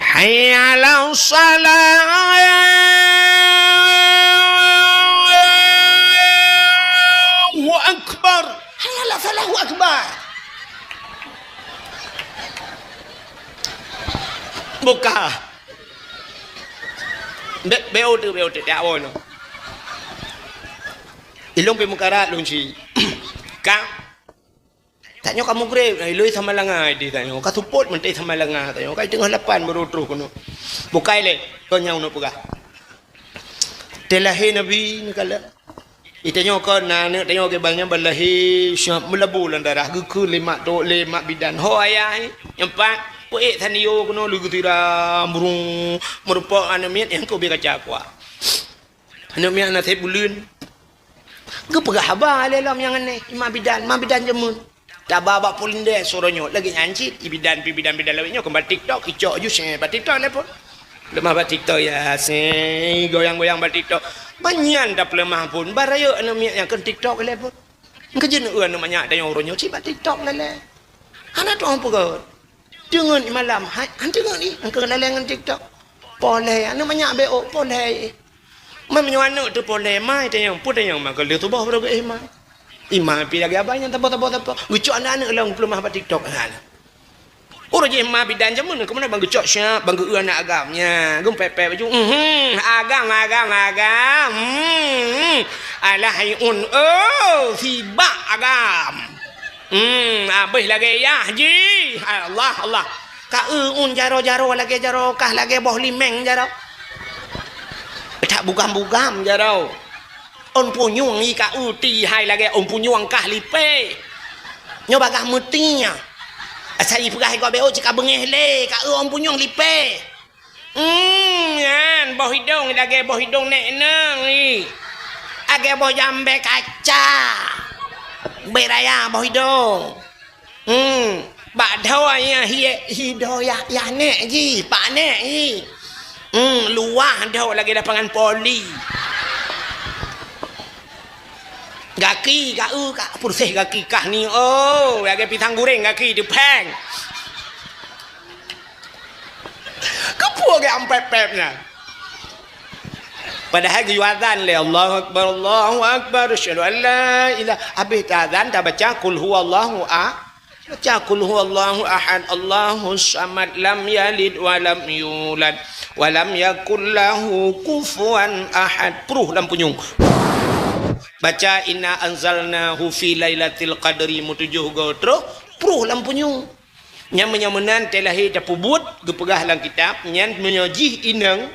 hayya 'alas salat Allahu akbar hayya 'alas salat Allahu akbar buka beo tu tak boleh ilong pe mukarat lung si ka tanya kamu grave iloi sama langai di tanya ka support mentei sama langai tanya kai tengah lapan berutruh kono bukai le ko nyau no puga telahi nabi ni kala itanya ko na ne tanya ke banyak balahi syab melabulan darah guku lemak bidan ho ayah yang pak poek thanio kono lugu tira burung merupa anamiat yang ko be kaca kwa anamiat na te bulun ke pegah haba dalam yang aneh imam bidan jemun tak babak polinde suronyo lagi nyancit bidan lawinyo kembali TikTok icok ju se ba TikTok le pun lemah ba TikTok ya se goyang-goyang ba TikTok banyak dah lemah pun baraya anamiat yang ke TikTok le pun kejen namanya ada yang uronyo si ba TikTok le ana tu apa ke dengan malam hantu ni angka lalengan TikTok boleh namanya beo boleh menyuanu tu boleh mai tayang pun tayang mak kalau tu bawa berapa imam pi lagi abang yang tapo gucok anak lang belum apa TikTok kan orang je imam bidan jamun kemana bang gucok siap bang geu anak agamnya gum pepe baju agam alahaiun siba agam abih lagi ya ji Allah ka jaro lagi jaro kah lagi boh limeng jaro tak bugam jarau on punyung ika uti hai lagi on punyung kah lipe nyoba gah mutinya asai pegah ko beo cika bengeh le ka on punyung lipe yan boh hidung lagi boh hidung nek nang ni age boh jambe kaca beraya boh hidung bak dawanya hidoya ya nek ji pak nek ji luah dah lagi lapangan poli gaki kau kak pursih gaki kah ni lagi pisang goreng gaki di peng kepu ke ampep-pepnya Padahal dia azan le Allahu akbar asyhadu an la ilaha. Habis azan dah baca qul huwallahu ahad. Baca qul huwallahu ahad Allahus samad lam yalid wa lam yulad wa lam yakul lahu kufuwan ahad. Peruh lampu nyung. Baca inna anzalnahu fi lailatul qadri mutujuh go terus peruh lampu nyung. Yang menyamanan telahi dapu buat gepegah dalam kitab yang menyojih inang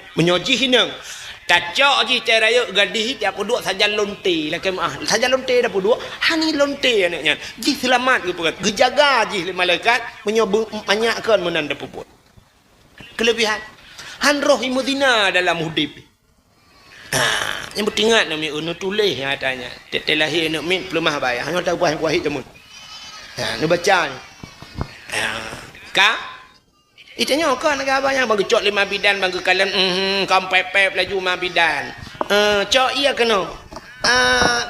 tacak je raya gadih tiap duduk saja lonte lah kemah saja lonte dah duduk hani lonte anaknya ji selamat gepegah gejaga ji malaikat menyoba banyakkan menan dapu buat kelebihan han roh imudina dalam hudib. Yang bertingat nak mi tulis yang adanya telahi nak min pelemah bayar hang tahu buah temun. Ni baca ni. Itanya kau nak abang yang bagi cok 5 bidan bagi kalian kau pepep laju 5 bidan. Cok iya kena.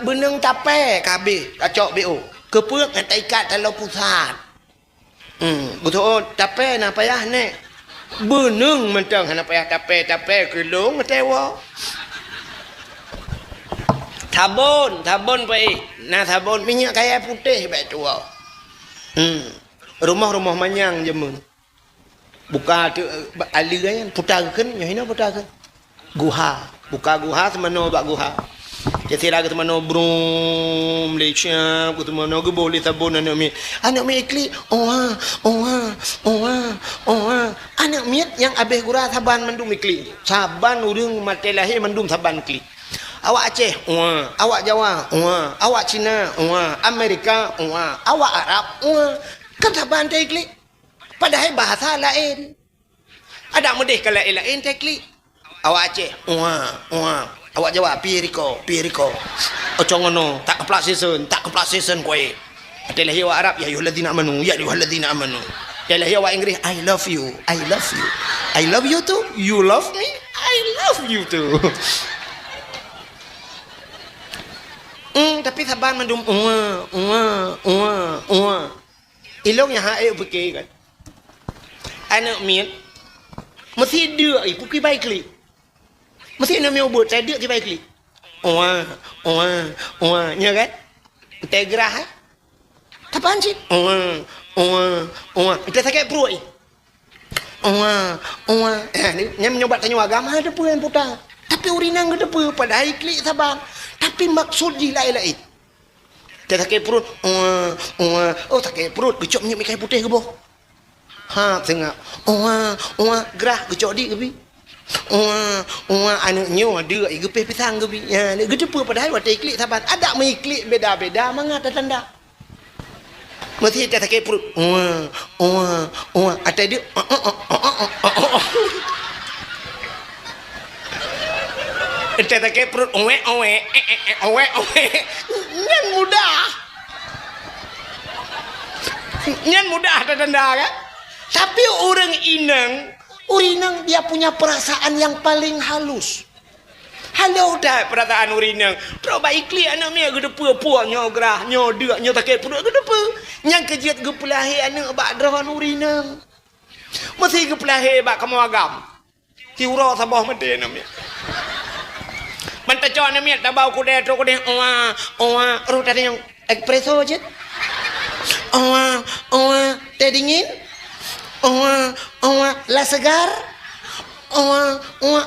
Beneng tape kabeh cok BO. Kepuk nak ikat dalam pusat. Betul tape nak payah nek. Beneng mentang nak payah tape kelong tewa. Sabun baik. Nah sabun minyak kayu putih baik tua. Rumah-rumah manyang jemun. Buka tu aliran putakan yang ini putakan. Guha, buka guha semano bak guha. Jadi raga semano brum Malaysia, ku semano ke boleh sabun anak mi ikli. Anak mi yang abeh gura saban mendum ikli. Saban urang mati lahir mendum saban ikli. Awak Aceh, awak Jawa, awak Cina, Amerika, awak Arab, kan saban teklik. Padahal bahasa lain. Ada mudih kalau lain teklik. Awak Aceh, awak Jawa, piriko. Ocongono, tak keplak season kowe. Adalah awak Arab, ya ayyuhalladzina amanu, ya ayyuhalladzina amanu. Adalah awak Inggeris, I love you. I love you too. You love me? I love you too. Tapi saban mendum ilong yang hae fikir kan. Anak miat mesti dia puki baik klik. Mesti nak meu buat saya dia baik klik. Nya kan? Integrah. Tapan sih? Kita sakit perut. Ni menyobat tanya agama ada pun yang putang. Tapi urinang ada pun pada hari klik saban. Tapi maksud je lain-lain. Dia sakit perut. Sakit perut. Gecok minyak kayu putih ke boh? Tengok. Gerah gecok di ke bi? Anaknya ada gepih pisang ke bi? Dia gedepa padahal waktu iklik sahabat. Ada mengiklik beda-beda. Mana ada tanda? Mesti dia sakit perut. Ada dia. Kita tak perut owe. Nyan mudah ada tanda kan? Tapi orang urinang dia punya perasaan yang paling halus. Halau dah perasaan urinang. Coba ikli anak mi gedepa puak nyo gerah nyo deuk nyo tak perut gedepa. Yang kejiat gepelahi anak bak drahan urinang. Mesti gepelahi bak kamu agam. Tiura sabah mati anak mi. Mentacon ni tak bau kuda ru tadi yang espresso je. Teh dingin. La segar.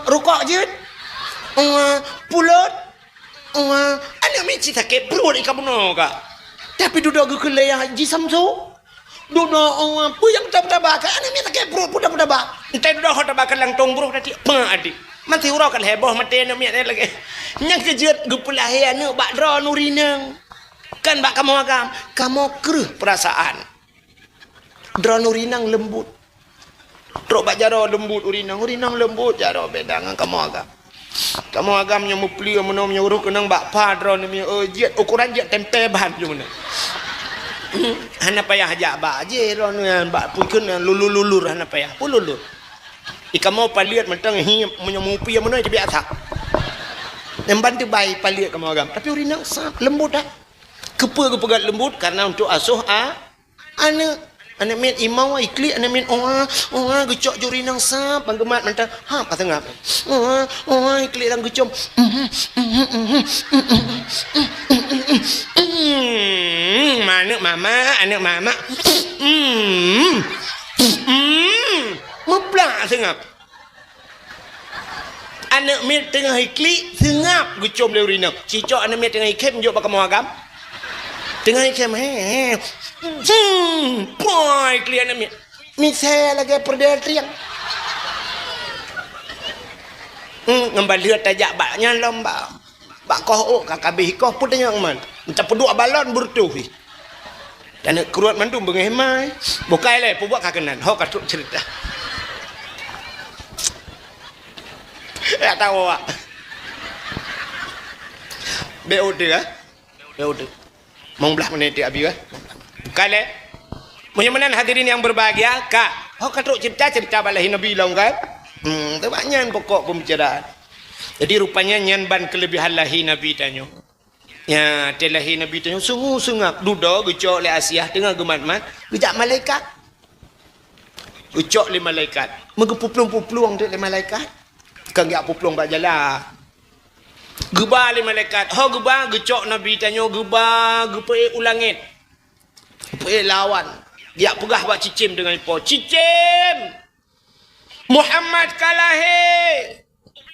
Rukok je. Pulut. Anak mi cita ke perut ikan benar ka. Tapi duduk ke kelai yang Haji Samsu. Duduk puyang tabak. Anak mi tak ke perut tabak. Entah duduk tabak langtong buruk tadi. Adik. Mati urau kan heboh mati anak miat lagi. Yang kejut gepulahi anak bak dra nurinang. Kan bak kamu agam, kamu kereh perasaan. Dra nurinang lembut. Dra bak jaro lembut urinang lembut jaro beda dengan kamu agam. Kamu agamnya mupli menomnya uruk kenang bak pa dra ni jet ukuran jet tempe bahan je mana. Hana payah aja bak je dra nu bak pukun lulur hana payah. Lulur. Ikan mau paliat mentang menyemupi yang mana je biasa. Lemban tu baik paliat kamu agam. Tapi urinang lembut dah. Kepegat lembut karena untuk asuh anak. Anak mit imau ikli anak mit gecok juri nang sap banggemat mentah. Ha kata ngap. Ikli lang gecom. Mana mama, anak mama. Meplak sengap. Anak mit tengah ikli sengap gecom le urina. Cicok anak mit tengah ikem jok bakal agam. Tengah ikem boy klien mi saya lagi perdel triang ngembal lihat tajak baknya lomba bak koh kakabih koh pun tanya man minta peduk balon bertuh dan keruat mantu bengehmai bukai le pubuak kakenan ho katuk cerita ya tahu ah BOD ah BOD mau belah menit abi ah kale menyamanan hadirin yang berbahagia kak katuk cerita balahi Nabi long kan tu banyak pokok pembicaraan jadi rupanya nyanban kelebihan lahi Nabi tanyo ya telahi Nabi tanyo sungguh-sungguh duda gecok le Asia tengah gemat-mat gejak malaikat gecok le malaikat megepuplung-puplung le malaikat kan gak puplung bak jalan geba le malaikat geba gecok Nabi tanyo geba gepe ulangit lawan dia pegah buat cicim dengan ipo cicim Muhammad kalahe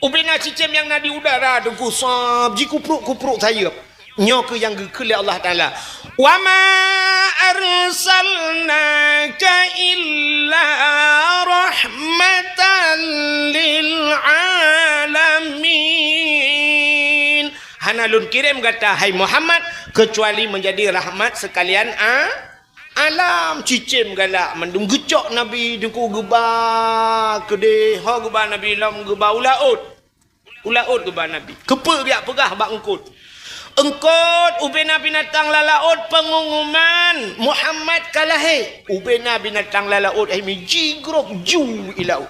ubina cicim yang nadi udara dengku sab ji kupruk saya nyo ke yang gekele Allah Taala wa ma arsalnaka illa rahmatan lil alamin hanalun kirim kata hai Muhammad kecuali menjadi rahmat sekalian alam cicim galak mendung gecok Nabi dengku geba kede geba Nabi lam geba ulaut geba Nabi kepe dia pegah bak engkut ubena binatang lalaut pengumuman Muhammad kalahe ubena binatang lalaut mi jigrok ju ilau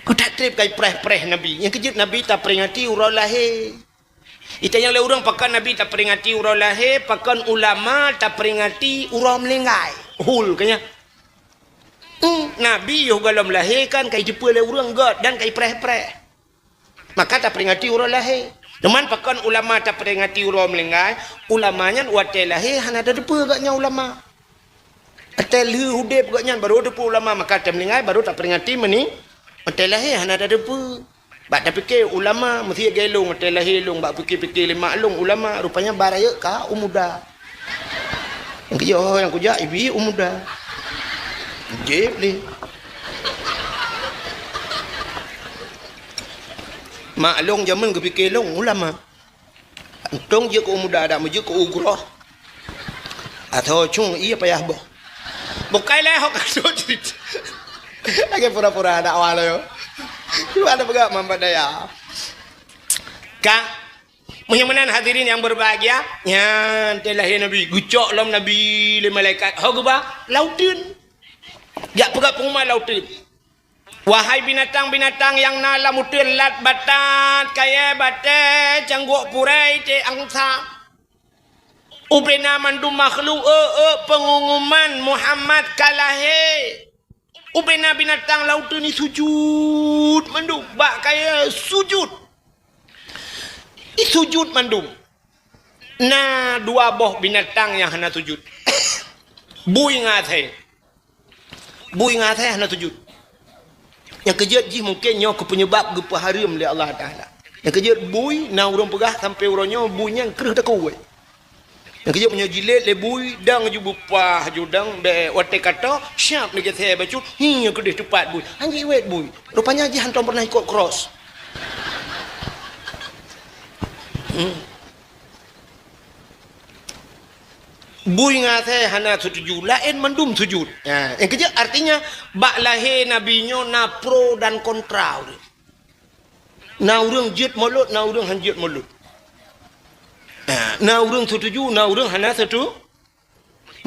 kau tak trip kai preh Nabi yang kejut Nabi tak peringati urang lahir itu yang le orang pakan Nabi tak peringati urang lahir, pakan ulama tak peringati urang melenggai. Hul kanya. Nabi yo galam lahir kan kai jepul le urang god dan kai preh-preh. Maka tak peringati urang lahir. Teman pakan ulama tak peringati urang melenggai, ulamanya wate lahir hana ada depa gaknya ulama. Atel hudep gaknya baru depa ulama maka tak melenggai baru tak peringati meni. Atel lahir hana ada depa. Bak dah fikir ulama mesti gelong hotel lahir long bak fikir-fikir lima long ulama rupanya baraya ka umuda. Yang kerja ibi umuda. Jeb ni. Mak long zaman ke fikir long ulama. Untung je ke umuda dak meje ke ugrah. Atau cung iya payah boh. Bukailah hok kasut cerita. Lagi pura-pura dak awal yo. Itu ada pegak mampat daya. Kak, menyamanan hadirin yang berbahagia, yang telahir Nabi, gucok lam Nabi le malaikat. Geba lautin. Jak pegak pengumuman lautin. Wahai binatang-binatang yang nala mutin lat batat kaya bate cangguk purai te angsa. Ubena mandum makhluk pengumuman Muhammad kalahe. Ubena binatang laut ni sujud mandum bak kaya sujud. Sujud mandum. Nah dua boh binatang yang hana sujud. Bui ngatai. Bui ngatai hana sujud. Yang kejut ji mungkin nyo ke penyebab gepa haram oleh Allah Taala. Yang kejut bui na urang pegah sampai uranyo buinya kereh dak kuat. Yang kejut punya jilid le bui dang ju bupah judang be wate kata siap ni kita bacu hingga kedih cepat bui. Anji wet bui. Rupanya ji hantam pernah ikut cross. Bui ngate hana sujud lain mendum sujud. Yang kejut artinya bak lahir nabinyo na pro dan kontra. Na urang jut mulut, na urang hanjut mulut. Na urang setuju, na urang hana setuju.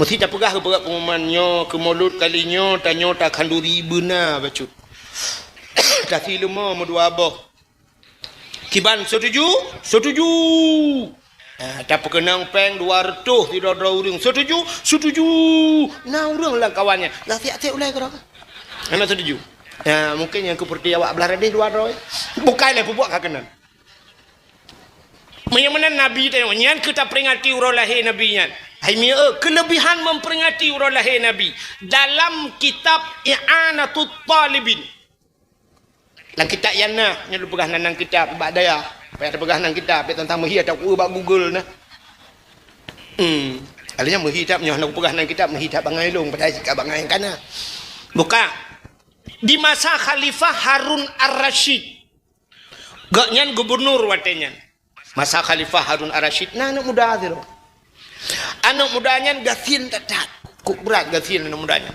Mesti tak pegah ke perak pengumumannya, ke mulut kalinya, tanya tak kanduri benar bacut. Tak silema medua abah. Kiban setuju? Setuju. Tak perkenang peng 200 tidak ada urang. Setuju? Setuju. Nah urang lah kawannya. Lah tiap-tiap ulai ke apa? Anak setuju. Mungkin yang keperti awak belah redih 200. Bukanlah buat kakenan. Menyamanan Nabi tengok nyan kita peringati urang lahir Nabi nyan. Hai mia kelebihan memperingati urang lahir Nabi dalam kitab I'anatut Talibin. Dalam kitab yana nya lu pegah nang kitab bab daya. Payah ada pegah nang kitab tentang mahir tak bab Google nah. Alanya mahir tak nya nak pegah nang kitab mahir tak bangai long pada sikap bangai kana. Buka di masa Khalifah Harun Ar-Rasyid. Gaknyan gubernur watenya. Masa Khalifah Harun Ar-Rasyid nah anak muda tu. Anak mudanya gasin tetat. Kuk berat gasin anak mudanya.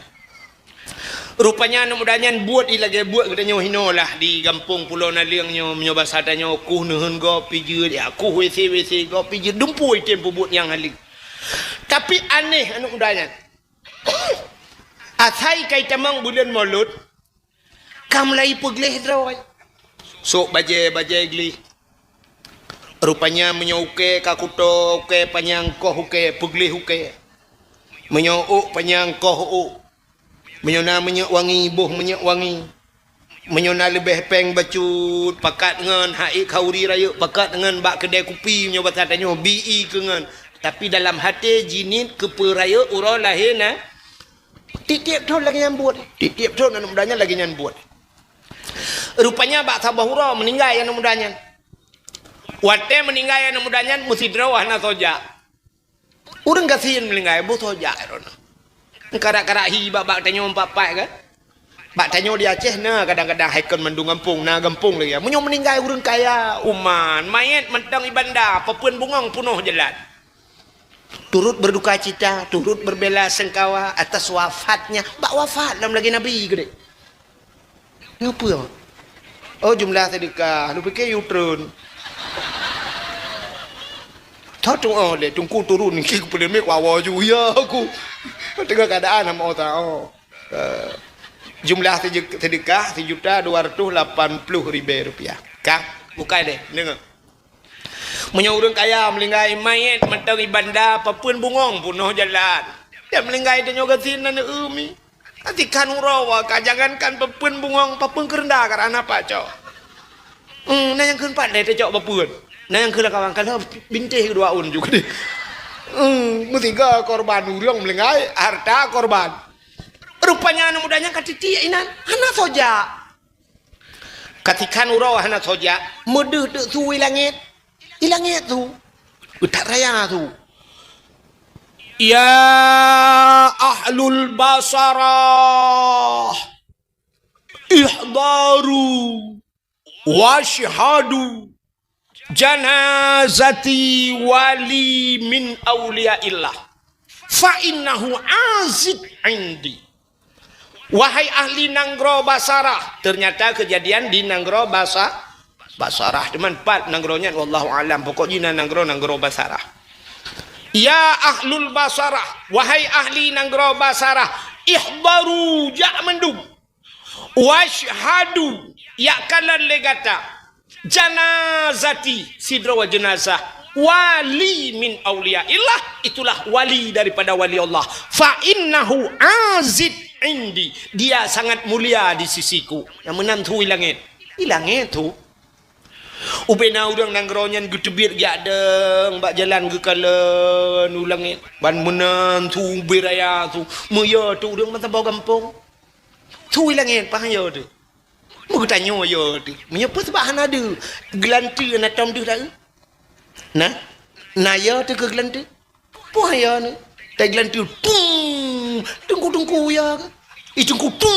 Rupanya anak mudanya buat lagi buat katanya hino lah di kampung Pulau Naliangnya menyoba sadanya aku nehen go pijir ya aku WC go pijir dumpui tempo buat yang halik. Tapi aneh anak mudanya. Athai kai tamang bulan Maulud kamlai pegleh drawai. Sok bajai gli. Rupanya menyauke kakuto ke panyangkoh ke pegleh ke. Menyau panyangkoh menyona wangi boh wangi menyona lebih peng bacut pakat dengan hai kauri raya pakat dengan bak kedai kopi punya bahasanya bi kengan tapi dalam hati jinit keperaya urang lahir na titip tu lagi yang buat titip tu anak mudanya lagi yang buat rupanya bak sabah urang meninggal anak mudanya wate meninggal anak mudanya mesti drawah na soja urang kasihan meninggal bu soja erona karak-karak hi bak tanya empat-empat kan. Bak tanya di Aceh nah kadang-kadang haikon mendung kampung nah kampung lagi. Menyo meninggal urang kaya uman, mayat mentang ibanda, papuan bungong punuh jalan. Turut berduka cita, turut berbela sengkawa atas wafatnya. Bak wafat dalam lagi Nabi gede. Ngapa ya? Oh jumlah sedekah, lu fikir U-turn. Tak tunggu le, tunggu turun ni aku boleh make wawa juga aku. Tengah keadaan sama orang. Jumlah sedekah Rp1.280.000. Kang, bukan deh, dengar. Punya orang kaya melinggai mayat mentang ibanda papun bungong punuh jalan. Dia melinggai dia nyoga sinan umi. Nanti kan urawa kajangankan papun bungong papun kerendah karena apa cok. Nah yang keempat deh cok papun. Nah yang kawan kalau bintih kedua un juga deh. Mestiga korban urang melinggai harta korban. Rupanya anak mudanya katitia inan anak soja. Katikan urau anak soja medeh dek tu ilangit tu. Utak raya tu. Ya ahlul basarah ihdaru washhadu janazati wali min awliyaillah fa innahu azid indi. Wahai ahli Nanggro Basarah, ternyata kejadian di Nanggro Basarah teman 4 Nanggronya wallahu alam pokoknya Nanggro Basarah. Ya ahlul Basarah, wahai ahli Nanggro Basarah, ihbaru ja mendung washhadu ya kalan legata janazati sidra wa jenazah wali min awliyaillah, itulah wali daripada wali Allah. Fa innahu azid indi, dia sangat mulia di sisiku. Yang menantu ilangit tu ubena urang nangronyan getebir gadeng bak jalan ke kala ulangit ban menantu beraya tu moyo tu urang mata bau kampung tu ilangit pahaya tu mu tanya yo tu menyepa sebab han ada gelanti na tom tu dah nah naya tu ke gelanti pahaya ni tak gelanti tunggu ya Itungku tu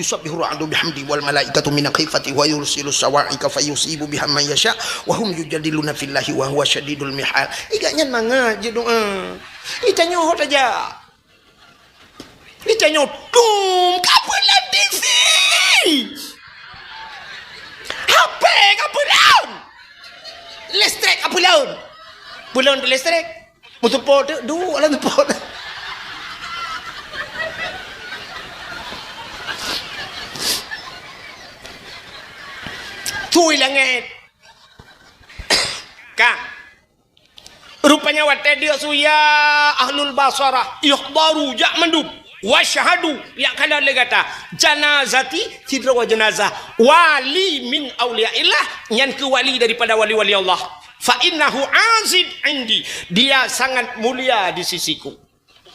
yusabbihu ra'du bihamdi wal malaikatu min khifati wa yursilu sawa'ika fayusibu biham man yasha wa hum yujadiluna fillahi wa huwa syadidul mihal. Igaknya manga je doa. Itanya hot aja. Itanya tung kapulan TV. HP kapulan. Listrik kapulan. Bulan listrik. Mutu pot du alam pot. Tui langit. Kang. Rupanya wate dia suya ahlul basarah ikhbaru jak mandub wa syahadu ya kala legata janazati tidra wa janazah wali min auliyaillah yang ke wali daripada wali-wali Allah fa innahu azid indi dia sangat mulia di sisiku.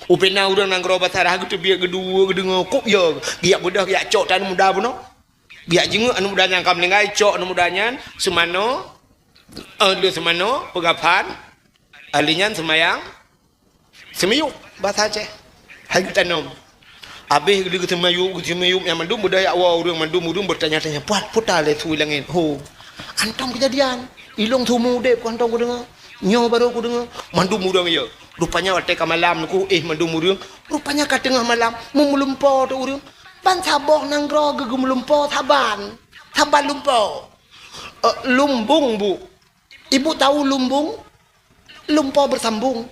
Upena urang nang gerobat tarah gitu biar kedua kedengar kok ya biar budak biar cok tan muda puno biar jenguk anu muda yang kam lengai cok anu mudanya semano dia semano pegapan alinyan semayang semiyuk bahasa Aceh hari tanam habis dia semiyuk yang mandum budaya awal orang mandum bertanya-tanya puat putar le tu langit ho antam kejadian ilong tumu dep ku antam ku dengar nyo baru ku dengar mandum urang ya rupanya waktu ke malam ku mandum urang rupanya ke tengah malam memelumpo tu urang ban saboh nang gro gegum lumpo taban lumpo lumbung bu ibu tahu lumbung lumpo bersambung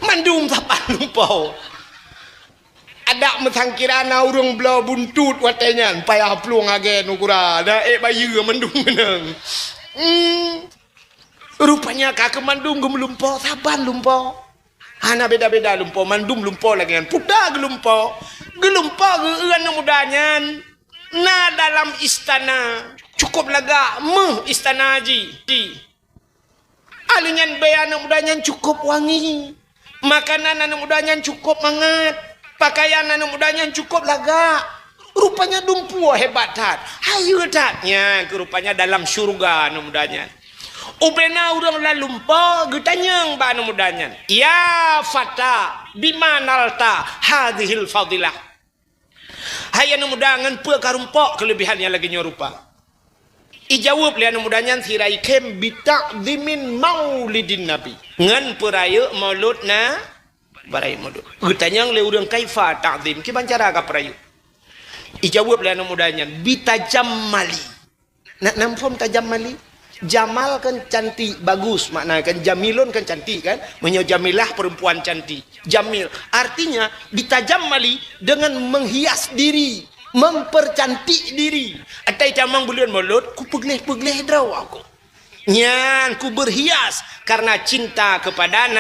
mandum taban lumpo ada mesangkirana urang belah buntut watenya payah plung agen ukura da bayi mandum meneng rupanya kakek mandum gum lumpo saban lumpo hana beda-beda lumpo mandum lumpo lagi kan puda gelumpo geueun mudanya na dalam istana cukup lega istana haji alinyan bayan mudanya cukup wangi makanan anu mudanya cukup hangat pakaian anu mudanya cukup lega rupanya dumpu hebatat hayu tatnya rupanya dalam surga anu mudanya upena urang lalumpa getanyang ba anu mudanya ya fata bimanalta hadhil fadilah hayana mudangan peu karumpok kelebihannya lagi nyorupa ijawab lian mudanya sirai kem bitaqdimin maulidin nabi ngan peraya mauludna barai maulud getanyang le urang kaifa ta'zim ki bancara ka perayu ijawab lian mudanya bitajammali nak namfom tajammali jamal kan cantik bagus makna kan jamilun kan cantik kan menyo jamilah perempuan cantik jamil artinya ditajammali dengan menghias diri mempercantik diri atai camang bulan mulut ku pegleh-pegleh draw aku nyan ku berhias karena cinta kepada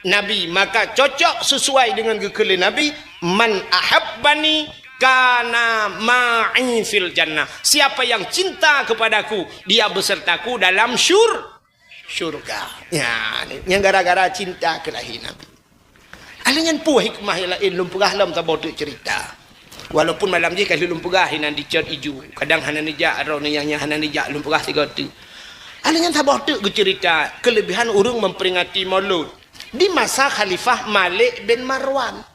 nabi maka cocok sesuai dengan gekele nabi man ahabbani kana ma'i fil jannah siapa yang cinta kepadaku dia besertaku dalam syurga ya yang gara-gara cinta kelahi nabi alingan pu hikmah lain lumpugah lam tabodu cerita walaupun malam je kalau lumpugah hinan dicat iju kadang hanan nija ro yang hanan nija lumpugah tiga tu alingan tabodu cerita kelebihan urang memperingati maulud di masa khalifah Malik bin Marwan.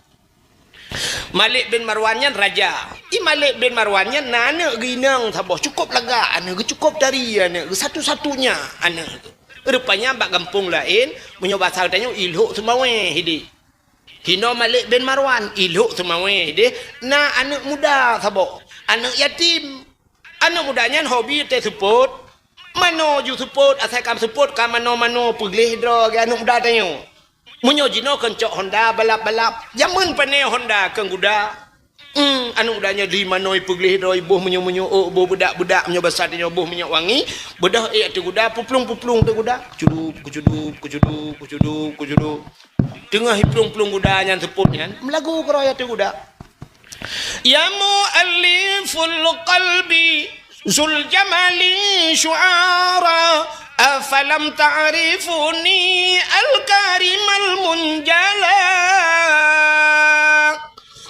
Malik bin Marwannya raja. Malik bin Marwannya anak ginang taboh cukup lega anak cukup dari anak satu-satunya anak. Rupanya bak kampung lain menyoba saudanya ilhuk semawe hidi. Hino Malik bin Marwan ilhuk semawe hidi. Na anak muda taboh, anak yatim. Anak mudanya hobi te support. Mano ju support asal kam support ka mano pegleh dro ke anak muda tanyo. Munyo jino kencok Honda balap-balap jaman pane Honda keng kuda anu udanya di manoi pegleh doi boh munyo boh budak-budak menyo besar dinyo boh minyak wangi bedah tu kuda puplung-puplung tu kuda kucudu tengah hiplung-plung kuda nyan seput nyan melagu kroya tu kuda ya mu'alliful qalbi zul jamali syu'ara afalam ta'rifuni al-karimal munjala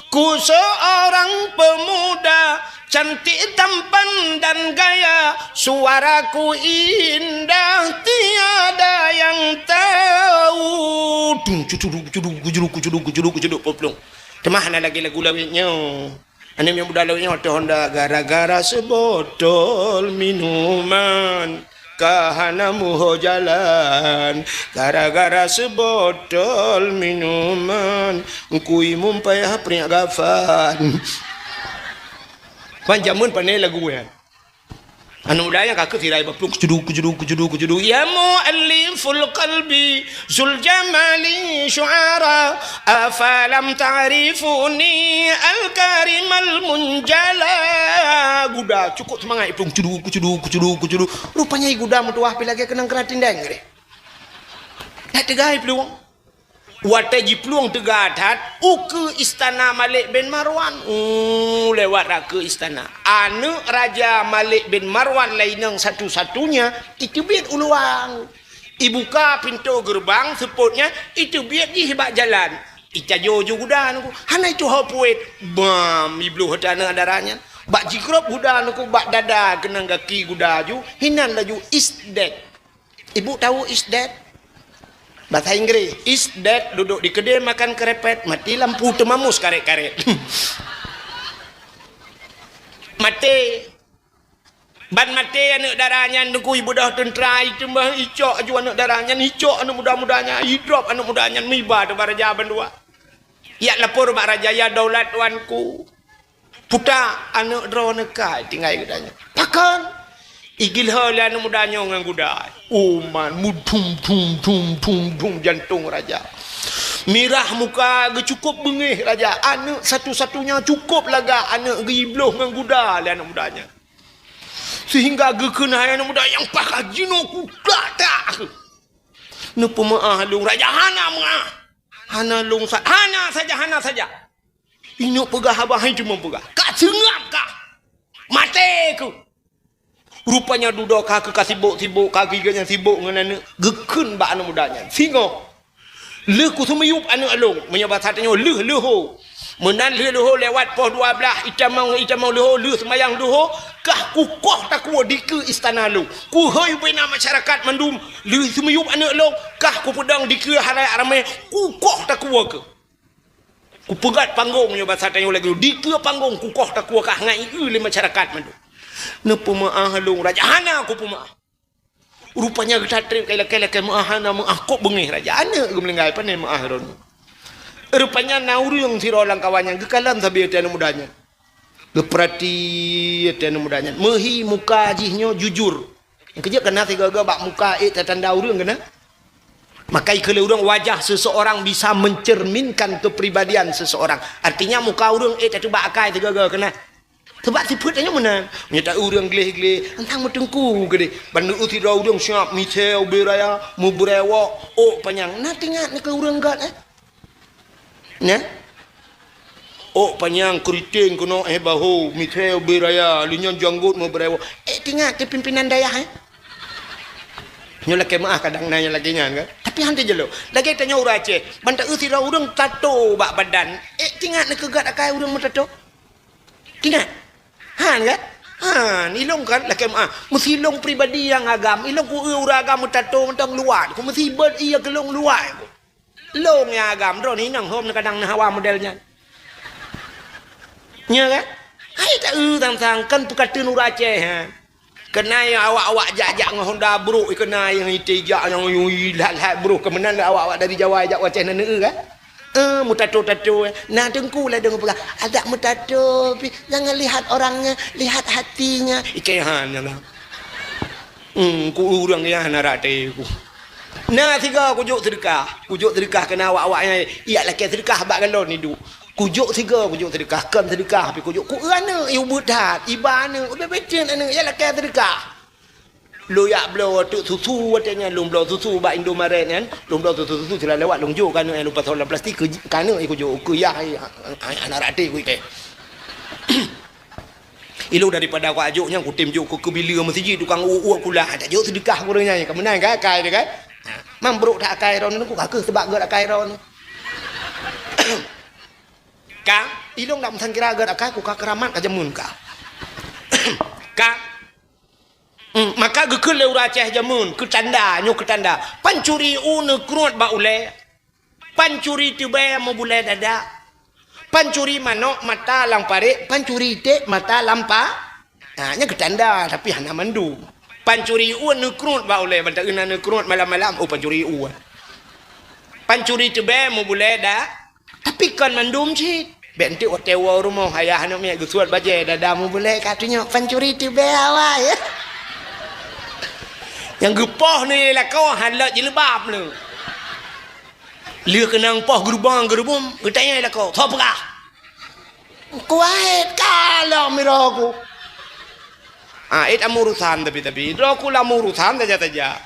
ku seorang pemuda cantik tampan dan gaya suaraku indah tiada yang tahu kucuduk poplong temah lagi lagu lawitnya ane yang budak lawitnya Honda gara-gara sebotol minuman kahanamu jalan gara-gara sebotol minuman kui mumpayah pria gafan panjamun panai lagu ya Anu budaya kakak tirai bapung kujudu ya mu'alliful qalbi zul jamali syu'ara afalam ta'rifuni al-karim al-munjala. Guda cukup semangat ipung kujudu rupanya guda mutuah pilagi kenang keratin deng gede tak tegai peluang wataji peluang tegadat ke istana Malik bin Marwan lewat ke istana anu Raja Malik bin Marwan lainang satu-satunya itu biar uluang ibuka pintu gerbang seputnya itu biar dihibak jalan ita jojo gudan hana itu hapuit bam iblu hadana darahnya bak jikrop gudan ku bak dada kenang kaki gudaju hinan laju is dead. Ibu tahu is dead? Bahasa Inggris, is dead, duduk di kedai makan kerepet, mati lampu temamus karet-karet. Mati. Ban mati anak darahnya, nuku ibu dah tentera, itu mah icok aju anak darahnya, icok anak muda-mudanya, hidup anak mudanya, miba tu baraja bandua. Ya lapor mak raja, ya daulat tuanku. Puta anak droneka, tinggal gedanya. Pakan. Igil hala anu mudanya ngan gudai. Uman mudum jantung raja. Mirah muka ge cukup bengih raja. Anak satu-satunya cukup laga anak ge ibloh ngan gudai anak mudanya. Sehingga ge kena anak muda yang pakai jino kuda tak. Nu pemaah lung raja hana mengah. Hana lung hana saja. Ini pegah abah cuma pegah. Kak sengap kah? Mati ku. Rupanya duduk kaki sibuk kaki ganya sibuk ngan gekun ba anak mudanya singo leh ku semiyup anak alung menyebab satanya leh leho menan leh leho lewat pos 12 itamang leho leh semayang leho kah kukoh tak kuat di ke istana lu ku hoi bina masyarakat mandum leh semiyup anak alung kah ku pedang di ke harai ramai kukoh tak kuat ke ku pegat panggung menyebab satanya lagi di ke panggung kukoh tak kuat kah ngai le masyarakat mandum ne pemaah halung raja hana aku pemaah rupanya getatri kala-kala maah hana maah kok bengih raja ana gemlengai panen maah ron rupanya naurung sirolang kawannya gekalan sabi anu mudanya geperati anu mudanya mehi muka jihnya jujur kerja kena tiga-tiga bak muka tanda urang kena maka kalau urang wajah seseorang bisa mencerminkan kepribadian seseorang artinya muka urang tatu bak akai tiga-tiga kena sebab siputnya mana nyata urang gleh-gleh antang metengku gede bandu uti ro urang siap mitel beraya mu berewo panjang na tingat ni ke urang gat nah panjang keriting kuno bahu mitel beraya linyon janggut mu berewo tingat ke pimpinan dayah nyola ke maah kadang nanya lagi kan tapi hante jelo lagi tanya urang Aceh bantu uti ro urang tato bak badan tingat ni ke gat akai urang mu tato tingat han kan ilong kan laki mesti ilong pribadi yang agam ilong ku agam tato mentang luar ku mesti ber iya kelong luar long yang agam ron ni nang hom kadang hawa modelnya nya kan hai tak tang kan pukatun ura Aceh kena yang awak-awak jajak dengan Honda bro kena yang itijak yang lat bro kemenan awak-awak dari Jawa ajak Aceh nene kan mutato-tato nah dengku lah dengar pegang ada mutato jangan lihat orangnya lihat hatinya ikehan lah ku urang ya narate ku nah tiga kujuk sedekah kena awak-awaknya iya laki sedekah bak galon ni du kujuk sedekah kan sedekah tapi kujuk ku ana ibu dat ibana udah becen ana ya laki sedekah lu ya blo tu susu katanya lu blo susu ba Indomaret kan lu blo susu sila lewat lu jo kan lu pasal plastik kan aku jo ku ya anak rati ku ke ilu daripada aku ajuknya ku tim jo ku bila masjid tukang uak kulah tak jo sedekah ku nya ke menang kan kai dia kan mam bro tak kai ron ku ka sebab gerak kai ron ka ilung dak msan kira gerak kai ku ka keramat ka jamun ka ka maka gekul le ura Aceh jamun ketanda pancuri krut ba ule pancuri tiba mo bule dada pancuri manok mata lampare pancuri te mata lampa nya ketanda tapi hana mandu pancuri krut ba ule banta ina krut malam-malam pancuri pancuri tiba mo bule da tapi kan mandum cit benti hotel rumah ayah anak mi gesuat baje dada mo bule katanya pancuri tiba awak ya Yang gepoh ni lah kau halak jilbab ni. Lia kenang poh gerbang getanya lah kau. Thop kah? Kuat kalau mira aku. It amurusan tapi aku lah amurusan saja.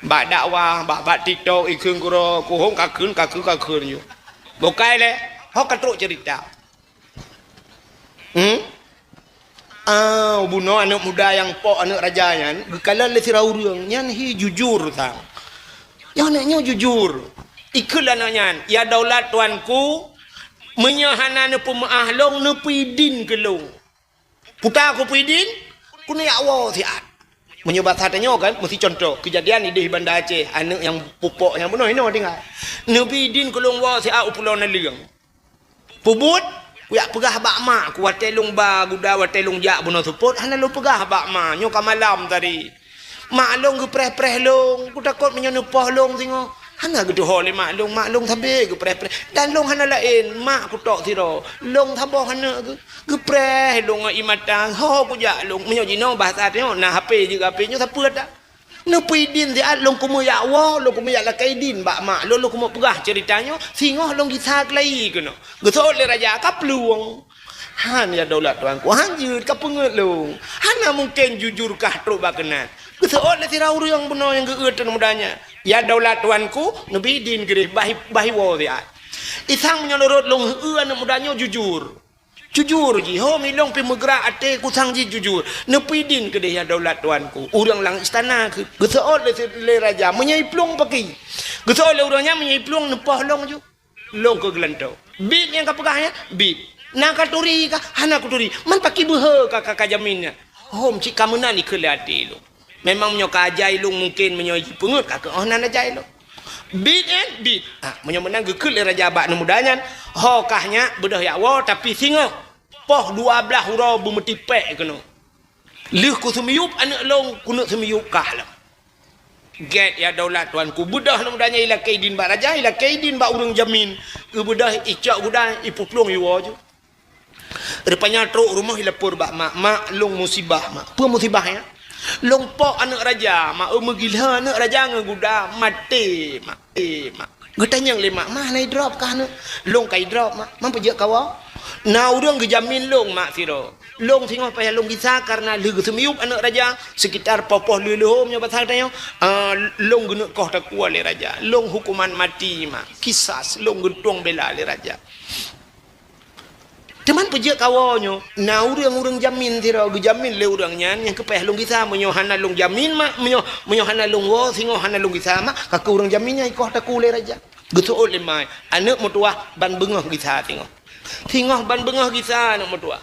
Bak dakwah, bak TikTok ikun kuro kuhong kakun yo. Bukai le, hok katruk cerita. Buno anak muda yang pok anak rajanya, kalau le sirau riang, nyan hi jujur sang. Yang anaknya jujur. Ikut anaknya, ya daulat tuanku, menyahana ne pemaah long ne pidin ke long. Putar aku pidin, ku ni awal siat. Menyebat hatanya kan, mesti contoh kejadian di Bandar Aceh, anak yang pupuk yang benar ini tinggal. Ne pidin ke long wa siat pulau naliang. Pubut ya pegah bak mak ku watelung ba guda watelung jak buno support hana lu pegah bak mak nyo ka malam tadi mak long ke preh long ku takut menyono poh long singo hana gedu hole mak long thabe ke preh dan long hana lain mak ku tok siro long thabo hana ke preh long imata ho ku jak long menyo jino bahasa tio nah HP je HP nyo siapa dak ne pidin dia long ku ya wa long ku ya la kaidin bak mak long ku pegah ceritanya singo long kita klai keno gesol le raja ka peluang han ya daulat tuanku han jud ka penget long hana mungkin jujurkah truk bakenat gesol le tirau riang benar yang geut mudanya ya daulat tuanku nabi din gerih bahi wa dia isang menyorot long anak mudanya jujur ji ho milong pi megerak ate ku sang ji jujur nepidin ke dia daulat tuanku urang lang istana ke gesol le raja menyai plong paki gesol le urangnya menyai plong nepah long ju long ke gelantau bit yang kapegahnya bit nak katuri ka hana katuri man paki behe ka jaminnya hom cik kamuna ni ke ati lu memang menyo kajai lu mungkin menyo pengut ka oh nana jai lu bit menyo menang gekul le raja bak mudanya ho kahnya bedah ya wa tapi singo poh 12 hurau bumeti pek kena lih ku semiyup anak long kuno semiyup kah lah get ya daulat tuanku budah mudanya ila kaidin bak raja ila kaidin bak urang jamin ke budah icak budah ipuplong iwo ju rupanya truk rumah hilapur bak mak long musibah mak apa musibahnya long pok anak raja mak megila anak raja ngeguda mati mak getanya lemak mah nai drop kah ne long kai drop mak man pejak kawa na urang gejamin long mak siro long singo payah long bisa karena leu semiyup anak raja sekitar popoh leuleum nya batal tayo long genu koh takua le raja long hukuman mati mak kisas long gentuang bela le raja teman pejak kawonyo na urang jamin siro gejamin le urang nyan yang kepayah long bisa menyohana long jamin mak menyohana long wo singo hana long bisa mak ka urang jaminnya koh taku le raja getu le mai anak mutuah ban bengah bisa Tengah ban bengah kisah nak mertua.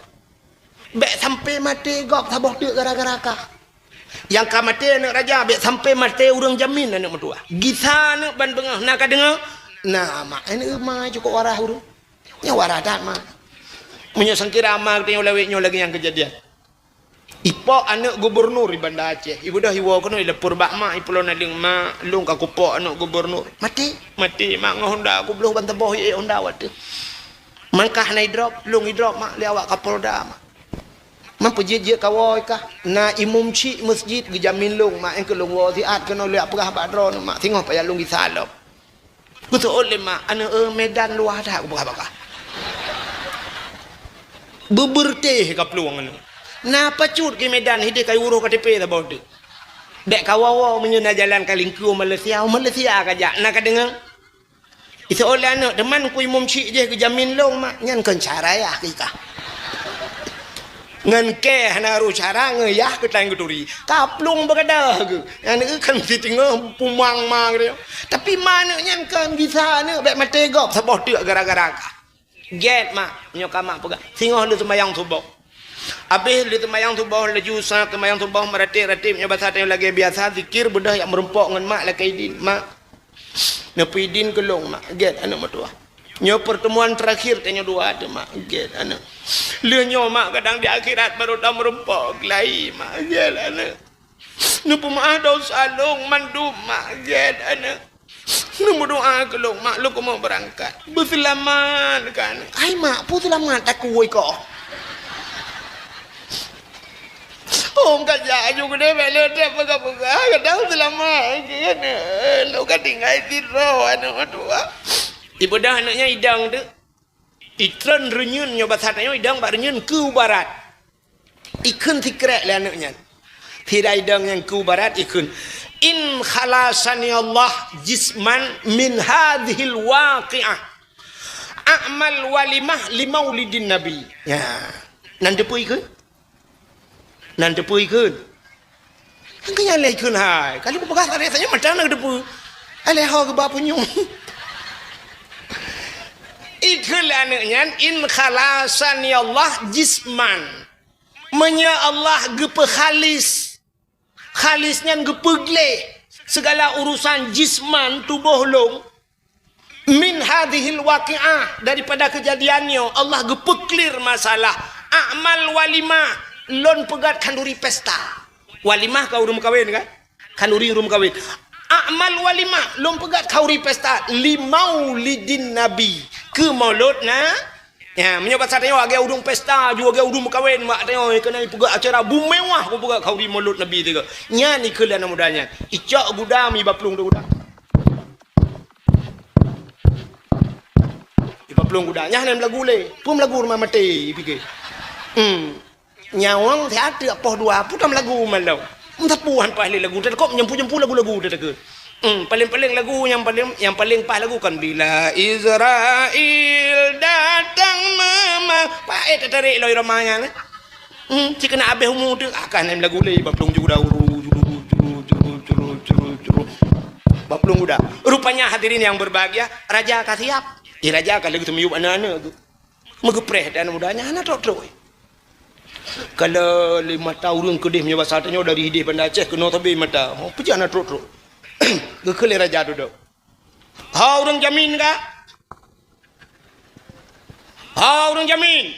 Bek sampai mati gok taboh dia gara-gara kah. Yang ka mati anak raja bek sampai mati urang jamin anak mertua. Kisah nak ban bengah nak dengar. Nah mak ini mai cukup warah urang. Nya warah dak mak. Menyo sangkira mak tengok leweknya lagi yang kejadian. Ipok anak gubernur di Bandar Aceh. Ibu dah hiwa kono lepur bak mak ipulo naling mak long ka kupok anak gubernur. Mati mak ngahonda aku belum bantaboh ye honda wate. Mangkah naik drop, long drop mak li awak Kapolda mak. Man pejit kawoi kah? Na imum cik masjid gejamin long mak yang ke long wa siat kena li apegah bak dron mak tengok payah long disalop. Betul le mak ana medan luah dah aku bakah. Beberteh ka peluang anu. Na pacut ke medan hide kai uruh KTP ta bawde. Dek kawawa menyuna jalan kalingku Malaysia kajak nak dengar. Itu oleh anak teman ku imam cik je ke jamin long mak nyan kan cara ya kita ngan ke hanaru cara ngeyah ke tang keturi kaplung berada ke yang ni kan si tengah pumang mang dia tapi mana nyan kan bisa ni bek mate gop sabah dia gara-gara ka get mak nyok mak pegah singoh lu sembayang subuh habis lu sembayang subuh laju sa sembayang subuh meratik-ratik nya bahasa yang lagi biasa zikir bedah yang merempok ngan mak la kaidin mak nepidin kelong mak get anak mertua nyo pertemuan terakhir tanya dua ada mak get anak le nyo mak kadang di akhirat baru dah merempok lai mak get anak nu pemaah dosa long mandum mak get anak nu berdoa kelong mak lu mau berangkat berselamat kan ai mak pu selamat aku woi ko Om kajak juga deh melo deh pegang-pegang kadang selama kan lo kan tinggal tidur anak tua. Ibu dah anaknya idang tu. Itran renyun nyoba satanya idang bak renyun ke barat. Ikun tikrek le anaknya. Tidak idang yang ke barat ikun. In khalasani Allah jisman min hadhil waqi'ah. A'mal walimah limaulidin nabi. Ya. Nanti pun ikun. Nanti pun ikun. Angkanya leh ikun hai. Kalau bukan hari saya macam nak depu. Aleh ho ke bapunya. Ikun anaknya in khalasani Allah jisman. Menya Allah gepe khalis. Khalisnya gepegle segala urusan jisman tubuh long. Min hadhil waqi'ah daripada kejadiannya Allah gepeklir masalah. A'mal walimah lon pegat kanduri pesta. Walimah kau rum kawin kan? Kanduri rum kawin. A'mal walimah lon pegat kauri pesta limaulidin nabi. Ke maulud na. Ya, menyobat satanya agak udung pesta juga agak udung kawin mak tengok kena pegat acara bumewah ko pegat kauri maulud nabi tu. Nya ni kelana mudanya. Icak buda mi baplung tu buda. Baplung buda nya nem lagu le. Pum lagu rumah mati fikir. Nyawang teater apa dua apa dalam lagu malau. Tapuan paling lagu tak kok nyempu lagu-lagu tak ke. Paling-paling lagu yang paling pas lagu kan bila Israel datang mama. Pae tarik loi ramanya nah. Cik kena habis umur tu akan nem lagu le baplung juga uru juru. Baplung udah. Rupanya hadirin yang berbahagia, raja kasiap. Raja kalau kita meyup anak-anak tu. Megepreh dan mudahnya anak trok-trok. Kalau 5 tahun kedih punya bahasa tanya dari hidih Banda Aceh kena tabi mata. Mau pergi anak truk-truk. Gekele raja duduk. Ha orang jamin ka? Ha orang jamin.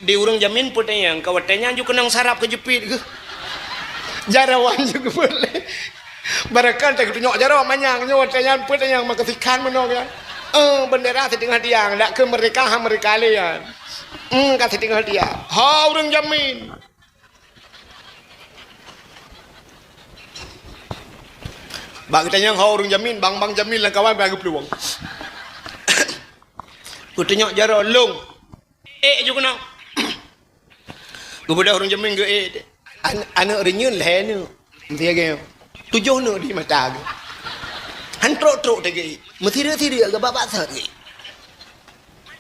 Di orang jamin putanya kau tanya juga kenang sarap kejepit ke. Jarawan juga boleh. Barakan tak tunjuk jarawan manyang nyawa tanya putanya makasikan menong ya. Bendera setengah tiang nak kemerdekaan mereka lian. Kasih tinggal dia. Ha orang jamin. Bang tanya ha orang jamin, bang jamin lah kawan bagi peluang. Ku tanya jaro long. Juga nak. Kepada orang jamin ke anak renyun lah ni. Mesti ke. Tujuh nak di mata ke. Hantrok-trok tak ke. Mesti dia ke bapak sat ke.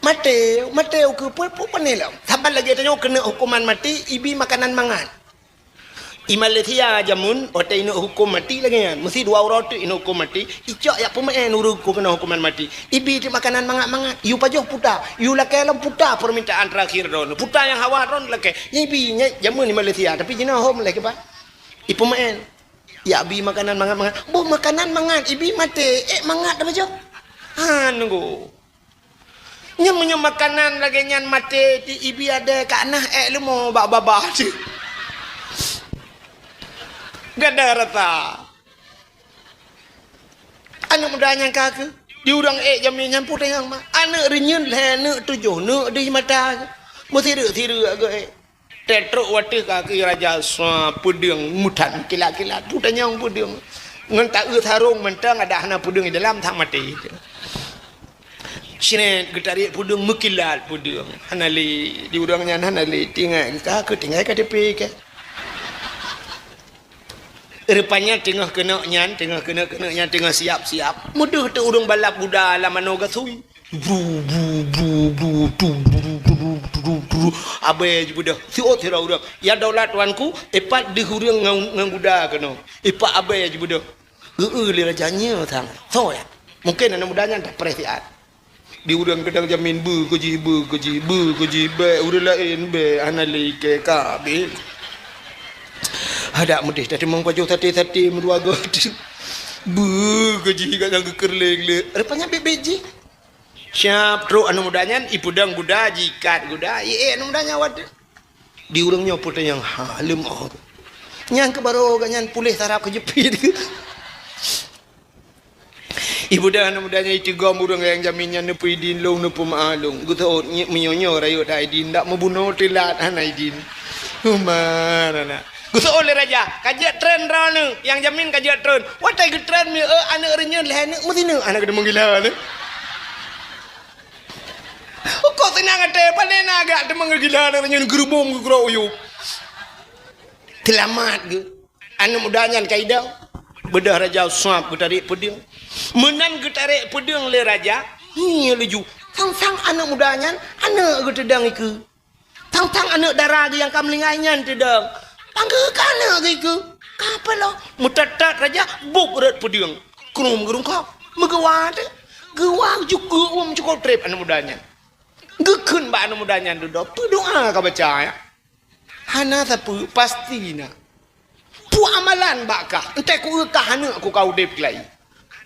Mateo ke pun lah. Sampai lagi tanya kena hukuman mati, ibi makanan mangan. Di Malaysia jamun, otak ini hukum mati lagi kan. Mesti 2 orang tu ini hukum mati. Icak ya pemain urut kena hukuman mati. Ibi itu makanan mangat-mangat. You pajoh puta. You laki alam puta permintaan terakhir don. Puta yang hawa don laki. Ibi jamun di Malaysia. Tapi jina home lagi pak. Ibu pemain. Ya ibi makanan mangat-mangat. Bu makanan mangat. Ibi mati. Mangat dah pajoh. Nunggu. Nyam makanan lagi nyan mati di ibi ada kat nah lu mau baba tu. Gada rata. Anak mudanya kak di urang jamin nyan putih yang mah. Anak renyun le nak tujuh nak di mata. Mesti tiru agak tetruk watih kaki raja swa pudung mutan kilat-kilat putanya yang pudung. Ngan tak tharung mentang ada hana pudung di dalam tak mati. Sini getari pudung mukilat pudung hanali di urangnya hanali tinggal kita ke tinggal ke tepi ke rupanya tengah kena nyan tengah siap mudah tu urang balap buda la mano gasui abe buda siot hira urang ya daulat tuanku epat di urang ngang buda kena epat abe buda li rajanya thang so ya mungkin anak mudanya tak perhatian di urang kadang jamin bu kuji be urang lain be anali ke kabe ada mudih tadi mong pajuh tati meruaga bu kuji kadang kekerling le rupanya bebeji siap tro anu mudanya ipudang buda jikat buda anu mudanya wad di urangnya putih yang halim nyang ke baru ganyan pulih sarap kejepit ibu dah anak mudanya itu gom urang yang jaminnya nepu idin long nepu maalung. Guto menyonyo rayu dah idin tak membunuh telat anak idin. Mana nak? Gusto oleh raja, kajak tren rana, yang jamin kajak tren. Watai ke tren mi anak renya lehana mesti nak anak kena menggila ni. Kok senang ada panen agak ada menggila anak renya gerubung geroyo. Selamat ke? Anak mudanya kaidah. Bedah raja suap ke tarik pedang. Menan ke tarik pedang le raja. Ni leju. Sang anak mudanya anak ke tedang iku. Tang anak darah yang kamlingannya tedang. Panggil kana ke? Apa lo? Mutatat raja buk rat pedang. Kerum kau. Megawat. Gewang juga cukup trip anak mudanya. Gekun ba anak mudanya duduk. Doa ka baca ya. Hana sapu pasti na. Pu amalan bakah. Entai ku kah hana ku kau dep lai.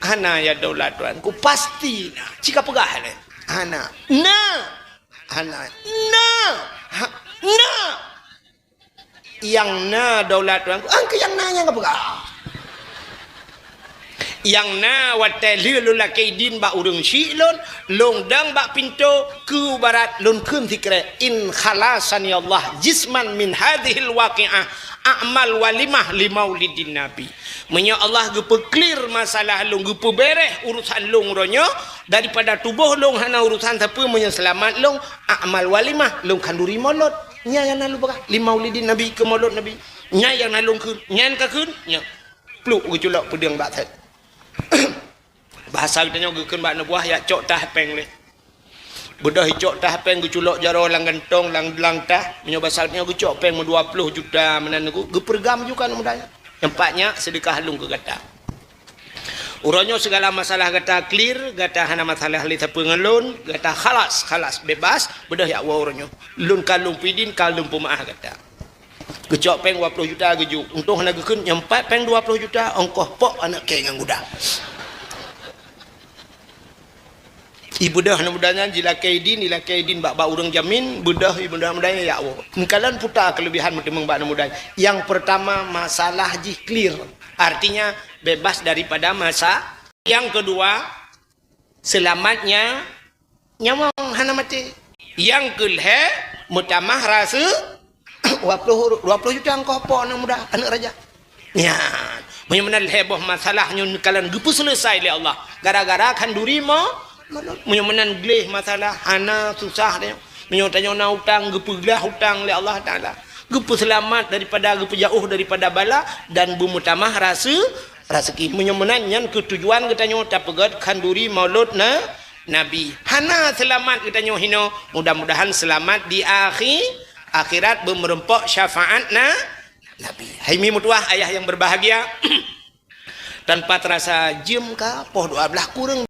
Hana ya daulat tuan. Ku pasti na. Jika pegah le. Hana. Hana. Na. Yang na daulat tuan. Angka yang na yang pegah. Yang na wateli lula kaidin ba urung syilon longdang ba pintu ke barat lon kun zikra in khalasani Allah jisman min hadhil waqi'ah a'mal walimah li maulidin nabi. Menya Allah gepe clear masalah long gepe bereh urusan long ronyo daripada tubuh long hana urusan siapa menya selamat long a'mal walimah long kanduri maulud nya yang nalu bakah li maulidin nabi ke maulud nabi nya yang nalung kun nyan ka kun nya pluk geculak pedang bak set. Bahasa katanya gekeun bak buah ya cok tah peng le. Bedah cok tah peng geculok jaro lang gentong lang tah menyo bahasa katanya gecok peng 20 juta menan ku gepergam juga mudanya. Empatnya sedekah lung ke gata. Uronyo segala masalah gata clear, gata hana masalah li siapa ngelun, gata khalas bebas, bedah ya wa uronyo. Lun kalung pidin kalung pemaah gata. Gecok peng 20 juta gejuk. Untung hana gekeun nyempat peng 20 juta ongkoh pok anak ke ngang gudah. Ibu dah hana mudanya jila kaidin bak urang jamin bedah ibu dah mudanya ya Allah. Kalian putar kelebihan memang bak mudanya. Yang pertama masalah ji clear. Artinya bebas daripada masa. Yang kedua selamatnya nyamang hana mati. Yang kelhe mutamah rasa 20 juta engkau apa anak muda anak raja. Ya, menyemenal heboh masalahnya kalian gepu selesai oleh Allah. Gara-gara kan duri mo menyemenan gleh masalah hana susah dia. Menyotanya na hutang gepu gelah hutang oleh Allah Taala. Gepu selamat daripada gepu jauh daripada bala dan bermutamah rezeki. Menyemenan yang ketujuan katanya tapegat kan duri maulud na Nabi. Hana selamat katanya hino. Mudah-mudahan selamat di akhirat bermerempok syafaat Nabi. Hai mi mutuah ayah yang berbahagia. Tanpa terasa jem ka poh 12 kurang